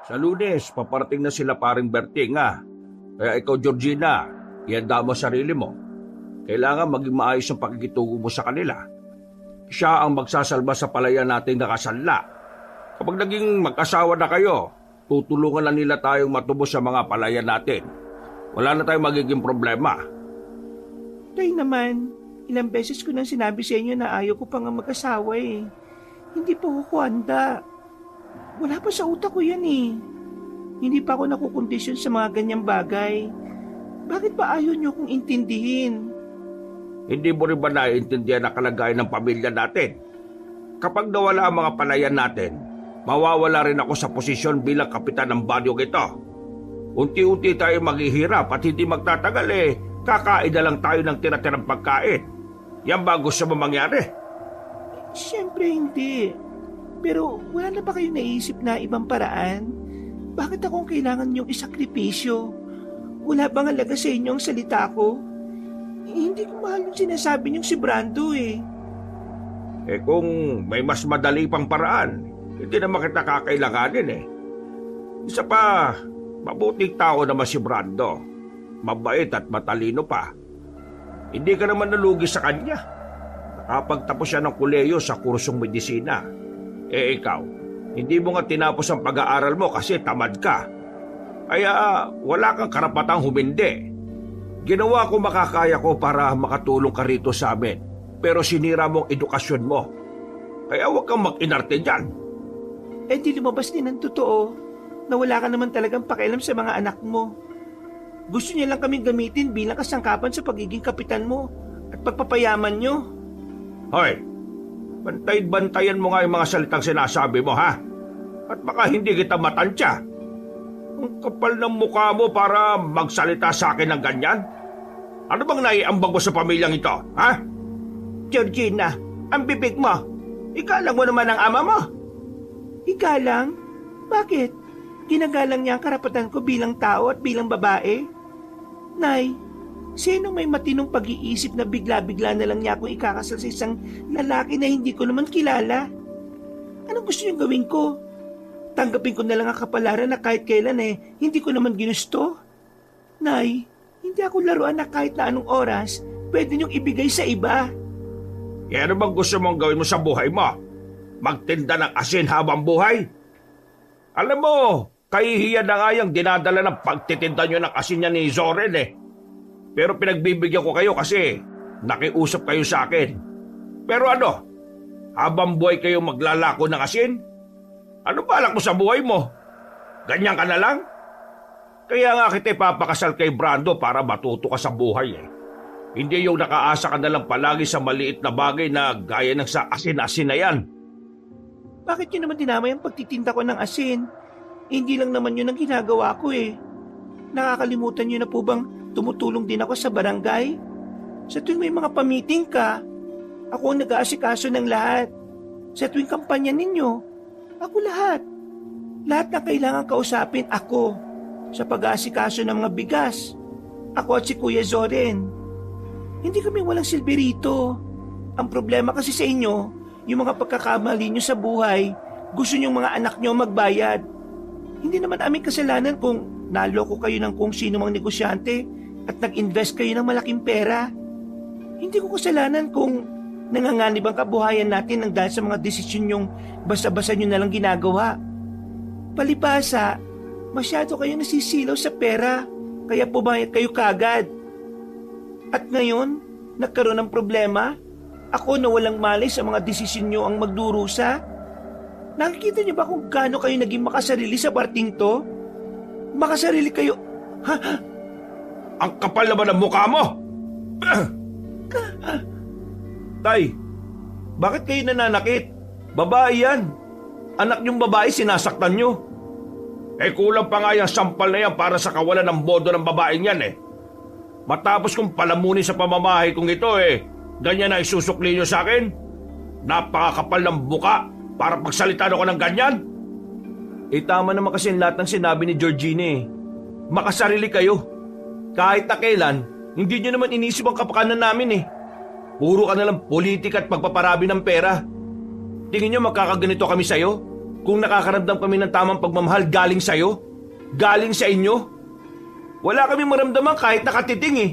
Sa Lunes, paparating na sila paring Berting ha. Kaya ikaw, Georgina, ihanda mo sarili mo. Kailangan maging maayos ang pakikitungo mo sa kanila. Siya ang magsasalba sa palayan nating nakasanla. Kapag naging mag-asawa na kayo, tutulungan na nila tayong matubos sa mga palayan natin. Wala na tayong magiging problema. Tay naman, ilang beses ko nang sinabi sa inyo na ayaw ko pa nga mag-asawa eh. Hindi pa ako handa. Wala pa sa utak ko yan eh. Hindi pa ako nakukondisyon sa mga ganyang bagay. Bakit ba ayaw niyo kong intindihin? Hindi mo rin ba naiintindihan ang kalagayan ng pamilya natin? Kapag nawala ang mga palayan natin, mawawala rin ako sa posisyon bilang kapitan ng badyong ito. Unti-unti tayo maghihirap at hindi magtatagal kakain na lang tayo ng tira-tirang pagkain. Yan ba gusto mo mangyari? Siyempre hindi. Pero wala na ba kayong naisip na ibang paraan? Bakit akong kailangan niyong isakripisyo? Wala bang halaga sa inyo ang salita ko? Hindi ko mahal yung sinasabi niyong si Brando eh. Kung may mas madali pang paraan, hindi naman kita kakailanganin eh. Isa pa, mabuting tao naman si Brando. Mabait at matalino pa. Hindi ka naman nalugi sa kanya. Nakapagtapos siya ng kuleyo sa kursong medisina. Ikaw, hindi mo nga tinapos ang pag-aaral mo kasi tamad ka. Kaya wala kang karapatang humindi. Ginawa ko makakaya ko para makatulong ka rito sa amin. Pero sinira mo ang edukasyon mo. Kaya huwag kang mag-inarte dyan. Di lumabas din ang totoo na wala ka naman talagang pakialam sa mga anak mo. Gusto niya lang kaming gamitin bilang kasangkapan sa pagiging kapitan mo at pagpapayaman nyo. Hoy, bantay-bantayan mo nga yung mga salitang sinasabi mo, ha? At baka hindi kita matansya. Ang kapal ng mukha mo para magsalita sa akin ng ganyan. Ano bang naiambag mo sa pamilyang ito, ha? Georgina, ang bibig mo. Igalang mo naman ang ama mo. Igalang? Bakit? Ginagalang niya ang karapatan ko bilang tao at bilang babae? Nay, sino may matinong pag-iisip na bigla-bigla na lang niya akong ikakasal sa isang lalaki na hindi ko naman kilala? Anong gusto niyong gawin ko? Tanggapin ko na lang ang kapalaran na kahit kailan hindi ko naman ginusto? Nay, hindi ako laruan na kahit na anong oras pwede niyong ibigay sa iba. Ano bang gusto mong gawin mo sa buhay mo? Magtinda ng asin habang buhay? Alam mo, kahihiyan na nga yung dinadala ng pagtitinda nyo ng asin niya ni Zoren eh. Pero pinagbibigyan ko kayo kasi nakiusap kayo sa akin. Pero ano, habang buhay kayo maglalako ng asin? Ano balak mo sa buhay mo? Ganyan ka na lang? Kaya nga kita ipapakasal kay Brando para matuto ka sa buhay eh. Hindi yung nakaasa ka na lang palagi sa maliit na bagay na gaya ng sa asin-asin na yan. Bakit yun naman dinamay ang pagtitinda ko ng asin? Hindi lang naman yun ang ginagawa ko eh. Nakakalimutan nyo na po bang tumutulong din ako sa barangay? Sa tuwing may mga pamiting ka, ako ang nag-aasikaso ng lahat. Sa tuwing kampanya ninyo, ako lahat. Lahat na kailangan kausapin ako. Sa pag-aasikaso ng mga bigas, ako at si Kuya Zoren. Hindi kami walang silbi rito. Ang problema kasi sa inyo, yung mga pagkakamali nyo sa buhay, gusto nyong mga anak nyo magbayad. Hindi naman aming kasalanan kung naloko kayo ng kung sino mang negosyante at nag-invest kayo ng malaking pera. Hindi ko kasalanan kung nanganganib ang kabuhayan natin ng dahil sa mga desisyon nyong basta-basta nyo nalang ginagawa. Palibasa, masyado kayo nasisilaw sa pera, kaya pumayat kayo kagad. At ngayon, nagkaroon ng problema, ako na walang malay sa mga desisyon nyo ang magdurusa. Nakikita niyo ba kung gaano kayo naging makasarili sa parting to? Makasarili kayo... Ha? Ang kapal naman ng mukha mo! Tay, bakit kayo nananakit? Babae yan. Anak niyong babae sinasaktan niyo. Kulang pa nga yung sampal na yan para sa kawalan ng bodo ng babaeng yan eh. Matapos kong palamunin sa pamamahay kong ito ganyan na isusukli niyo sa akin? Napakakapal ng buka para pagsalita ako ng ganyan? Tama naman kasi lahat ng sinabi ni Georgina eh. Makasarili kayo. Kahit na kailan, hindi nyo naman inisip ang kapakanan namin eh. Puro ka nalang politika at pagpaparabi ng pera. Tingin nyo magkakaganito kami sa'yo? kung nakakaramdam kami ng tamang pagmamahal galing sa'yo? Galing sa inyo? Wala kami maramdaman kahit nakatiting eh.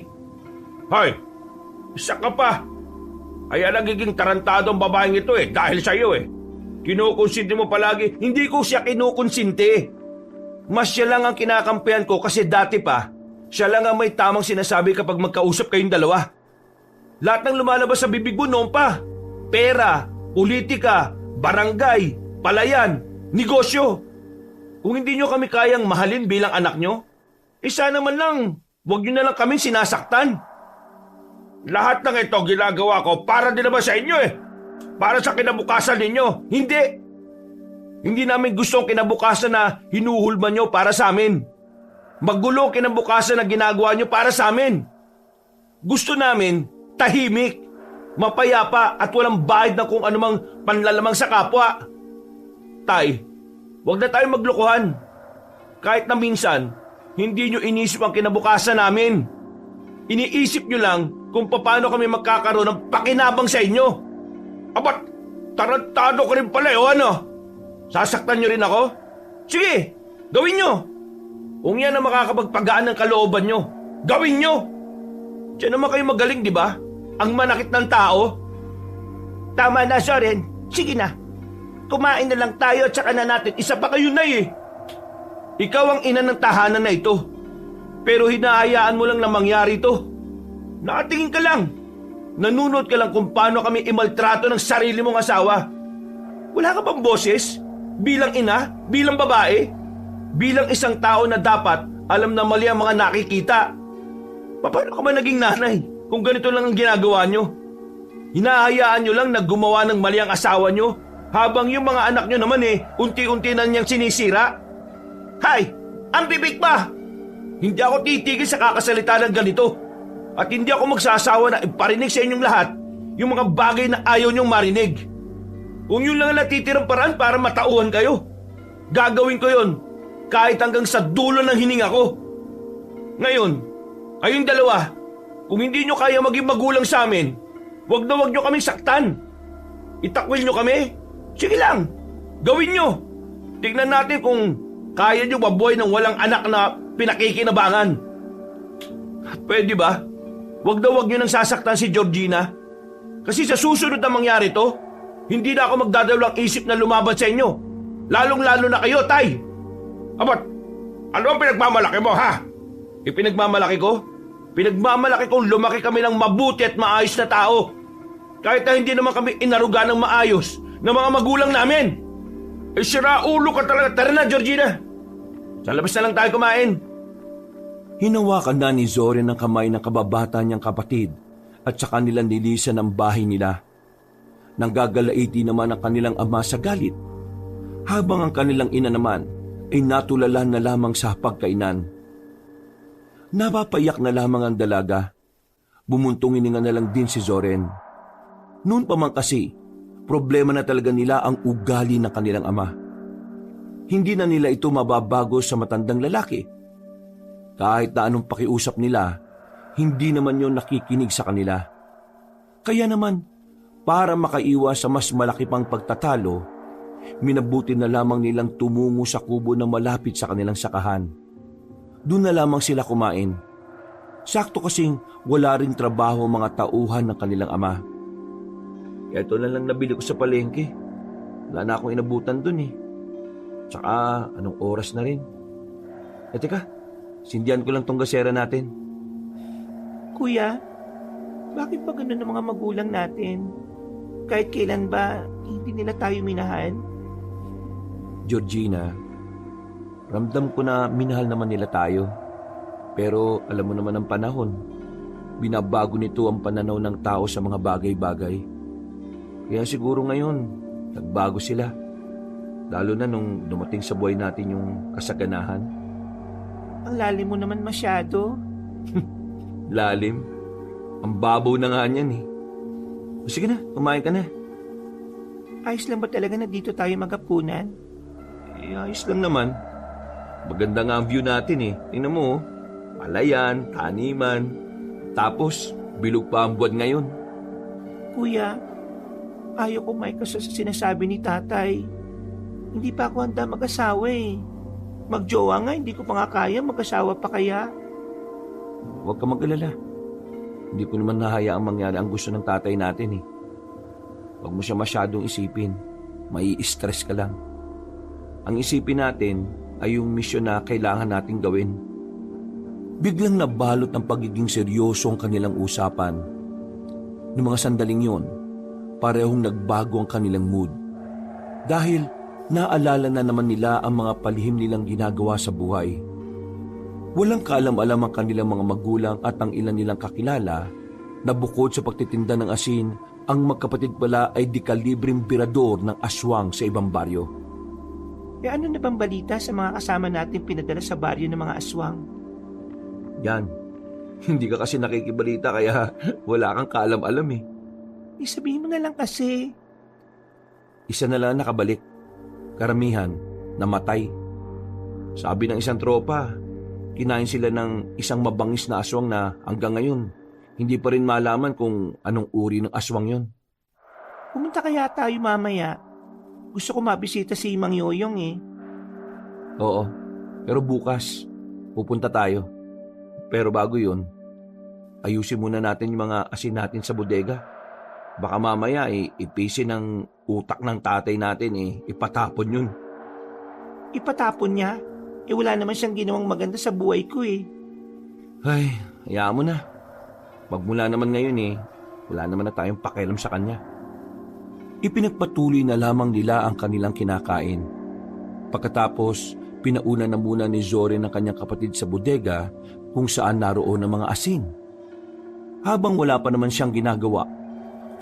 Hoy, isa ka pa. Kaya nagiging tarantado ang babaeng ito eh, dahil sa'yo eh. Kinukonsinti mo palagi, hindi ko siya kinukonsinti. Mas siya lang ang kinakampihan ko kasi dati pa, siya lang ang may tamang sinasabi kapag magkausap kayong dalawa. Lahat ng lumalabas sa bibig mo noon pa. Pera, politika, barangay, palayan, negosyo. Kung hindi nyo kami kayang mahalin bilang anak nyo, sana man lang, huwag nyo na lang kami sinasaktan. Lahat ng ito ginagawa ko para din naman sa inyo eh. Para sa kinabukasan ninyo. Hindi. Hindi namin gusto ang kinabukasan na hinuhulman nyo para sa amin. Magulo ang kinabukasan na ginagawa nyo para sa amin. Gusto namin tahimik, mapayapa at walang bayad na kung anumang panlalamang sa kapwa. Tay, huwag na tayong maglokohan. Kahit na minsan, hindi nyo inisip ang kinabukasan namin. Iniisip nyo lang kung paano kami magkakaroon ng pakinabang sa inyo. Abat, tarantado ko rin pala o ano? Sasaktan nyo rin ako? Sige, gawin nyo. Kung yan ang makakapagpagaan ng kalooban nyo, gawin nyo. Diyan naman kayo magaling, di ba? Ang manakit ng tao. Tama na, Soren. Sige na. Kumain na lang tayo at saka na natin. Isa pa kayo na eh. Ikaw ang ina ng tahanan na ito. Pero hinahayaan mo lang na mangyari ito. Nakatingin ka lang. Nanunod ka lang kung paano kami imaltrato ng sarili mong asawa. Wala ka bang boses? Bilang ina? Bilang babae? Bilang isang tao na dapat alam na mali ang mga nakikita. Paano ka ba naging nanay kung ganito lang ang ginagawa nyo? Hinahayaan nyo lang na gumawa ng mali ang asawa nyo habang yung mga anak nyo naman unti-unti na niyang sinisira. Hay! Ang bibig pa! Hindi ako titigil sa kakasalita ng ganito. At hindi ako magsasawa na iparinig sa inyong lahat yung mga bagay na ayaw niyong marinig. Kung yun lang ang natitirang paraan para matauhan kayo, gagawin ko yun kahit hanggang sa dulo ng hininga ko. Ngayon, kayong dalawa, kung hindi nyo kaya maging magulang sa amin, wag na wag nyo kaming saktan. Itakwil nyo kami? Sige lang, gawin nyo. Tignan natin kung kaya nyo mabuhay ng walang anak na pinakikinabangan. At pwede ba? Wag na wag nyo nang sasaktan si Georgina. Kasi sa susunod na mangyari to, hindi na ako magdadalawang isip na lumaban sa inyo. Lalong-lalo na kayo, Tay. Abat, ano ang pinagmamalaki mo, ha? Ipinagmamalaki ko? Pinagmamalaki kong lumaki kami ng mabuti at maayos na tao. Kahit na hindi naman kami inaruga ng maayos ng mga magulang namin. Sira ulo ka talaga. Tara na, Georgina. Sa labas na lang tayo kumain. Hinawakan na ni Zoren ang kamay ng kababata niyang kapatid at saka nilang nilisan ang bahay nila. Nanggagalaiti naman ang kanilang ama sa galit, habang ang kanilang ina naman ay natulalan na lamang sa pagkainan. Napapayak na lamang ang dalaga. Bumuntong hininga na lang din si Zoren. Noon pa man kasi, problema na talaga nila ang ugali ng kanilang ama. Hindi na nila ito mababago sa matandang lalaki. Kahit na anong pakiusap nila, hindi naman yon nakikinig sa kanila. Kaya naman, para makaiwas sa mas malaki pang pagtatalo, minabuti na lamang nilang tumungo sa kubo na malapit sa kanilang sakahan. Doon na lamang sila kumain. Sakto kasing wala ring trabaho ang mga tauhan ng kanilang ama. Ito na lang nabili ko sa palengke. Wala na akong inabutan dun eh. Tsaka anong oras na rin. Teka, sindihan ko lang tong gasera natin. Kuya, bakit pa ganun ang mga magulang natin? Kahit kailan ba, hindi nila tayo minahal? Georgina, ramdam ko na minahal naman nila tayo. Pero alam mo naman ang panahon. Binabago nito ang pananaw ng tao sa mga bagay-bagay. Kaya siguro ngayon, nagbago sila. Lalo na nung dumating sa buhay natin yung kasaganahan. Ang lalim mo naman masyado. Lalim? Ang babaw na nga niyan eh. O sige na, kumain ka na. Ayos lang ba talaga na dito tayo maghapunan? Ayos lang naman. Maganda nga ang view natin eh. Tingnan mo, palayan, taniman. Tapos, bilog pa ang buwan ngayon. Kuya, ayaw ko may sa sinasabi ni tatay. Hindi pa ako handa mag-asawa eh. Magjowa nga, hindi ko pa nga kaya, mag-asawa pa kaya. Huwag ka mag-alala. Hindi ko naman nahayaang mangyari ang gusto ng tatay natin eh. Huwag mo siya masyadong isipin. Mai-stress ka lang. Ang isipin natin ay yung misyon na kailangan nating gawin. Biglang nabalot ng pagiging seryoso ang kanilang usapan. Noong mga sandaling yon, parehong nagbago ang kanilang mood. Dahil naalala na naman nila ang mga palihim nilang ginagawa sa buhay. Walang kaalam-alam ang kanilang mga magulang at ang ilan nilang kakilala na bukod sa pagtitinda ng asin, ang magkapatid pala ay dekalibreng birador ng aswang sa ibang baryo. E ano na bang balita sa mga kasama natin pinadala sa baryo ng mga aswang? Yan, hindi ka kasi nakikibalita kaya wala kang kaalam-alam eh. Sabihin mo na lang kasi. Isa na lang nakabalik. Karamihan, namatay. Sabi ng isang tropa, kinain sila ng isang mabangis na aswang na hanggang ngayon, hindi pa rin malaman kung anong uri ng aswang yon. Pumunta kaya tayo mamaya. Gusto ko mabisita si Mang Yoyong eh. Oo, pero bukas, pupunta tayo. Pero bago yun, ayusin muna natin yung mga asin natin sa bodega. Baka mamaya ipisin ng utak ng tatay natin ipatapon yun. Ipatapon niya? Wala naman siyang ginawang maganda sa buhay ko eh. Ay, hayaan mo na. Magmula naman ngayon wala naman na tayong pakialam sa kanya. Ipinagpatuloy na lamang nila ang kanilang kinakain. Pagkatapos, pinauna na muna ni Zore ng kanyang kapatid sa bodega kung saan naroon ang mga asin. Habang wala pa naman siyang ginagawa,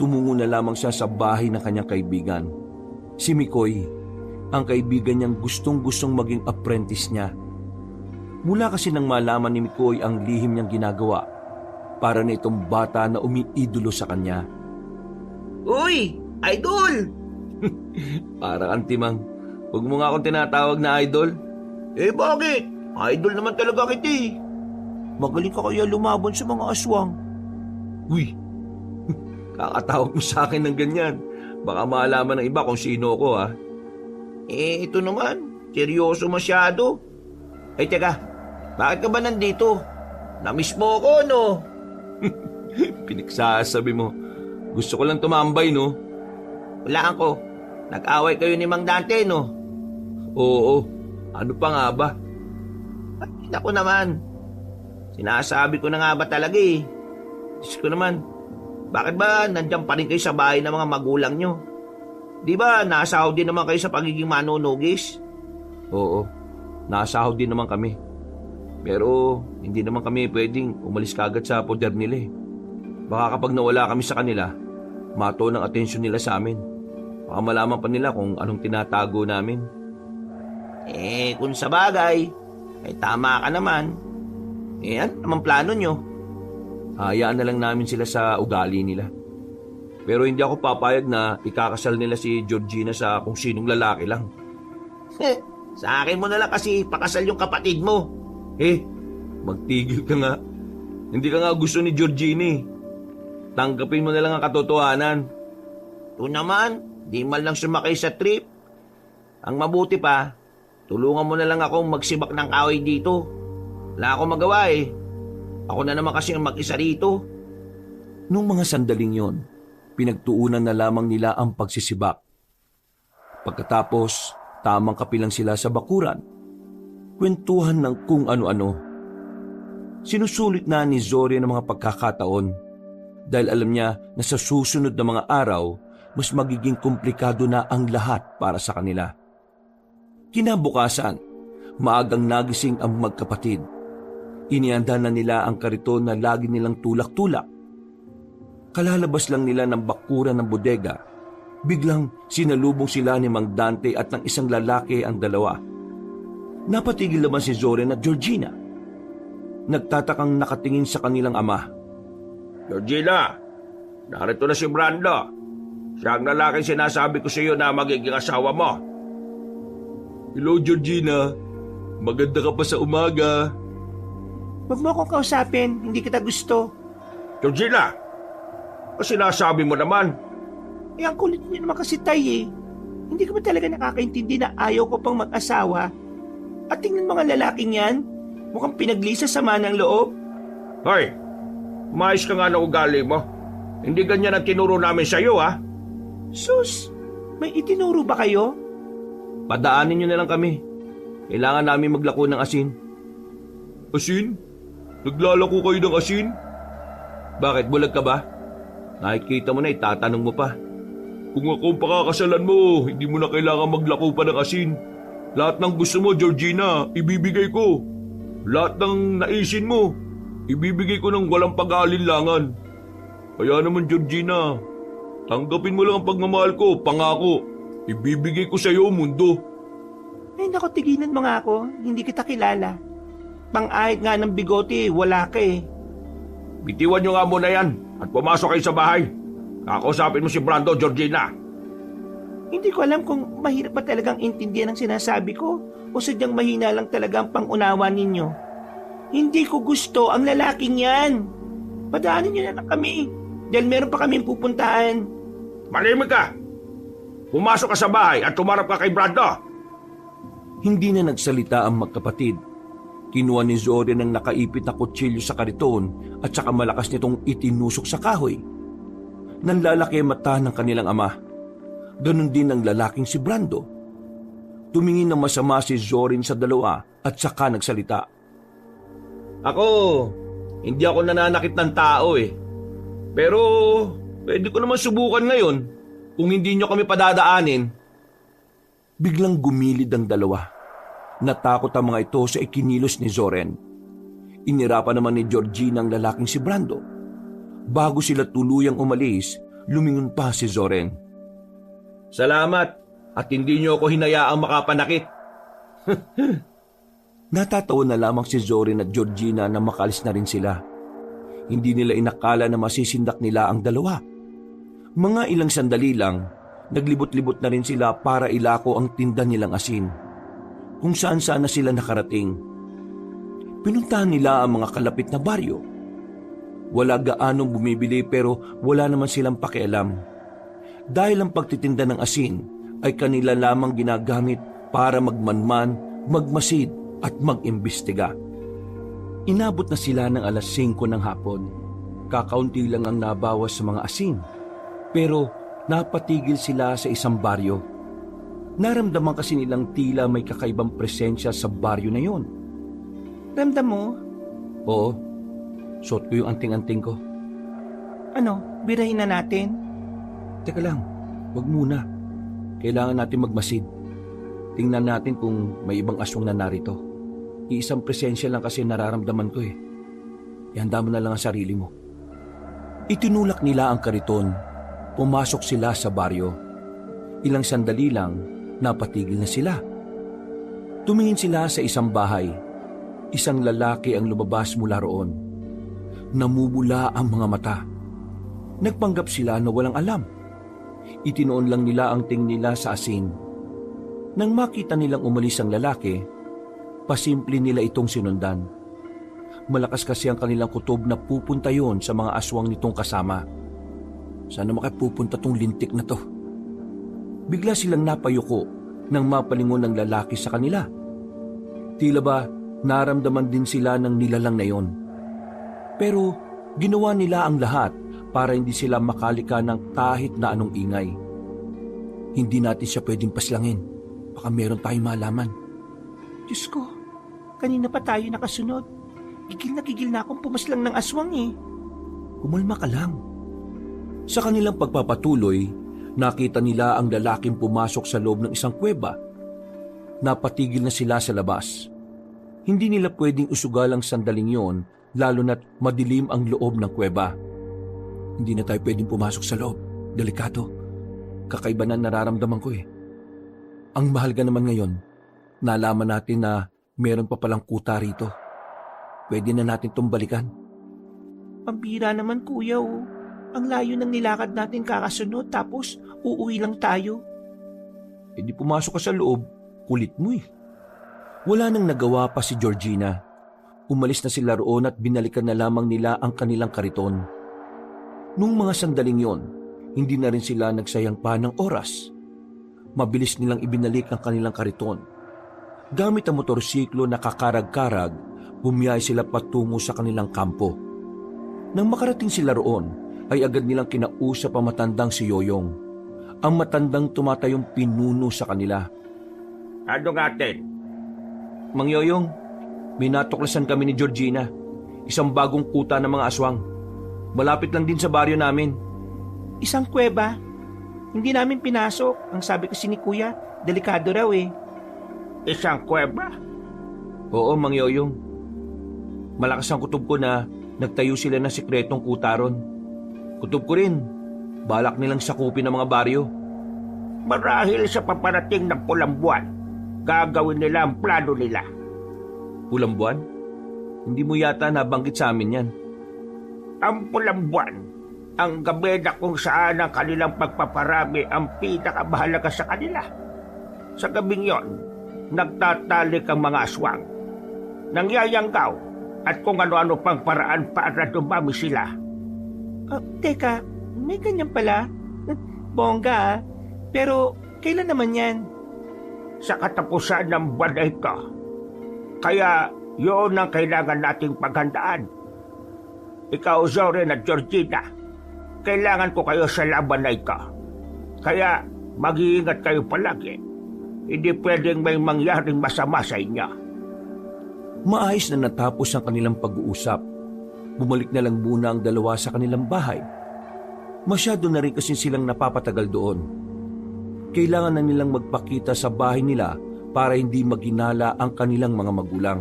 tumungo na lamang siya sa bahay ng kanyang kaibigan. Si Mikoy, ang kaibigan niyang gustong-gustong maging apprentice niya. Mula kasi nang malaman ni Mikoy ang lihim niyang ginagawa, para na itong bata na umiidolo sa kanya. Uy! Idol! Para kang timang, huwag mo nga akong tinatawag na idol. Bakit? Idol naman talaga kita eh. Magaling ka kaya lumaban sa mga aswang. Uy, kakatawag mo sa akin ng ganyan. Baka maalaman ng iba kung sino ko ha. Ito naman, seryoso masyado. Teka, bakit ka ba nandito? Namiss mo ako, no? Pinagsasabi mo. Gusto ko lang tumambay, no? Wala ako. Nag-away kayo ni Mang Dante, no? Oo, ano pa nga ba? Ay, naku naman. Sinasabi ko na nga ba talaga eh. Diyos ko naman, bakit ba nandiyan pa rin kayo sa bahay ng mga magulang nyo? Di ba nasahod din naman kayo sa pagiging manunugis? Oo, nasahod din naman kami. Pero hindi naman kami pwedeng umalis kagad sa poder nila eh. Baka kapag nawala kami sa kanila, mato ng atensyon nila sa amin. Baka malaman pa nila kung anong tinatago namin. Kung sa bagay, tama ka naman. Ano naman plano nyo? Hayaan na lang namin sila sa ugali nila. Pero hindi ako papayag na ikakasal nila si Georgina sa kung sinong lalaki lang. Sa akin mo na lang kasi pakasal yung kapatid mo. Magtigil ka nga. Hindi ka nga gusto ni Georgina eh. Tanggapin mo na lang ang katotohanan. Ito naman, di man lang sumakay sa trip. Ang mabuti pa, tulungan mo na lang akong magsibak ng kahoy dito. Wala akong magawa eh. Ako na naman kasi ang mag-isa rito. Nung mga sandaling yon, pinagtuunan na lamang nila ang pagsisibak. Pagkatapos, tamang kapilang sila sa bakuran. Kwentuhan ng kung ano-ano. Sinusulit na ni Zore ng mga pagkakataon dahil alam niya na sa susunod na mga araw, mas magiging komplikado na ang lahat para sa kanila. Kinabukasan, maagang nagising ang magkapatid. Inianda na nila ang kariton na lagi nilang tulak-tulak. Kalalabas lang nila ng bakuran ng bodega. Biglang sinalubong sila ni Mang Dante at ng isang lalaki ang dalawa. Napatigil naman si Zoren at Georgina. Nagtatakang nakatingin sa kanilang ama. Georgina, narito na si Brando. Siya ang lalaking sinasabi ko sa iyo na magiging asawa mo. Hello, Georgina. Maganda ka pa sa umaga. Huwag mo akong kausapin, hindi kita gusto. Georgina, ang sinasabi mo naman? Ang kulit niyo naman kasi tay eh. Hindi ka ba talaga nakakaintindi na ayaw ko pang mag-asawa? At tingnan mga lalaking yan, mukhang pinagli sa sama ng loob. Hoy, umayos ka nga ng ugali mo. Hindi ganyan ang tinuro namin sa'yo, ha? Sus, may itinuro ba kayo? Padaanin nyo na lang kami. Kailangan namin maglako ng asin. Asin? Naglalako kayo ng asin? Bakit, bulag ka ba? Nakikita mo na, itatanong mo pa. Kung ako ang pakakasalan mo, hindi mo na kailangan maglako pa ng asin. Lahat ng gusto mo, Georgina, ibibigay ko. Lahat ng naisin mo, ibibigay ko ng walang pag-aalinlangan. Kaya naman, Georgina, tanggapin mo lang ang pagmamahal ko, pangako. Ibibigay ko sa iyo mundo. Ay naku, tigilan mo nga ako, hindi kita kilala. Pang-ahit nga ng bigote, wala ka eh. Bitiwan nyo nga muna yan at pumasok kayo sa bahay. Kakausapin mo si Brando, Georgina. Hindi ko alam kung mahirap ba talagang intindihan ang sinasabi ko o sadyang mahina lang talaga ang pangunawa ninyo. Hindi ko gusto ang lalaking yan. Padaanin nyo na lang kami dahil meron pa kaming pupuntahan. Malimig ka! Pumasok ka sa bahay at tumarap ka kay Brando. Hindi na nagsalita ang magkapatid. Kinuha ni Zorin ang nakaipit na kutsilyo sa kariton at saka malakas nitong itinusok sa kahoy. Nanlalaki ang mata ng kanilang ama. Ganon din ang lalaking si Brando. Tumingin na masama si Zorin sa dalawa at saka nagsalita. Ako, hindi ako nananakit ng tao eh. Pero pwede ko naman subukan ngayon kung hindi nyo kami padadaanin. Biglang gumilid ang dalawa. Natakot ang mga ito sa ikinilos ni Zoren. Inirapan naman ni Georgina ang lalaking si Brando. Bago sila tuluyang umalis, lumingon pa si Zoren. Salamat at hindi niyo ako hinayaang makapanakit. Natatawa na lamang si Zoren at Georgina na makalis na rin sila. Hindi nila inakala na masisindak nila ang dalawa. Mga ilang sandali lang, naglibot-libot na rin sila para ilako ang tinda nilang asin. Kung saan-saan na sila nakarating. Pinuntahan nila ang mga kalapit na baryo. Wala gaanong bumibili pero wala naman silang pakialam. Dahil ang pagtitinda ng asin ay kanila lamang ginagamit para magmanman, magmasid at mag-imbestiga. Inabot na sila ng 5:00 ng hapon. Kakaunti lang ang nabawas sa mga asin. Pero napatigil sila sa isang baryo. Naramdaman kasi nilang tila may kakaibang presensya sa baryo na yon. Ramdam mo? Oo, suot ko yung anting-anting ko. Ano, birahin na natin? Teka lang, wag muna. Kailangan natin magmasid. Tingnan natin kung may ibang aswang na narito. Iisang presensya lang kasi nararamdaman ko eh. Ihanda mo na lang ang sarili mo. Itinulak nila ang kariton. Pumasok sila sa baryo. Ilang sandali lang, napatigil na sila. Tumingin sila sa isang bahay. Isang lalaki ang lumabas mula roon. Namumula ang mga mata. Nagpanggap sila na walang alam. Itinoon lang nila ang tingin nila sa asin. Nang makita nilang umalis ang lalaki, pasimple nila itong sinundan. Malakas kasi ang kanilang kutob na pupunta yon sa mga aswang nitong kasama. Sana makapupunta tong lintik na to. Bigla silang napayuko nang mapalingon ng lalaki sa kanila. Tila ba naramdaman din sila ng nilalang na yon. Pero ginawa nila ang lahat para hindi sila makalika ng kahit na anong ingay. Hindi natin siya pwedeng paslangin. Baka meron tayong malaman. Diyos ko, kanina pa tayo nakasunod. Gigil na akong pumaslang ng aswang eh. Kumalma ka lang. Sa kanilang pagpapatuloy, nakita nila ang lalaking pumasok sa loob ng isang kuweba. Napatigil na sila sa labas. Hindi nila pwedeng usugal ang sandaling yon, lalo na't madilim ang loob ng kuweba. Hindi na tayo pwedeng pumasok sa loob. Delikado. Kakaiba na nararamdaman ko eh. Ang mahalaga naman ngayon, nalaman natin na meron pa palang kuta rito. Pwede na natin itong balikan. Pambira naman kuya oh. Ang layo ng nilakad natin kakasunod tapos uuwi lang tayo. E di pumasok ka sa loob, kulit mo eh. Wala nang nagawa pa si Georgina. Umalis na sila roon at binalikan na lamang nila ang kanilang kariton. Nung mga sandaling yon, hindi na rin sila nagsayang pa ng oras. mabilis nilang ibinalik ang kanilang kariton. Gamit ang motorsiklo na kakarag-karag, bumiyay sila patungo sa kanilang kampo. Nang makarating sila roon, ay agad nilang kinausap ang matandang si Yoyong. Ang matandang tumatayong pinuno sa kanila. Ano natin? Mang Yoyong, may natuklasan kami ni Georgina. Isang bagong kuta ng mga aswang. Malapit lang din sa baryo namin. Isang kuweba. Hindi namin pinasok. Ang sabi kasi ni Kuya, delikado raw eh. Isang kuweba? Oo, Mang Yoyong. Malakas ang kutob ko na nagtayo sila ng sikretong kutaron. Kutob ko rin, balak nilang sakupin ang mga baryo. Marahil sa paparating ng pulang buwan, gagawin nila ang plano nila. Pulang buwan? Hindi mo yata nabanggit sa amin yan. Ang pulang buwan, ang gabi na kung saan ang kanilang pagpaparami ang pinakamahalaga sa kanila. Sa gabing yon, nagtatalik ang mga aswang, nangyayanggaw, at kung ano-ano pang paraan para dumami sila. Teka, may ganyan pala? Bongga ah. Pero kailan naman yan? Sa katapusan ng buwan na ito. Kaya yun ang kailangan nating paghandaan. Ikaw, Zorin at Georgina, kailangan ko kayo sa laban na ito. Kaya mag-iingat kayo palagi. Hindi pwedeng may mangyaring masama sa inyo. Maayos na natapos ang kanilang pag-uusap. Bumalik na lang muna ang dalawa sa kanilang bahay. Masyado na rin kasi silang napapatagal doon. Kailangan na nilang magpakita sa bahay nila para hindi maginala ang kanilang mga magulang.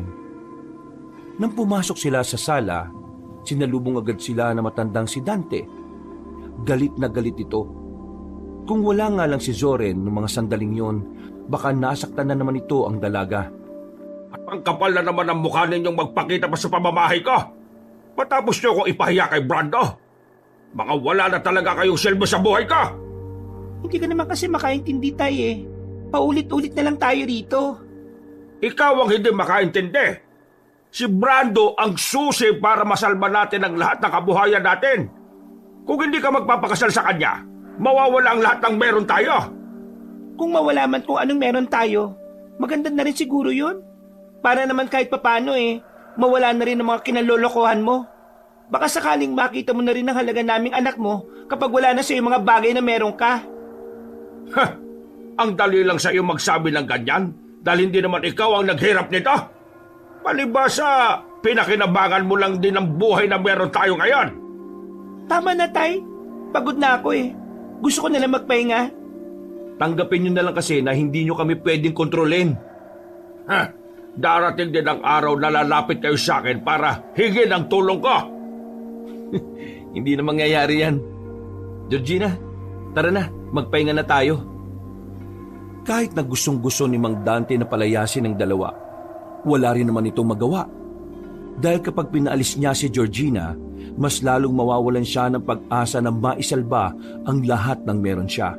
Nang pumasok sila sa sala, sinalubong agad sila na matandang si Dante. Galit na galit ito. Kung wala nga lang si Zoren noong mga sandaling yon, baka nasaktan na naman ito ang dalaga. At ang kapal na naman ang mukha ninyong magpakita pa sa pamamahay ko. Matapos nyo kong ipahiya kay Brando. Mga wala na talaga kayong silbi sa buhay ko. Hindi ka naman kasi makaintindi tayo eh. Paulit-ulit na lang tayo rito. Ikaw ang hindi makaintindi. Si Brando ang susi para masalba natin ang lahat ng kabuhayan natin. Kung hindi ka magpapakasal sa kanya, mawawala ang lahat ng meron tayo. Kung mawala man kung anong meron tayo, maganda na rin siguro yun. Para naman kahit papano eh, mawala na rin ang mga kinalolokohan mo. Baka sakaling makita mo na rin ang halaga naming anak mo kapag wala na sa'yo mga bagay na meron ka. Ha! Ang dali lang sa iyo magsabi ng ganyan dahil hindi naman ikaw ang naghirap nito. Palibasa, pinakinabangan mo lang din ang buhay na meron tayo ngayon. Tama na, Tay. Pagod na ako eh. Gusto ko nalang magpahinga. Tanggapin nyo na lang kasi na hindi nyo kami pwedeng kontrolin. Ha! Darating din ang araw na lalapit kayo sa akin para hingin ang tulong ko. Hindi na mangyayari yan. Georgina, tara na, magpahinga na tayo. Kahit na gustong-gusto ni Mang Dante na palayasin ng dalawa, wala rin naman itong magawa. Dahil kapag pinaalis niya si Georgina, mas lalong mawawalan siya ng pag-asa na maisalba ang lahat ng meron siya.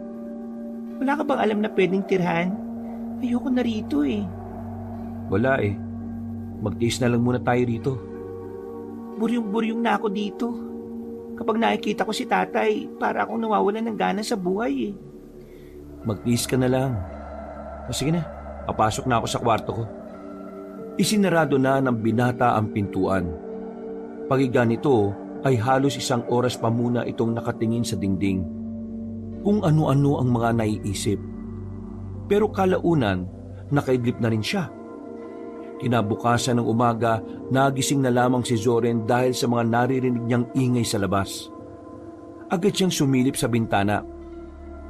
Wala ka bang alam na pwedeng tirhan? Ayoko na rito eh. Wala eh. Magtiis na lang muna tayo rito. Buryong-buryong na ako dito. Kapag nakikita ko si tatay, para akong nawawalan ng gana sa buhay eh. Magtiis ka na lang. O sige na, papasok na ako sa kwarto ko. Isinarado na ng binata ang pintuan. Pagiga nito ay halos 1 oras pa muna itong nakatingin sa dingding. Kung ano-ano ang mga naiisip. Pero kalaunan, nakaidlip na rin siya. Kinabukasan ng umaga, nagising na lamang si Zoren dahil sa mga naririnig niyang ingay sa labas. Agad siyang sumilip sa bintana.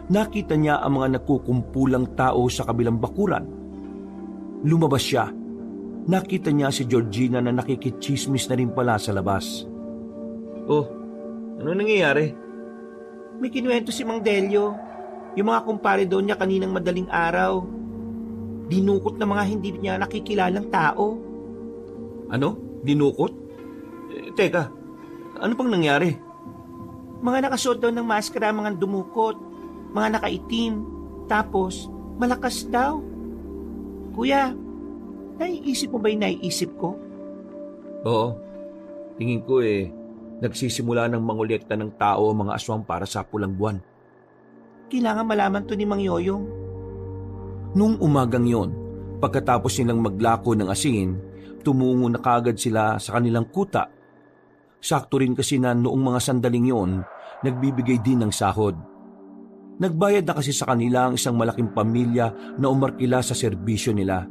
Nakita niya ang mga nagkukumpulang tao sa kabilang bakuran. Lumabas siya. Nakita niya si Georgina na nakikichismis na rin pala sa labas. Oh, ano nangyayari? May kinuwento si Mang Delio. Yung mga kumpare doon niya kaninang madaling araw. Dinukot na mga hindi niya nakikilalang tao. Ano? Dinukot? Teka, ano pang nangyari? Mga nakasuot daw ng maskara, mga dumukot, mga nakaitim, tapos malakas daw. Kuya, naiisip mo ba yung naiisip ko? Oo, tingin ko nagsisimula ng mangolekta ng tao ang mga aswang para sa pulang buwan. Kailangan malaman to ni Mang Yoyong. Noong umagang yon, pagkatapos nilang maglako ng asin, tumungo na kagad sila sa kanilang kuta. Sakto rin kasi na noong mga sandaling yon, nagbibigay din ng sahod. Nagbayad na kasi sa kanila ang isang malaking pamilya na umarkila sa serbisyo nila.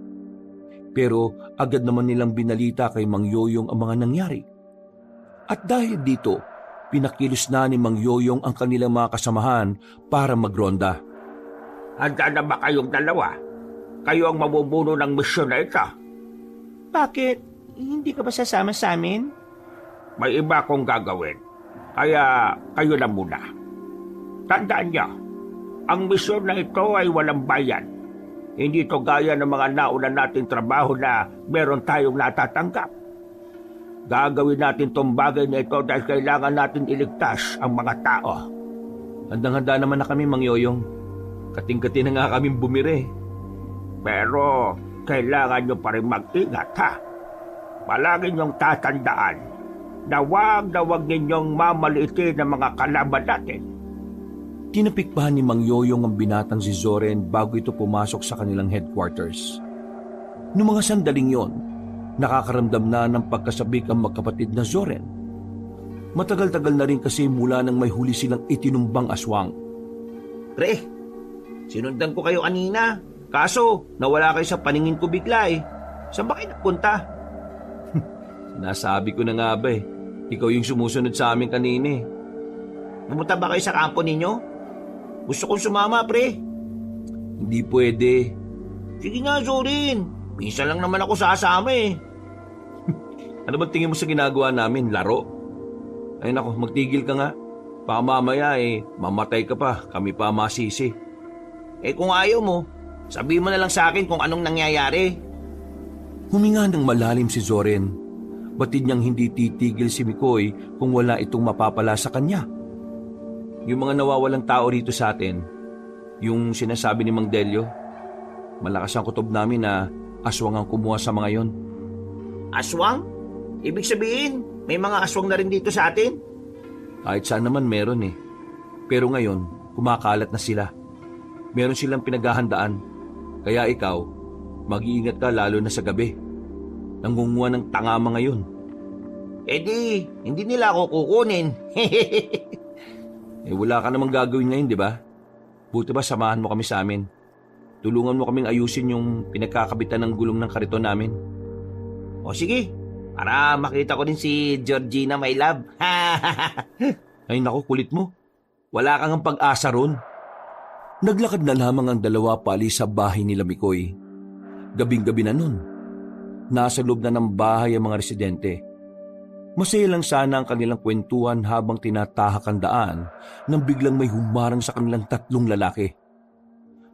Pero agad naman nilang binalita kay Mang Yoyong ang mga nangyari. At dahil dito, pinakilos na ni Mang Yoyong ang kanilang mga kasamahan para magronda. Handa na ba kayong dalawa? Kayo ang mamumuno ng misyon na ito. Bakit? Hindi ka ba sasama sa amin? May iba akong gagawin. Kaya kayo na muna. Tandaan niyo, ang misyon na ito ay walang bayan. Hindi ito gaya ng mga nauna nating trabaho na meron tayong natatanggap. Gagawin natin tong bagay na ito dahil kailangan natin iligtas ang mga tao. Handang-handa naman na kami, Mang Yoyong. Kating-kati na nga kaming bumire. Pero kailangan nyo pa rin mag-ingat, ha? Palagi nyong tatandaan na wag ninyong mamaliitin ang mga kalaban natin. Tinapikbahan ni Mang Yoyong ang binatang si Zoren bago ito pumasok sa kanilang headquarters. Noong mga sandaling yon, nakakaramdam na ng pagkasabik ang magkapatid na Zoren. Matagal-tagal na rin kasi mula nang may huli silang itinumbang aswang. Pre, sinundan ko kayo kanina. Kaso, nawala kayo sa paningin ko bigla eh. Saan ba kayo nagpunta? Nasabi ko na nga ba eh, ikaw yung sumusunod sa amin kanina eh. Pumunta ba kayo sa kampo ninyo? Gusto kong sumama, pre. Hindi pwede. Sige nga, Zorin. Minsan lang naman ako sasama eh. Ano ba tingin mo sa ginagawa namin? Laro? Ay nako, magtigil ka nga. Baka mamaya eh, mamatay ka pa, kami pa masisi. Eh kung ayaw mo, sabihin mo na lang sa akin kung anong nangyayari. Huminga ng malalim si Zoren. Batid niyang hindi titigil si Mikoy kung wala itong mapapala sa kanya. Yung mga nawawalang tao rito sa atin, yung sinasabi ni Mang Delio, malakas ang kutob namin na aswang ang kumuha sa mga yon. Aswang? Ibig sabihin, may mga aswang na rin dito sa atin? Kahit saan naman meron eh. Pero ngayon, kumakalat na sila. Meron silang pinaghahandaan. Kaya ikaw, mag-iingat ka lalo na sa gabi. Nangunguha ng tangama ngayon. Eh di, hindi nila ako kukunin. Eh wala ka namang gagawin ngayon, di ba? Buti ba samahan mo kami sa amin? Tulungan mo kaming ayusin yung pinagkakabitan ng gulong ng kariton namin. O sige, para makita ko din si Georgina, my love. Ay naku, kulit mo. Wala kang pag-asa ron. Naglakad na lamang ang dalawa paalis sa bahay nila Mikoy. Gabing-gabi na nun. Nasa loob na ng bahay ang mga residente. Masaya lang sana ang kanilang kwentuhan habang tinatahak ang daan nang biglang may humarang sa kanilang tatlong lalaki.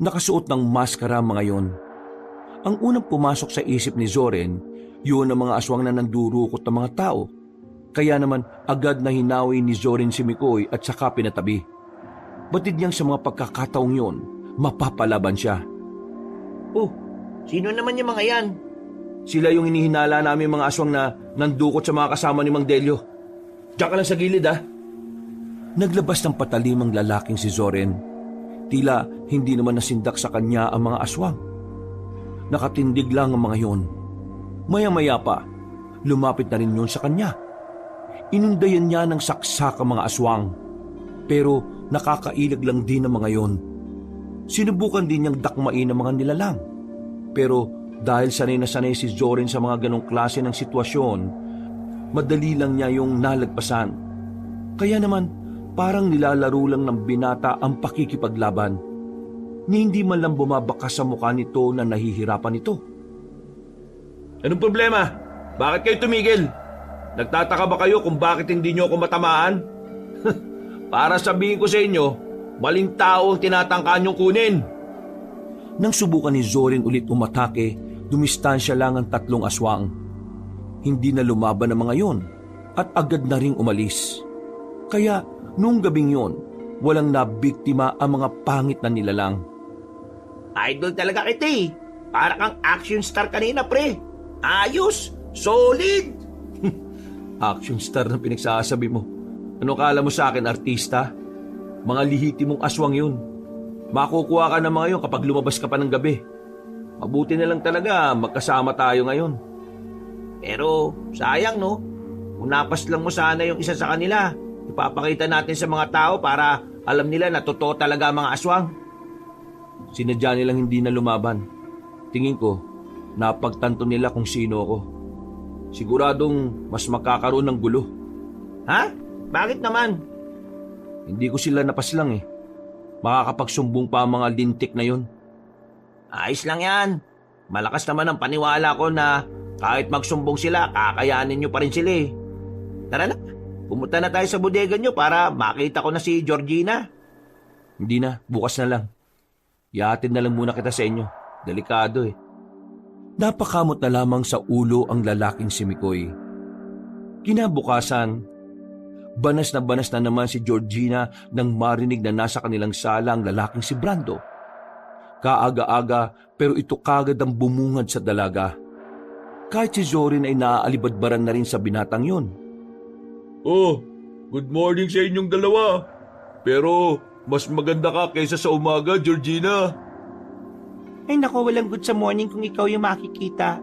Nakasuot ng maskara mga yon. Ang unang pumasok sa isip ni Zoren, yun ang mga aswang na nandurukot ng mga tao. Kaya naman agad na hinawi ni Zoren si Mikoy at saka pinatabi. Batid niyang sa mga pagkakataong yon, mapapalaban siya. Oh, sino naman yung mga yan? Sila yung inihinala namin mga aswang na nandukot sa mga kasama ni Mang Delio. Diyan ka lang sa gilid ah. Naglabas ng patalimang lalaking si Zoren. Tila hindi naman nasindak sa kanya ang mga aswang. Nakatindig lang ang mga yon. Maya-maya pa, lumapit na rin yun sa kanya. Inundayan niya ng saksak ang mga aswang. Pero nakakailag lang din ang mga yon. Sinubukan din niyang dakmain ang mga nilalang. Pero dahil sanay na sanay si Zoren sa mga ganong klase ng sitwasyon, madali lang niya yung nalagpasan. Kaya naman, parang nilalaro lang ng binata ang pakikipaglaban. Ni hindi man lang bumabakas sa mukha nito na nahihirapan ito. Anong problema? Bakit kayo tumigil? Nagtataka ba kayo kung bakit hindi niyo ako matamaan? Para sabihin ko sa inyo, maling tao ang tinatangkaan niyong kunin. Nang subukan ni Zoren ulit umatake, dumistansya lang ang tatlong aswang. Hindi na lumaban ang mga yon at agad na ring umalis. Kaya noong gabing yon, walang nabiktima ang mga pangit na nilalang. Idol talaga kita eh. Para kang action star kanina, pre. Ayos! Solid! Action star na pinagsasabi mo. Ano kala mo sa akin, artista? Mga lihiti mong aswang yun. Makukuha ka ng mga yun kapag lumabas ka pa ng gabi. Mabuti na lang talaga magkasama tayo ngayon. Pero sayang no, kung napas lang mo sana yung isa sa kanila, ipapakita natin sa mga tao para alam nila na totoo talaga ang mga aswang. Sinadya nilang hindi na lumaban. Tingin ko, napagtanto nila kung sino ako. Siguradong mas makakaroon ng gulo. Ha? Bakit naman? Hindi ko sila napaslang eh. Makakapagsumbong pa ang mga lintik na yon. Ayos lang yan. Malakas naman ang paniwala ko na kahit magsumbong sila, kakayanin nyo pa rin sila eh. Tara na, pumunta na tayo sa bodega nyo para makita ko na si Georgina. Hindi na, bukas na lang. Ihatid na lang muna kita sa inyo. Delikado eh. Napakamot na lamang sa ulo ang lalaking si Mikoy. Kinabukasan, banas na naman si Georgina nang marinig na nasa kanilang sala ang lalaking si Brando. Kaaga-aga pero ito kagad ang bumungad sa dalaga. Kahit si Zorin ay naaalibadbaran na rin sa binatang yon. Oh, good morning sa inyong dalawa. Pero mas maganda ka kaysa sa umaga, Georgina. Ay nako, walang good sa morning kung ikaw yung makikita.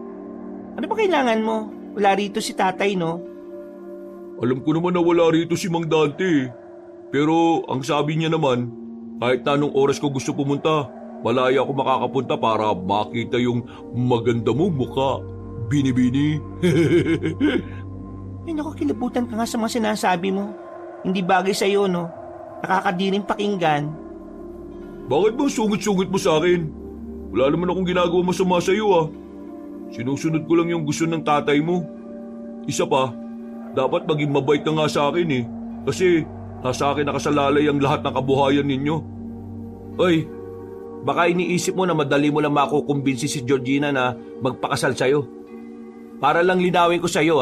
Ano ba kailangan mo? Wala rito si tatay, no? Alam ko naman na wala rito si Mang Dante. Pero ang sabi niya naman, kahit na anong oras ko gusto pumunta, malaya ako makakapunta para makita yung maganda mong mukha. Bini-bini. Ay nako, kilabutan ka nga sa mga sinasabi mo. Hindi bagay sa'yo, no? Nakakadiring pakinggan. Bakit ba sungit-sungit mo sa akin? Wala naman akong ginagawa masama sa'yo ah. Sinusunod ko lang yung gusto ng tatay mo. Isa pa, dapat maging mabait ka nga sa akin eh. Kasi nasa akin nakasalalay ang lahat ng kabuhayan ninyo. Oy, baka iniisip mo na madali mo lang makukumbinsi si Georgina na magpakasal sa'yo. Para lang linawin ko sa'yo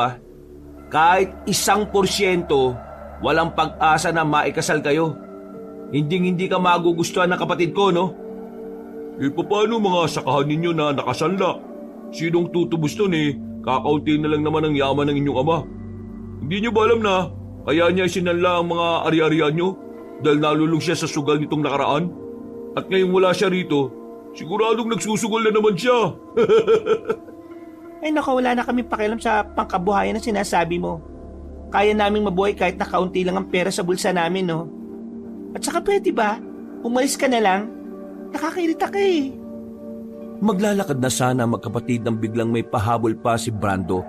kahit 1%, walang pag-asa na maikasal kayo. Hindi ka magugustuhan ng kapatid ko, no? Eh paano mga sakahan ninyo na nakasanla? Sinong tutubos nun eh? Kakaunti na lang naman ang yaman ng inyong ama. Hindi nyo ba alam na kaya niya isinanla ang mga ari-arian nyo? Dahil nalulung siya sa sugal nitong nakaraan? At ngayong wala siya rito, siguradong nagsusugal na naman siya. Ay nako, wala na kami pakialam sa pangkabuhayan na sinasabi mo. Kaya naming mabuhay kahit na kaunti lang ang pera sa bulsa namin, no? At saka pwede ba? Umalis ka na lang? Nakakairita ka eh. Maglalakad na sana magkapatid nang biglang may pahabol pa si Brando.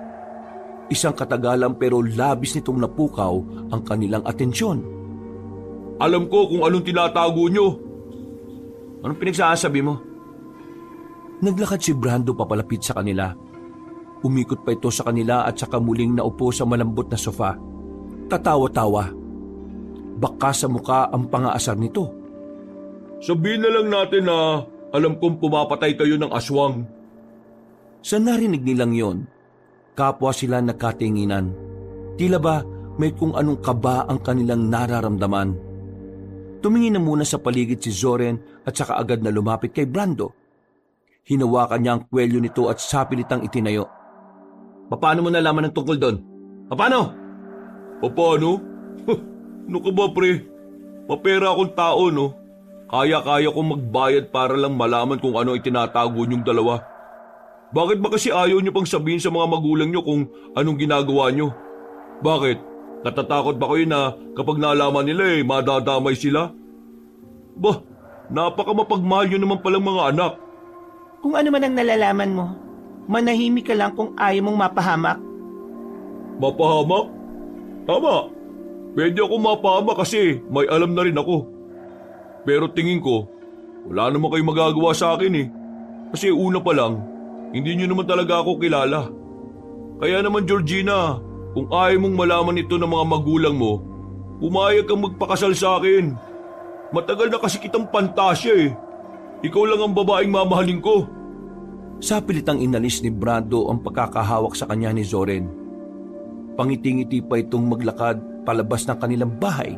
Isang katagalan pero labis nitong napukaw ang kanilang atensyon. Alam ko kung anong tinatago nyo. Anong pinagsasabi mo? Naglakad si Brando papalapit sa kanila. Umikot pa ito sa kanila at saka muling naupo sa malambot na sofa. Tatawa-tawa. Baka sa muka ang pangaasar nito. Sabihin na lang natin na alam kong pumapatay kayo ng aswang. Sa narinig nilang yon, kapwa sila nagkatinginan. Tila ba may kung anong kaba ang kanilang nararamdaman. Tumingin na muna sa paligid si Zoren at saka agad na lumapit kay Brando. Hinawakan niya ang kwelyo nito at sapilitang itinayo. Paano mo nalaman ang tungkol doon? Paano? Paano? Ano ka ba pre? Mapera akong tao no? Kaya-kaya kong magbayad para lang malaman kung ano ay tinatago niyong dalawa. Bakit ba kasi ayaw niyo pang sabihin sa mga magulang niyo kung anong ginagawa niyo? Bakit? Natatakot ba kayo na kapag nalaman nila madadamay sila? Bah, napakamapagmahal niyo naman palang mga anak. Kung ano man ang nalalaman mo, manahimik ka lang kung ayaw mong mapahamak. Mapahamak? Tama. Pwede ako mapahamak kasi may alam na rin ako. Pero tingin ko, wala naman kayo magagawa sa akin eh. Kasi una pa lang, hindi nyo naman talaga ako kilala. Kaya naman Georgina, kung ayaw mong malaman ito ng mga magulang mo, pumayag kang magpakasal sa akin. Matagal na kasi kitang pantasya eh. Ikaw lang ang babaeng mamahalin ko. Sa pilitang inalis ni Brando ang pagkakahawak sa kanya ni Zoren. Pangiti-ngiti pa itong maglakad palabas ng kanilang bahay.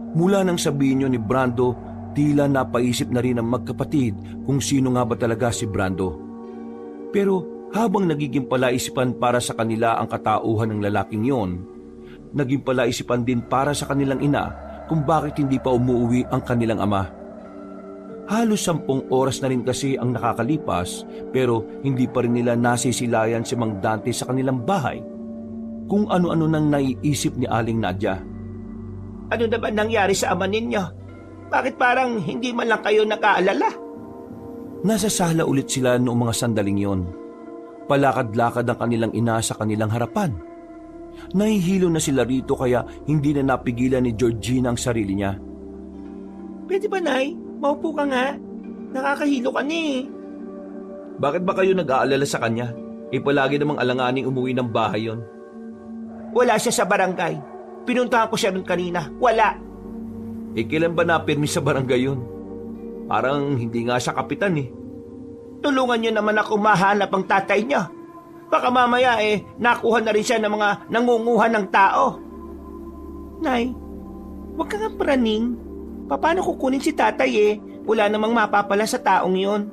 Mula nang sabihin niyo ni Brando, tila napaisip na rin ang magkapatid kung sino nga ba talaga si Brando. Pero habang nagiging palaisipan para sa kanila ang katauhan ng lalaking yon, naging palaisipan din para sa kanilang ina kung bakit hindi pa umuwi ang kanilang ama. Halos 10 oras na rin kasi ang nakakalipas pero hindi pa rin nila nasisilayan si Mang Dante sa kanilang bahay. Kung ano-ano nang naiisip ni Aling Nadia. Ano na ba nangyari sa ama ninyo? Bakit parang hindi man lang kayo nag-aalala? Nasa sala ulit sila noong mga sandaling yon. Palakad-lakad ang kanilang ina sa kanilang harapan. Nahihilo na sila rito kaya hindi na napigilan ni Georgina ang sarili niya. Pwede ba, Nay? Maupo ka nga. Nakakahilo ka ni. Bakit ba kayo nag-aalala sa kanya? Palagi namang alanganing umuwi ng bahay yon. Wala siya sa barangay. Pinuntahan ko siya nun kanina. Wala. Kailan ba napirmi sa barangay yun? Parang hindi nga siya kapitan eh. Tulungan niyo naman ako mahanap ang tatay niya. Baka mamaya nakuha na rin siya ng mga nangunguha ng tao. Nay, huwag ka nga praning. Paano kukunin si tatay Wala namang mapapala sa taong yon.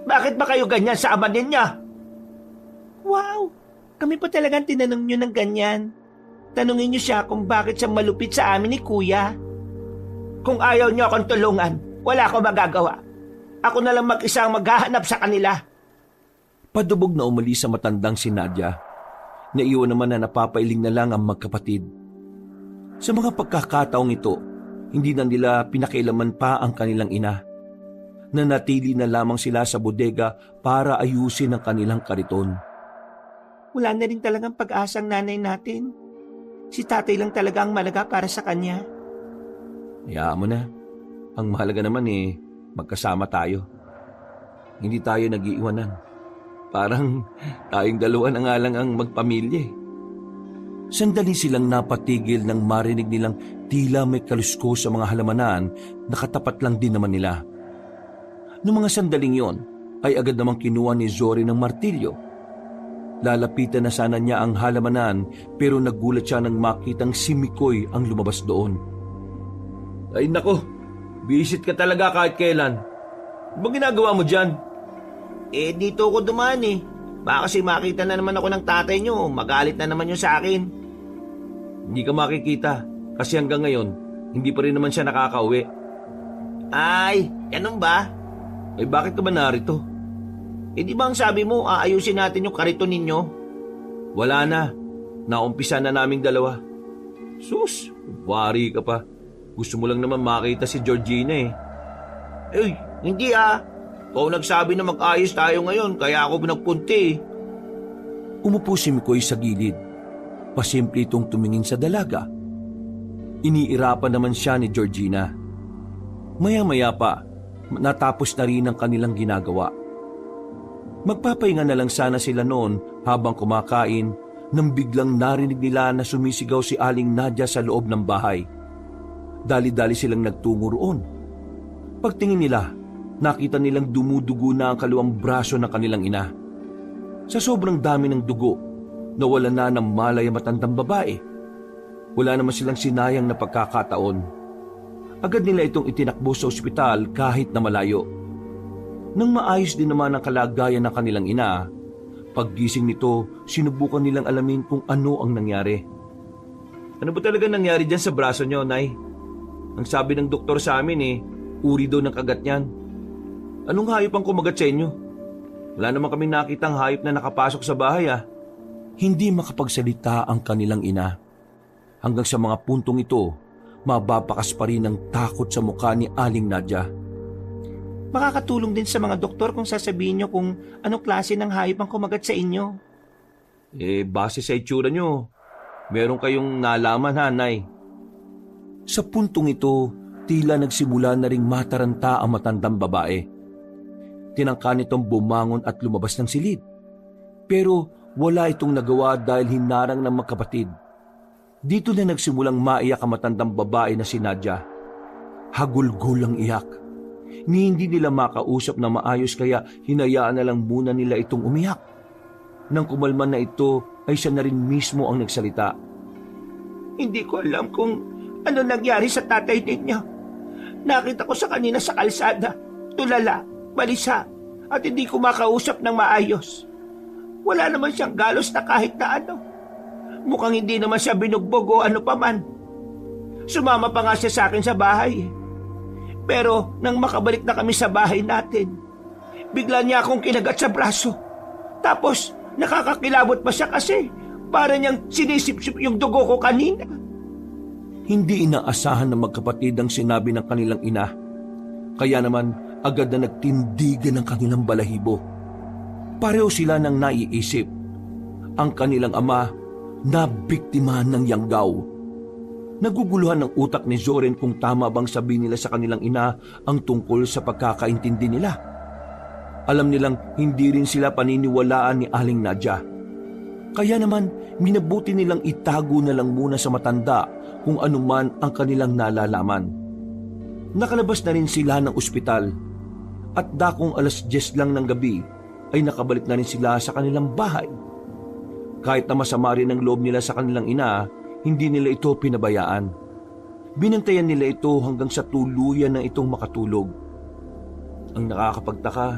Bakit ba kayo ganyan sa ama ninyo? Wow! Kami pa talagang tinanong niyo ng ganyan. Tanungin niyo siya kung bakit siya malupit sa amin ni Kuya. Kung ayaw niyo akong tulungan, wala akong magagawa. Ako na lang mag-isang maghahanap sa kanila. Padubog na umalis sa matandang si Nadia. Naiwan naman na napapailing na lang ang magkapatid. Sa mga pagkakataong ito, hindi na nila pinakialaman pa ang kanilang ina. Nanatili na lamang sila sa bodega para ayusin ang kanilang kariton. Wala na rin talagang pag-asang nanay natin. Si tatay lang talaga ang malaga para sa kanya. Hayaan mo na. Ang mahalaga naman magkasama tayo. Hindi tayo nag-iiwanan. Parang tayong dalawa na nga lang ang magpamilya. Sandali silang napatigil nang marinig nilang tila may kalusko sa mga halamanan na katapat lang din naman nila. Noong mga sandaling yon, ay agad namang kinuha ni Zori ng martilyo. Lalapitan na sana niya ang halamanan pero nagulat siya nang makitang si Mikoy ang lumabas doon. Ay nako, bisit ka talaga kahit kailan. Ano ginagawa mo dyan? Dito ako dumaan Baka kasi makita na naman ako ng tatay niyo, magalit na naman yun sa akin. Hindi ka makikita kasi hanggang ngayon, hindi pa rin naman siya nakakauwi. Ay, ganun ba? Ay bakit ka ba narito? Di ba ang sabi mo, aayusin natin yung kariton ninyo? Wala na. Naumpisa na naming dalawa. Sus, wari ka pa. Gusto mo lang naman makita si Georgina Hindi Ikaw nagsabi na mag-ayos tayo ngayon, kaya ako nagpunti. Umupo si Mikoy sa gilid. Pasimple itong tumingin sa dalaga. Iniirapan naman siya ni Georgina. Maya-maya pa, natapos na rin ang kanilang ginagawa. Magpapahinga na lang sana sila noon habang kumakain nang biglang narinig nila na sumisigaw si Aling Nadia sa loob ng bahay. Dali-dali silang nagtungo roon. Pagtingin nila, nakita nilang dumudugo na ang kaluwang braso ng kanilang ina. Sa sobrang dami ng dugo, nawala na ng malay ang matandang babae. Wala naman silang sinayang na pagkakataon. Agad nila itong itinakbo sa ospital kahit na malayo. Nang maayos din naman ang kalagayan ng kanilang ina, paggising nito, sinubukan nilang alamin kung ano ang nangyari. Ano ba talaga nangyari dyan sa braso niyo, Nay? Ang sabi ng doktor sa amin uri daw ng kagat niyan. Anong hayop ang kumagat sa inyo? Wala naman kaming nakitang hayop na nakapasok sa bahay Hindi makapagsalita ang kanilang ina. Hanggang sa mga puntong ito, mababakas pa rin ang takot sa mukha ni Aling Nadia. Makakatulong din sa mga doktor kung sasabihin nyo kung anong klase ng hayop ang kumagat sa inyo. Base sa itsura nyo, meron kayong nalaman Nay. Sa puntong ito, tila nagsimula na ring mataranta ang matandang babae. Tinangka nitong bumangon at lumabas ng silid. Pero wala itong nagawa dahil hinarang ng magkapatid. Dito na nagsimulang maiyak ang matandang babae na si Nadia. Hagulgul ang iyak. Ni hindi nila makausap na maayos kaya hinayaan na lang muna nila itong umiyak. Nang kumalman na ito ay siya na rin mismo ang nagsalita. Hindi ko alam kung ano nangyari sa tatay ninyo. Nakita ko sa kanina sa kalsada, tulala, balisa, at hindi ko makausap ng maayos. Wala naman siyang galos na kahit na ano. Mukhang hindi naman siya binugbog o ano paman. Sumama pa nga siya sa akin sa bahay. Pero nang makabalik na kami sa bahay natin, bigla niya akong kinagat sa braso. Tapos nakakakilabot pa siya kasi para niyang sinisipsip yung dugo ko kanina. Hindi inaasahan ng magkapatid ang sinabi ng kanilang ina. Kaya naman agad na nagtindigan ang kanilang balahibo. Pareho sila ng naiisip. Ang kanilang ama na biktima ng yanggaw. Naguguluhan ng utak ni Zoren kung tama bang sabihin nila sa kanilang ina ang tungkol sa pagkakaintindi nila. Alam nilang hindi rin sila paniniwalaan ni Aling Nadia. Kaya naman minabuti nilang itago na lang muna sa matanda kung anuman ang kanilang nalalaman. Nakalabas na rin sila ng ospital at dakong 10:10 lang ng gabi ay nakabalik na rin sila sa kanilang bahay. Kahit na masama rin ang loob nila sa kanilang ina, hindi nila ito pinabayaan. Binantayan nila ito hanggang sa tuluyan na itong makatulog. Ang nakakapagtaka,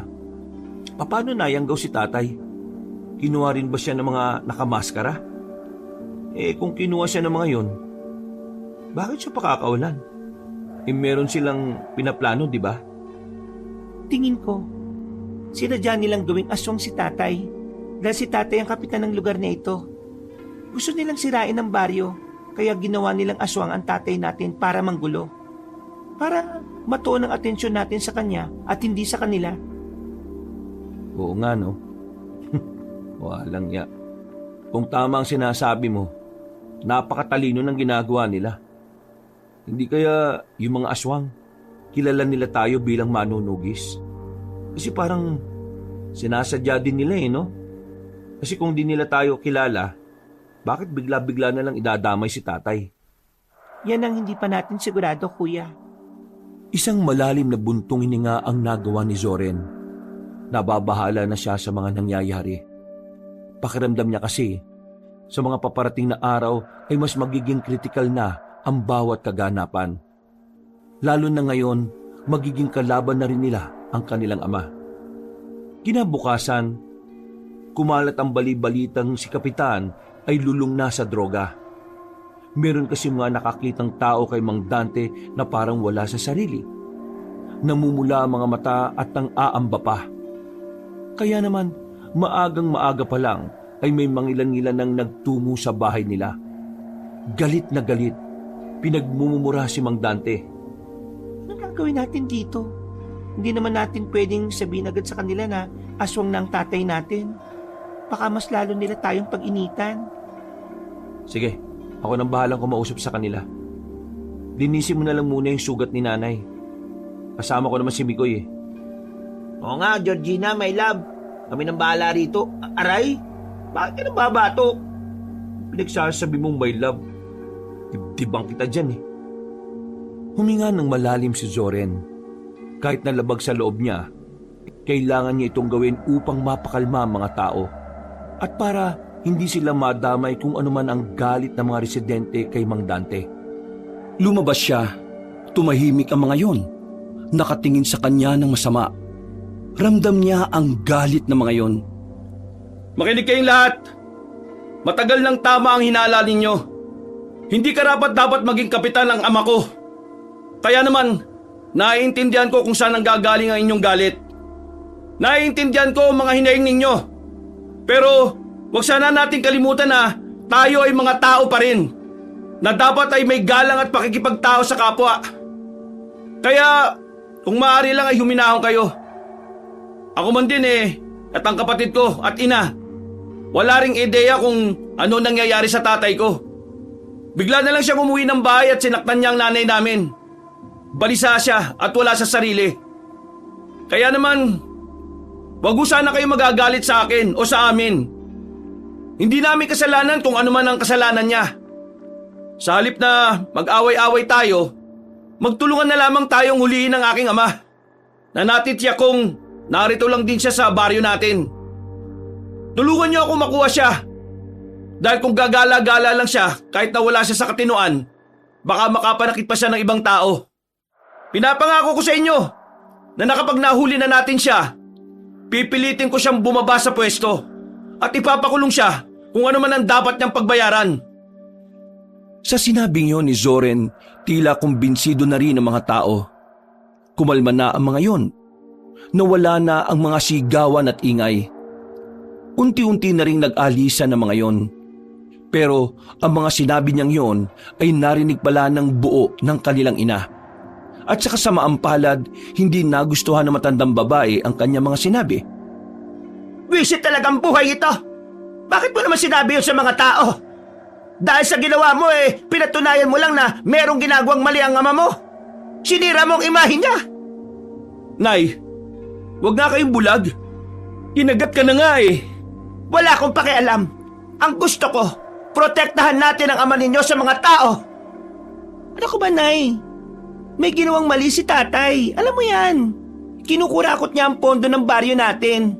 paano nayanggaw si tatay? Kinuha rin ba siya ng mga nakamaskara? Kung kinuha siya ng mga yon, bakit siya pakakawalan? Meron silang pinaplano, di ba? Tingin ko, sinadya nilang gawing aswang si tatay dahil si tatay ang kapitan ng lugar na ito. Gusto nilang sirain ang baryo, kaya ginawa nilang aswang ang tatay natin para manggulo. Para matuon ang atensyon natin sa kanya at hindi sa kanila. Oo nga, no? Walang ya. Kung tama ang sinasabi mo, napakatalino ng ginagawa nila. Hindi kaya yung mga aswang, kilala nila tayo bilang manunugis? Kasi parang sinasadya din nila no? Kasi kung di nila tayo kilala, bakit bigla-bigla na lang idadamay si tatay? Yan ang hindi pa natin sigurado, kuya. Isang malalim na buntong hininga ang nagawa ni Zoren. Nababahala na siya sa mga nangyayari. Pakiramdam niya kasi, sa mga paparating na araw ay mas magiging kritikal na ang bawat kaganapan. Lalo na ngayon, magiging kalaban na rin nila ang kanilang ama. Kinabukasan, kumalat ang bali-balitang si Kapitan ay lulong na sa droga. Meron kasi mga nakakitang tao kay Mang Dante na parang wala sa sarili. Namumula ang mga mata at ang aamba pa. Kaya naman, maagang maaga pa lang ay may mangilan-ngilan nang nagtungo sa bahay nila. Galit na galit, pinagmumura si Mang Dante. Anong gagawin natin dito? Hindi naman natin pwedeng sabihin agad sa kanila na aswang na ang tatay natin. Baka mas lalo nila tayong pag-initan. Sige, ako nang bahalang kumausap sa kanila. Linisin mo na lang muna yung sugat ni nanay. Kasama ko naman si Mikoy Oo nga, Georgina, my love. Kami nang bahala rito. Aray, bakit ka nang babatok? Pinagsasabi mong my love. Dibdibang kita dyan Huminga ng malalim si Zoren. Kahit nalabag sa loob niya, kailangan niya itong gawin upang mapakalma ang mga tao. At para hindi sila madamay kung anuman ang galit ng mga residente kay Mang Dante. Lumabas siya. Tumahimik ang mga yon. Nakatingin sa kanya ng masama. Ramdam niya ang galit ng mga yon. Makinig kayong lahat. Matagal nang tama ang hinala ninyo. Hindi karapat-dapat maging kapitan ang ama ko. Kaya naman, naiintindihan ko kung saan ang gagaling ang inyong galit. Naiintindihan ko ang mga hinaing ninyo. Pero wag sana natin kalimutan na tayo ay mga tao pa rin. Na dapat ay may galang at pakikipagtao sa kapwa. Kaya kung maaari lang ay huminahon kayo. Ako man din at ang kapatid ko at ina. Wala ring ideya kung ano nangyayari sa tatay ko. Bigla na lang siya umuwi ng bahay at sinaktan niya ang nanay namin. Balisa siya at wala sa sarili. Kaya naman, wag mo sana kayo magagalit sa akin o sa amin. Hindi namin kasalanan kung ano man ang kasalanan niya. Sa halip na mag-away-away tayo, magtulungan na lamang tayong huliin ang aking ama. Na natitiyak kong narito lang din siya sa baryo natin. Tulungan niyo ako makuha siya. Dahil kung gagala-gala lang siya kahit na wala siya sa katinoan, baka makapanakit pa siya ng ibang tao. Pinapangako ko sa inyo na nakapag nahuli na natin siya, pipilitin ko siyang bumaba sa pwesto at ipapakulong siya kung ano man ang dapat niyang pagbayaran. Sa sinabing yon ni Zoren, tila kumbinsido na rin ang mga tao. Kumalma na ang mga yon. Nawala na ang mga sigawan at ingay. Unti-unti na ring nag-alisan ang mga yon. Pero ang mga sinabi niyang yon ay narinig pala ng buo ng kanilang ina. At sa kasamaang palad, hindi nagustuhan ng matandang babae ang kanyang mga sinabi. Wisit talagang buhay ito! Bakit mo naman sinabi yun sa mga tao? Dahil sa ginawa mo pinatunayan mo lang na merong ginagawang mali ang ama mo. Sinira mo ang imahe niya. Nay, wag nga kayong bulag. Kinagat ka na nga eh. Wala akong pakialam. Ang gusto ko, protektahan natin ang ama ninyo sa mga tao. Ano ko ba, Nay? May ginawang mali si tatay. Alam mo yan. Kinukurakot niya ang pondo ng baryo natin.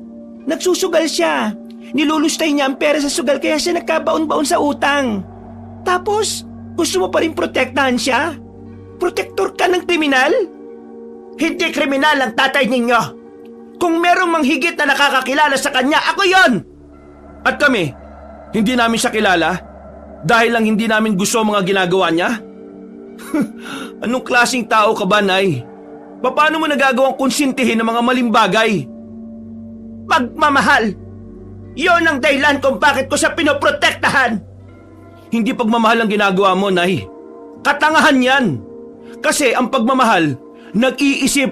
Nagsusugal siya. Nilulustay niya ang pera sa sugal kaya siya nagkabaon-baon sa utang. Tapos, gusto mo pa rin protektahan siya? Protektor ka ng kriminal? Hindi kriminal ang tatay ninyo. Kung merong manghigit na nakakakilala sa kanya, ako yon. At kami, hindi namin siya kilala dahil lang hindi namin gusto ang mga ginagawa niya? Anong klaseng tao ka ba, Nay? Paano mo nagagawang konsintihin ng mga maling bagay? Pagmamahal. Yon ang dahilan kung bakit ko siya pinoprotektahan. Hindi pagmamahal ang ginagawa mo, Nay. Katangahan yan. Kasi ang pagmamahal, nag-iisip,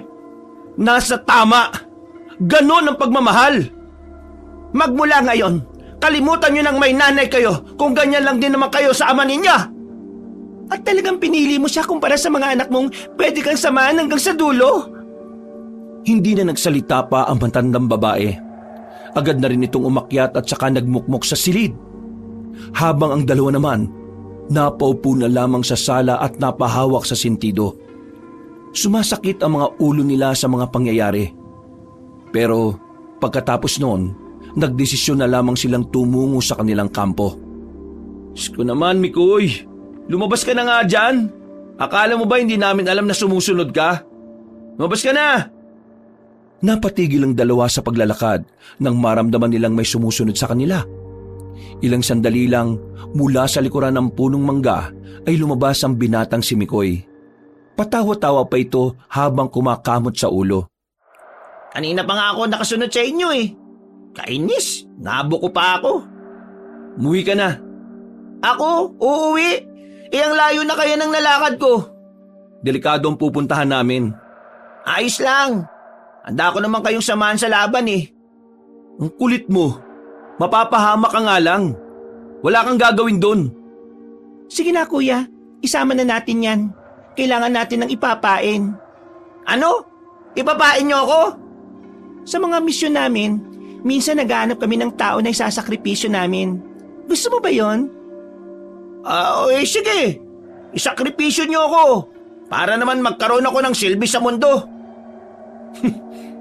nasa tama. Ganon ang pagmamahal. Magmula ngayon, kalimutan nyo nang may nanay kayo kung ganyan lang din naman kayo sa ama ninyo. At talagang pinili mo siya kumpara sa mga anak mong pwede kang samahan hanggang sa dulo. Hindi na nagsalita pa ang matandang babae. Agad na rin itong umakyat at saka nagmukmok sa silid. Habang ang dalawa naman, napaupo na lamang sa sala at napahawak sa sentido. Sumasakit ang mga ulo nila sa mga pangyayari. Pero pagkatapos noon, nagdesisyon na lamang silang tumungo sa kanilang kampo. Diyos ko naman, Mikoy. Lumabas ka na nga dyan. Akala mo ba hindi namin alam na sumusunod ka? Lumabas ka na! Napatigil ang dalawa sa paglalakad nang maramdaman nilang may sumusunod sa kanila. Ilang sandali lang mula sa likuran ng punong mangga ay lumabas ang binatang si Mikoy. Patawa-tawa pa ito habang kumakamot sa ulo. Kanina pa nga ako nakasunod sa inyo eh. Kainis, nabuko pa ako. Muwi ka na. Ako? Uuwi? Ang layo na kaya ng nalakad ko. Delikado ang pupuntahan namin. Ayos lang. Handa ko naman kayong samahan sa laban eh. Ang kulit mo. Mapapahamak ka nga lang. Wala kang gagawin doon. Sige na kuya, isama na natin yan. Kailangan natin ng ipapain. Ano? Ipapain niyo ako? Sa mga misyon namin, minsan naghahanap kami ng tao na isasakripisyo namin. Gusto mo ba yon? Sige. Isakripisyo niyo ako. Para naman magkaroon ako ng silbi sa mundo.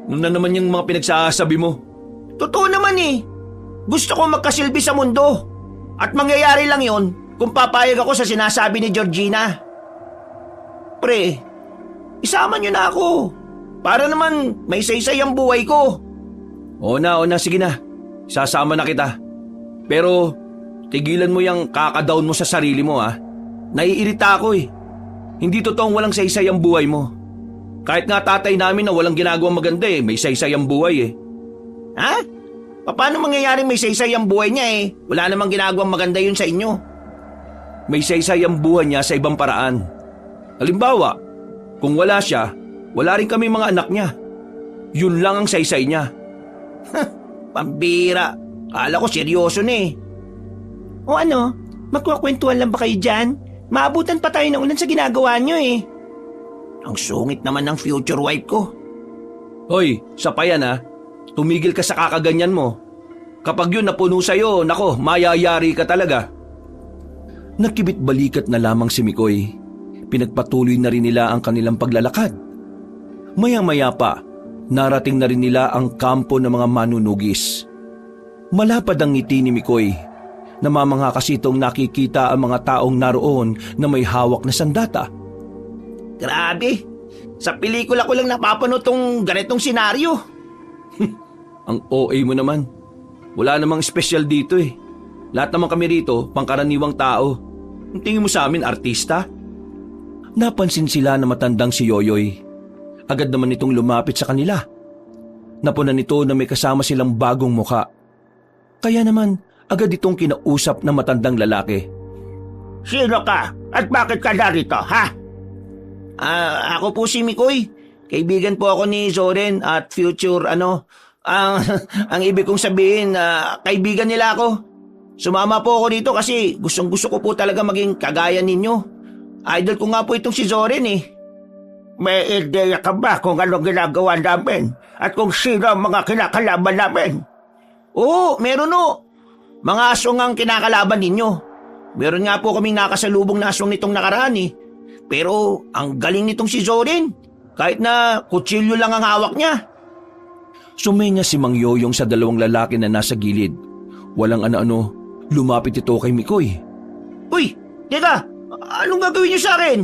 Ano na naman yung mga pinagsasabi mo? Totoo naman eh. Gusto ko magkasilbi sa mundo. At mangyayari lang yon kung papayag ako sa sinasabi ni Georgina. Pre, isama niyo na ako. Para naman may saysay ang buhay ko. Oo na, sige na. Sasama na kita. Pero tigilan mo yung kakadown mo sa sarili mo ha. Naiirita ako eh. Hindi totoong walang saysay ang buhay mo. Kahit nga tatay namin na walang ginagawang maganda may saysay ang buhay eh. Ha? Paano mangyayari may saysay ang buhay niya eh? Wala namang ginagawang maganda yun sa inyo. May saysay ang buhay niya sa ibang paraan. Halimbawa, kung wala siya, wala rin kami mga anak niya. Yun lang ang saysay niya. Pambira. Kala ko seryoso na eh. O ano? Magkukwentuhan lang ba kayo dyan? Maabutan pa tayo ng ulan sa ginagawa niyo eh. Ang sungit naman ng future wife ko. Hoy, sa payan ha. Tumigil ka sa kakaganyan mo. Kapag yun napuno sa'yo, nako, mayayari ka talaga. Nakibit balikat na lamang si Mikoy. Pinagpatuloy na rin nila ang kanilang paglalakad. Maya-maya pa, narating na rin nila ang kampo ng mga manunugis. Malapad ang ngiti ni Mikoy. Namamangha kasi itong nakikita ang mga taong naroon na may hawak na sandata. Grabe! Sa pelikula ko lang napapanood tong ganitong senaryo. Ang OA mo naman. Wala namang espesyal dito eh. Lahat naman kami rito, pangkaraniwang tao. Ang tingin mo sa amin, artista? Napansin sila na matandang si Yoyoy. Agad naman itong lumapit sa kanila. Napunan nito na may kasama silang bagong muka. Kaya naman agad itong kinausap ng matandang lalaki. Sino ka? At bakit ka narito, ha? Ako po si Mikoy. Kaibigan po ako ni Zoren at future ang ibig kong sabihin, kaibigan nila ako. Sumama po ako dito kasi gustong-gusto ko po talaga maging kagaya ninyo. Idol ko nga po itong si Zoren eh. May ideya ka ba kung anong ginagawa namin at kung sino ang mga kinakalaban namin? Oo, meron o. Mga aswang ang kinakalaban ninyo. Meron nga po kaming nakasalubong na aswang nitong nakaraan eh. Pero ang galing nitong si Zoren. Kahit na kutsilyo lang ang hawak niya. Sumenya si Mang Yoyong sa dalawang lalaki na nasa gilid. Walang ano-ano, lumapit ito kay Mikoy. Uy, teka, anong gagawin niyo sa akin?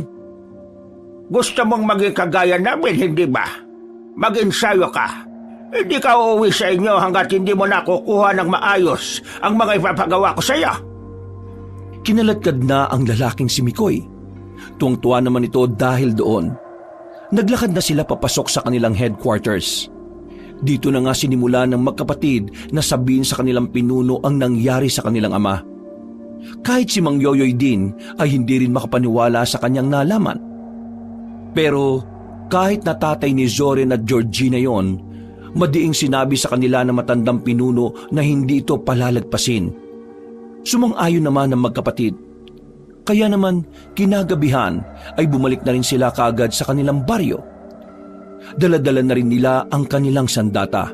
Gusto mong maging kagaya namin, hindi ba? Mag-ensayo ka. Hindi ka uuwi sa inyo hanggat hindi mo nakukuha ng maayos ang mga ipapagawa ko sa iyo. Kinaladkad na ang lalaking si Mikoy. Tuwang-tuwa naman ito dahil doon. Naglakad na sila papasok sa kanilang headquarters. Dito na nga sinimula ng magkapatid na sabihin sa kanilang pinuno ang nangyari sa kanilang ama. Kahit si Mang Yoyoy din ay hindi rin makapaniwala sa kanyang nalaman. Pero kahit na tatay ni Zoren at Georgina yon, madiing sinabi sa kanila ng matandang pinuno na hindi ito palalagpasin. Sumang-ayon naman ng magkapatid. Kaya naman kinagabihan ay bumalik na rin sila kaagad sa kanilang baryo. Dala-dala na rin nila ang kanilang sandata.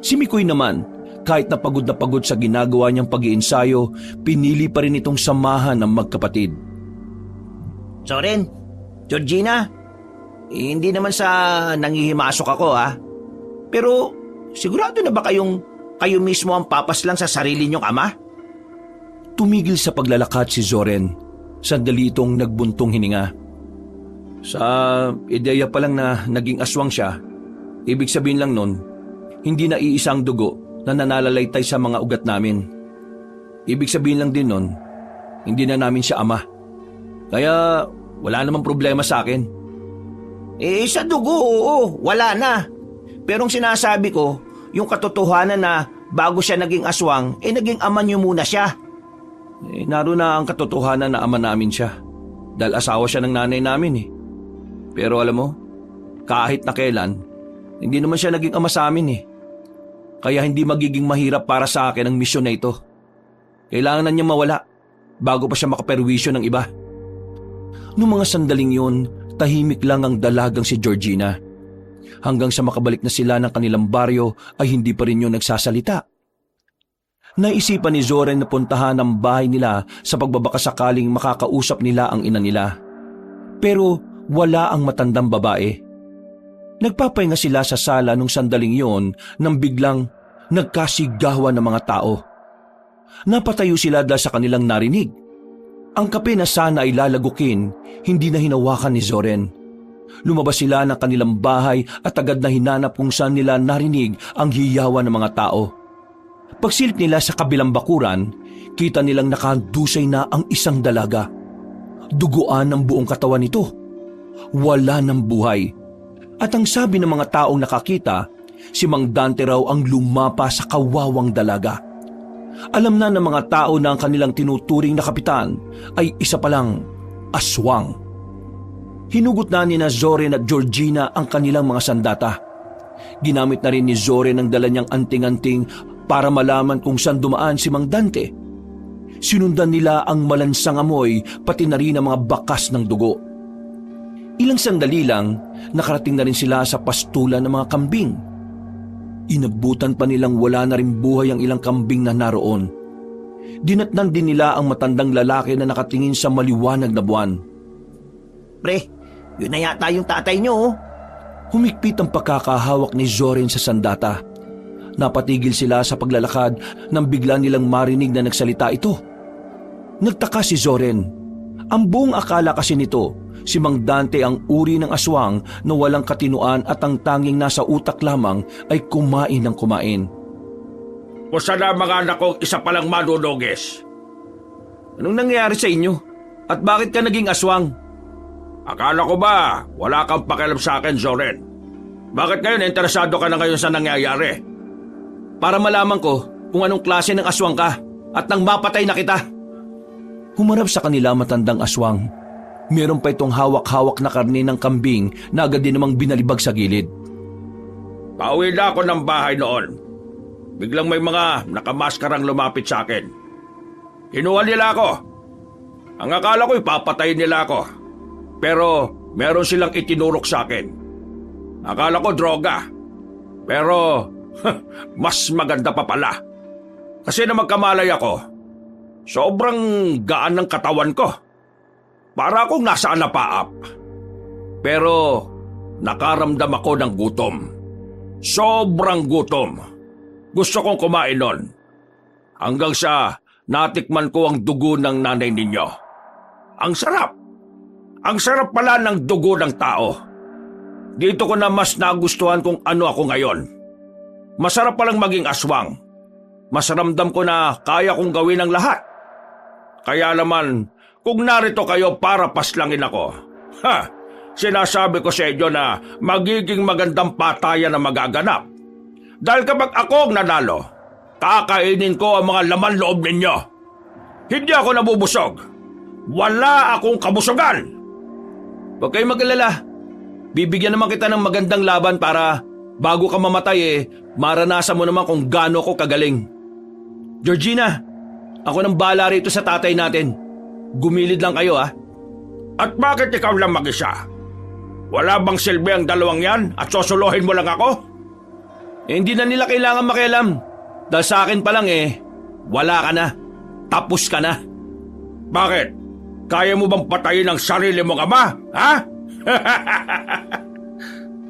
Si Mikoy naman, kahit na pagod sa ginagawa niyang pag-iensayo, pinili pa rin itong samahan ng magkapatid. Zoren, Georgina, hindi naman sa nangihimasok ako ha. Pero sigurado na ba kayo mismo ang papaslang sa sarili niyong ama? Tumigil sa paglalakad si Zoren. Sandali itong nagbuntong hininga. Sa ideya pa lang na naging aswang siya, ibig sabihin lang nun, hindi na iisang dugo na nanalalaytay sa mga ugat namin. Ibig sabihin lang din nun, hindi na namin siya ama. Kaya wala namang problema sa akin. Sa dugo, oo, wala na. Pero ang sinasabi ko, yung katotohanan na bago siya naging aswang, naging ama niyo muna siya. Naroon na ang katotohanan na ama namin siya. Dahil asawa siya ng nanay namin eh. Pero alam mo, kahit na kailan, hindi naman siya naging ama sa amin eh. Kaya hindi magiging mahirap para sa akin ang misyon na ito. Kailangan na niya mawala bago pa siya makaperwisyo ng iba. Noong mga sandaling yun, tahimik lang ang dalagang si Georgina. Hanggang sa makabalik na sila ng kanilang baryo ay hindi pa rin yun nagsasalita. Naisipan ni Zoren na puntahan ang bahay nila sa pagbabakasakaling makakausap nila ang ina nila. Pero wala ang matandang babae. Nagpapahinga sila sa sala nung sandaling yon nang biglang nagkasigawan ng mga tao. Napatayo sila dahil sa kanilang narinig. Ang kape na sana ay lalagukin, hindi na hinawakan ni Zoren. Lumabas sila ng kanilang bahay at agad na hinanap kung saan nila narinig ang hiyawan ng mga tao. Pagsilip nila sa kabilang bakuran, kita nilang nakadusay na ang isang dalaga. Duguan ang buong katawan nito. Wala ng buhay. At ang sabi ng mga taong nakakita, si Mang Dante raw ang lumapa sa kawawang dalaga. Alam na ng mga tao na ang kanilang tinuturing na kapitan ay isa palang aswang. Hinugot na ni Zoren at Georgina ang kanilang mga sandata. Ginamit na rin ni Zoren ang dala niyang anting-anting para malaman kung saan dumaan si Mang Dante. Sinundan nila ang malansang amoy pati na rin ang mga bakas ng dugo. Ilang sandali lang, nakarating na rin sila sa pastulan ng mga kambing. Inabutan pa nilang wala na rin buhay ang ilang kambing na naroon. Dinatnan din nila ang matandang lalaki na nakatingin sa maliwanag na buwan. Pre, yun na yata yung tatay niyo oh. Humigpit ang pagkakahawak ni Zoren sa sandata. Napatigil sila sa paglalakad nang bigla nilang marinig na nagsalita ito. Nagtaka si Zoren. Ang buong akala kasi nito, si Mang Dante ang uri ng aswang na walang katinuan at ang tanging nasa utak lamang ay kumain ng kumain. O sana mga anak kong isa palang manunuges. Anong nangyayari sa inyo? At bakit ka naging aswang? Akala ko ba wala kang pakialam sa akin, Zoren? Bakit ngayon interesado ka na ngayon sa nangyayari? Para malaman ko kung anong klase ng aswang ka at nang mapatay na kita. Humarap sa kanila matandang aswang. Meron pa itong hawak-hawak na karne ng kambing na agad din namang binalibag sa gilid. Pauwi na ako ng bahay noon. Biglang may mga nakamaskarang lumapit sa akin. Kinuha nila ako. Ang akala ko ipapatayin nila ako. Pero meron silang itinurok sa akin. Akala ko droga. Pero mas maganda pa pala. Kasi na magkamalay ako, sobrang gaan ng katawan ko. Para akong nasa alapaap. Pero nakaramdam ako ng gutom. Sobrang gutom. Gusto kong kumain nun. Hanggang sa natikman ko ang dugo ng nanay ninyo. Ang sarap. Ang sarap pala ng dugo ng tao. Dito ko na mas nagustuhan kung ano ako ngayon. Masarap palang maging aswang. Mas ramdam ko na kaya kong gawin ang lahat. Kaya naman, kung narito kayo para paslangin ako, sinasabi ko sa inyo na magiging magandang patayan na magaganap. Dahil kapag ako ang nanalo, kakainin ko ang mga laman loob ninyo. Hindi ako nabubusog. Wala akong kabusugan. Huwag kayong mag-alala. Bibigyan naman kita ng magandang laban para bago ka mamatay maranasan mo naman kung gaano ko kagaling. Georgina, ako nang bahala rito sa tatay natin. Gumilid lang kayo At bakit ikaw lang mag-isa? Wala bang silbi ang dalawang yan at susuluhin mo lang ako? Hindi na nila kailangan makialam. Dahil sa akin pa lang wala ka na. Tapos ka na. Bakit? Kaya mo bang patayin ang sarili mong ama? Ha?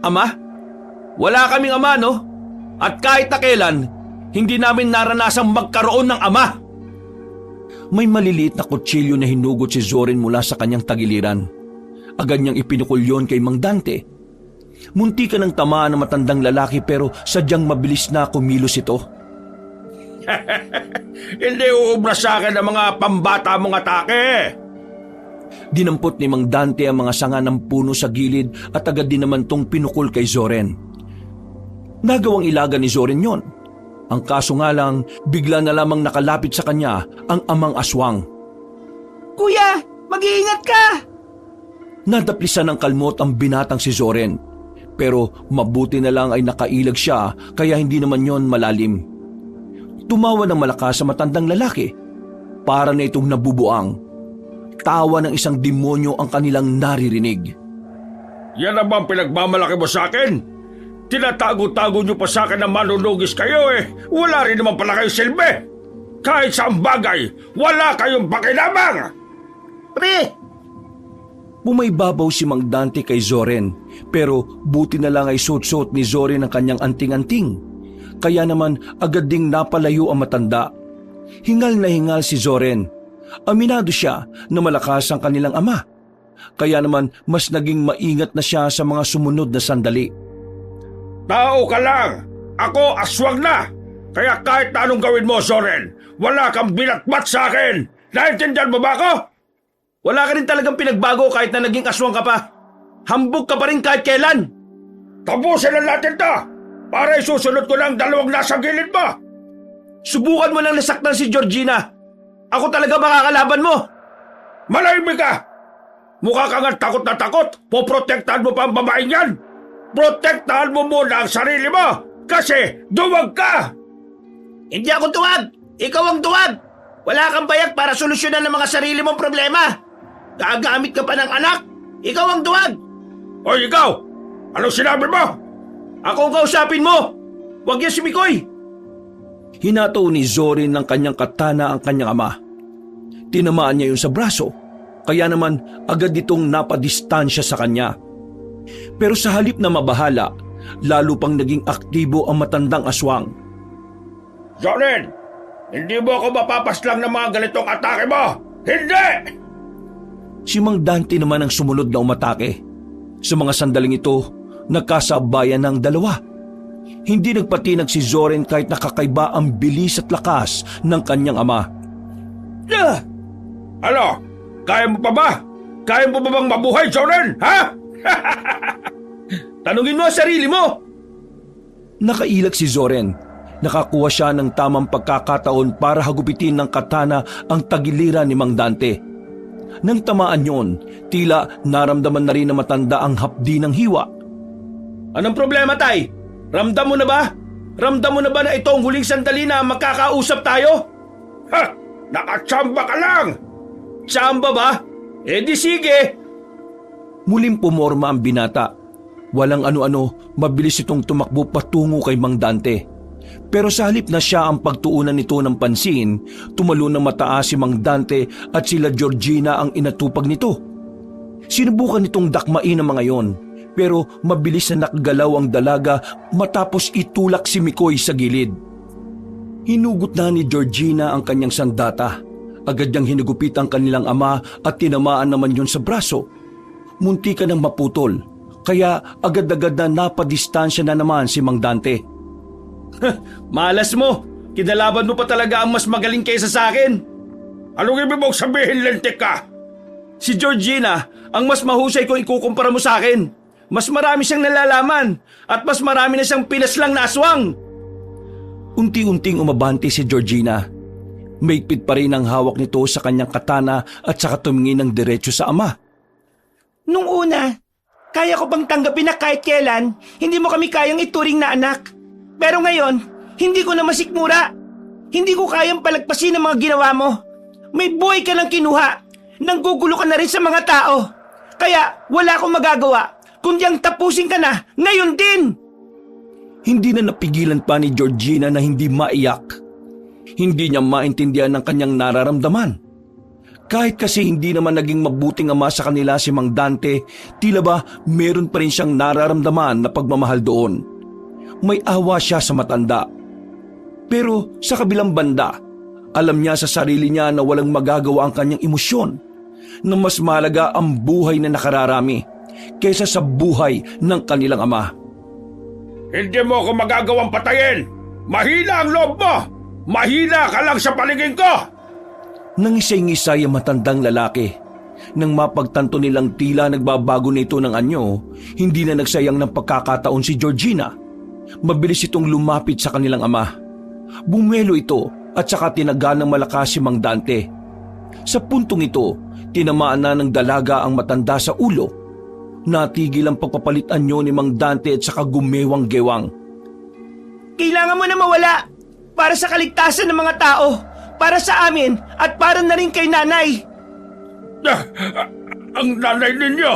Ama? Wala kaming ama, no? At kahit na kailan, hindi namin naranasang magkaroon ng ama. May maliliit na kutsilyo na hinugot si Zoren mula sa kanyang tagiliran. Agad niyang ipinukol yon kay Mang Dante. Munti ka ng tamaan ng matandang lalaki pero sadyang mabilis na kumilos ito. Hindi uubra sa akin ang mga pambata mong atake. Dinampot ni Mang Dante ang mga sanga ng puno sa gilid at agad din naman tong pinukol kay Zoren. Nagawang ilaga ni Zoren yon. Ang kaso nga lang, bigla na lamang nakalapit sa kanya ang amang aswang. Kuya, mag-iingat ka! Nadaplisan ng kalmot ang binatang si Zoren. Pero mabuti na lang ay nakailag siya kaya hindi naman yon malalim. Tumawa ng malakas sa matandang lalaki. Para na itong nabubuang. Tawa ng isang demonyo ang kanilang naririnig. Yan ang bang pinagmamalaki mo sa akin? Tinatago-tago niyo pa sa akin na manunugis kayo Wala rin naman pala kayo silbi. Kahit sa bagay, wala kayong pakinabang. Pre! Bumaybabaw si Mang Dante kay Zoren pero buti na lang ay suot-suot ni Zoren ang kanyang anting-anting. Kaya naman agad ding napalayo ang matanda. Hingal na hingal si Zoren. Aminado siya na malakas ang kanilang ama. Kaya naman mas naging maingat na siya sa mga sumunod na sandali. Tao ka lang! Ako aswang na! Kaya kahit na anong gawin mo, Zoren, wala kang binatbat sa akin! Naintindihan mo ba ako? Wala ka rin talagang pinagbago kahit na naging aswang ka pa. Hambog ka pa rin kahit kailan. Tapusin na natin to! Para isusunod ko lang dalawang nasa gilid mo! Subukan mo lang nasaktan si Georgina. Ako talaga makakalaban mo. Malaymi ka! Mukha kang takot na takot! Poprotektahan mo pa ang babaeng yan! Protektahan mo muna ang sarili mo! Kasi duwag ka! Hindi ako tuwag! Ikaw ang tuwag! Wala kang bayak para solusyonan ang mga sarili mong problema! Gagamit ka pa ng anak! Ikaw ang tuwag! O ikaw! Anong sinabi mo? Ako ang kausapin mo! Huwag yan si Mikoy! Hinato ni Zoren ng kanyang katana ang kanyang ama. Tinamaan niya yun sa braso, kaya naman agad itong napadistansya sa kanya. Pero sa halip na mabahala, lalo pang naging aktibo ang matandang aswang. Zoren! Hindi mo ako mapapaslang ng mga ganitong atake mo! Hindi! Si Mang Dante naman ang sumunod na umatake. Sa mga sandaling ito, nagkasabayan ng dalawa. Hindi nagpatinag si Zoren kahit nakakaiba ang bilis at lakas ng kanyang ama. Ano? Kaya mo pa ba? Kaya mo ba bang mabuhay, Joren? Ha? Tanungin mo ang sarili mo! Nakailag si Zoren. Nakakuha siya ng tamang pagkakataon para hagupitin ng katana ang tagiliran ni Mang Dante. Nang tamaan yon, tila naramdaman na rin na matanda ang hapdi ng hiwa. Anong problema, Tay? Ramdam mo na ba? Ramdam mo na ba na ito ang huling sandali na magkakausap tayo? Ha? Nakatsamba ka lang! Tsamba ba? Eh di sige! Muling pumorma ang binata. Walang ano-ano, mabilis itong tumakbo patungo kay Mang Dante. Pero sa halip na siya ang pagtuunan nito ng pansin, tumalo ng mataas si Mang Dante at sila Georgina ang inatupag nito. Sinubukan nitong dakmain ang mga yon, pero mabilis na nakagalaw ang dalaga matapos itulak si Mikoy sa gilid. Hinugot na ni Georgina ang kanyang sandata. Agad niyang hinugupit ang kanilang ama at tinamaan naman yon sa braso. Munti ka nang maputol, kaya agad-agad na napadistansya na naman si Mang Dante. Malas mo! Kinalaban mo pa talaga ang mas magaling kaysa sa akin! Anong ibig mong sabihin, lentik ka? Si Georgina ang mas mahusay kung ikukumpara mo sa akin. Mas marami siyang nalalaman at mas marami na siyang pinaslang na aswang. Unti-unting umabante si Georgina. Maigpit pa rin ang hawak nito sa kanyang katana at saka tumingin ng diretso sa ama. Nung una, kaya ko bang tanggapin na kahit kailan, hindi mo kami kayang ituring na anak? Pero ngayon, hindi ko na masikmura. Hindi ko kayang palagpasin ang mga ginawa mo. May buhay ka lang kinuha. Nanggugulo ka na rin sa mga tao. Kaya wala akong magagawa, kundi ang tapusin ka na, ngayon din! Hindi na napigilan pa ni Georgina na hindi maiyak. Hindi niya maintindihan ang kanyang nararamdaman. Kahit kasi hindi naman naging mabuting ama sa kanila si Mang Dante, tila ba meron pa rin siyang nararamdaman na pagmamahal doon. May awa siya sa matanda. Pero sa kabilang banda, alam niya sa sarili niya na walang magagawa ang kanyang emosyon, na mas mahalaga ang buhay na nakararami kaysa sa buhay ng kanilang ama. Hindi mo ako magagawang patayin! Mahina ang loob mo! Mahina ka lang sa paligid ko! Nangisay-ngisay ang matandang lalaki. Nang mapagtanto nilang tila nagbabago nito ng anyo, hindi na nagsayang ng pagkakataon si Georgina. Mabilis itong lumapit sa kanilang ama. Bumelo ito at saka tinaga ng malakas si Mang Dante. Sa puntong ito, tinamaan na ng dalaga ang matanda sa ulo. Natigil ang pagpapalit anyo ni Mang Dante at saka gumewang-gewang. Kailangan mo na mawala para sa kaligtasan ng mga tao, para sa amin at para na rin kay nanay. Ang nanay ninyo!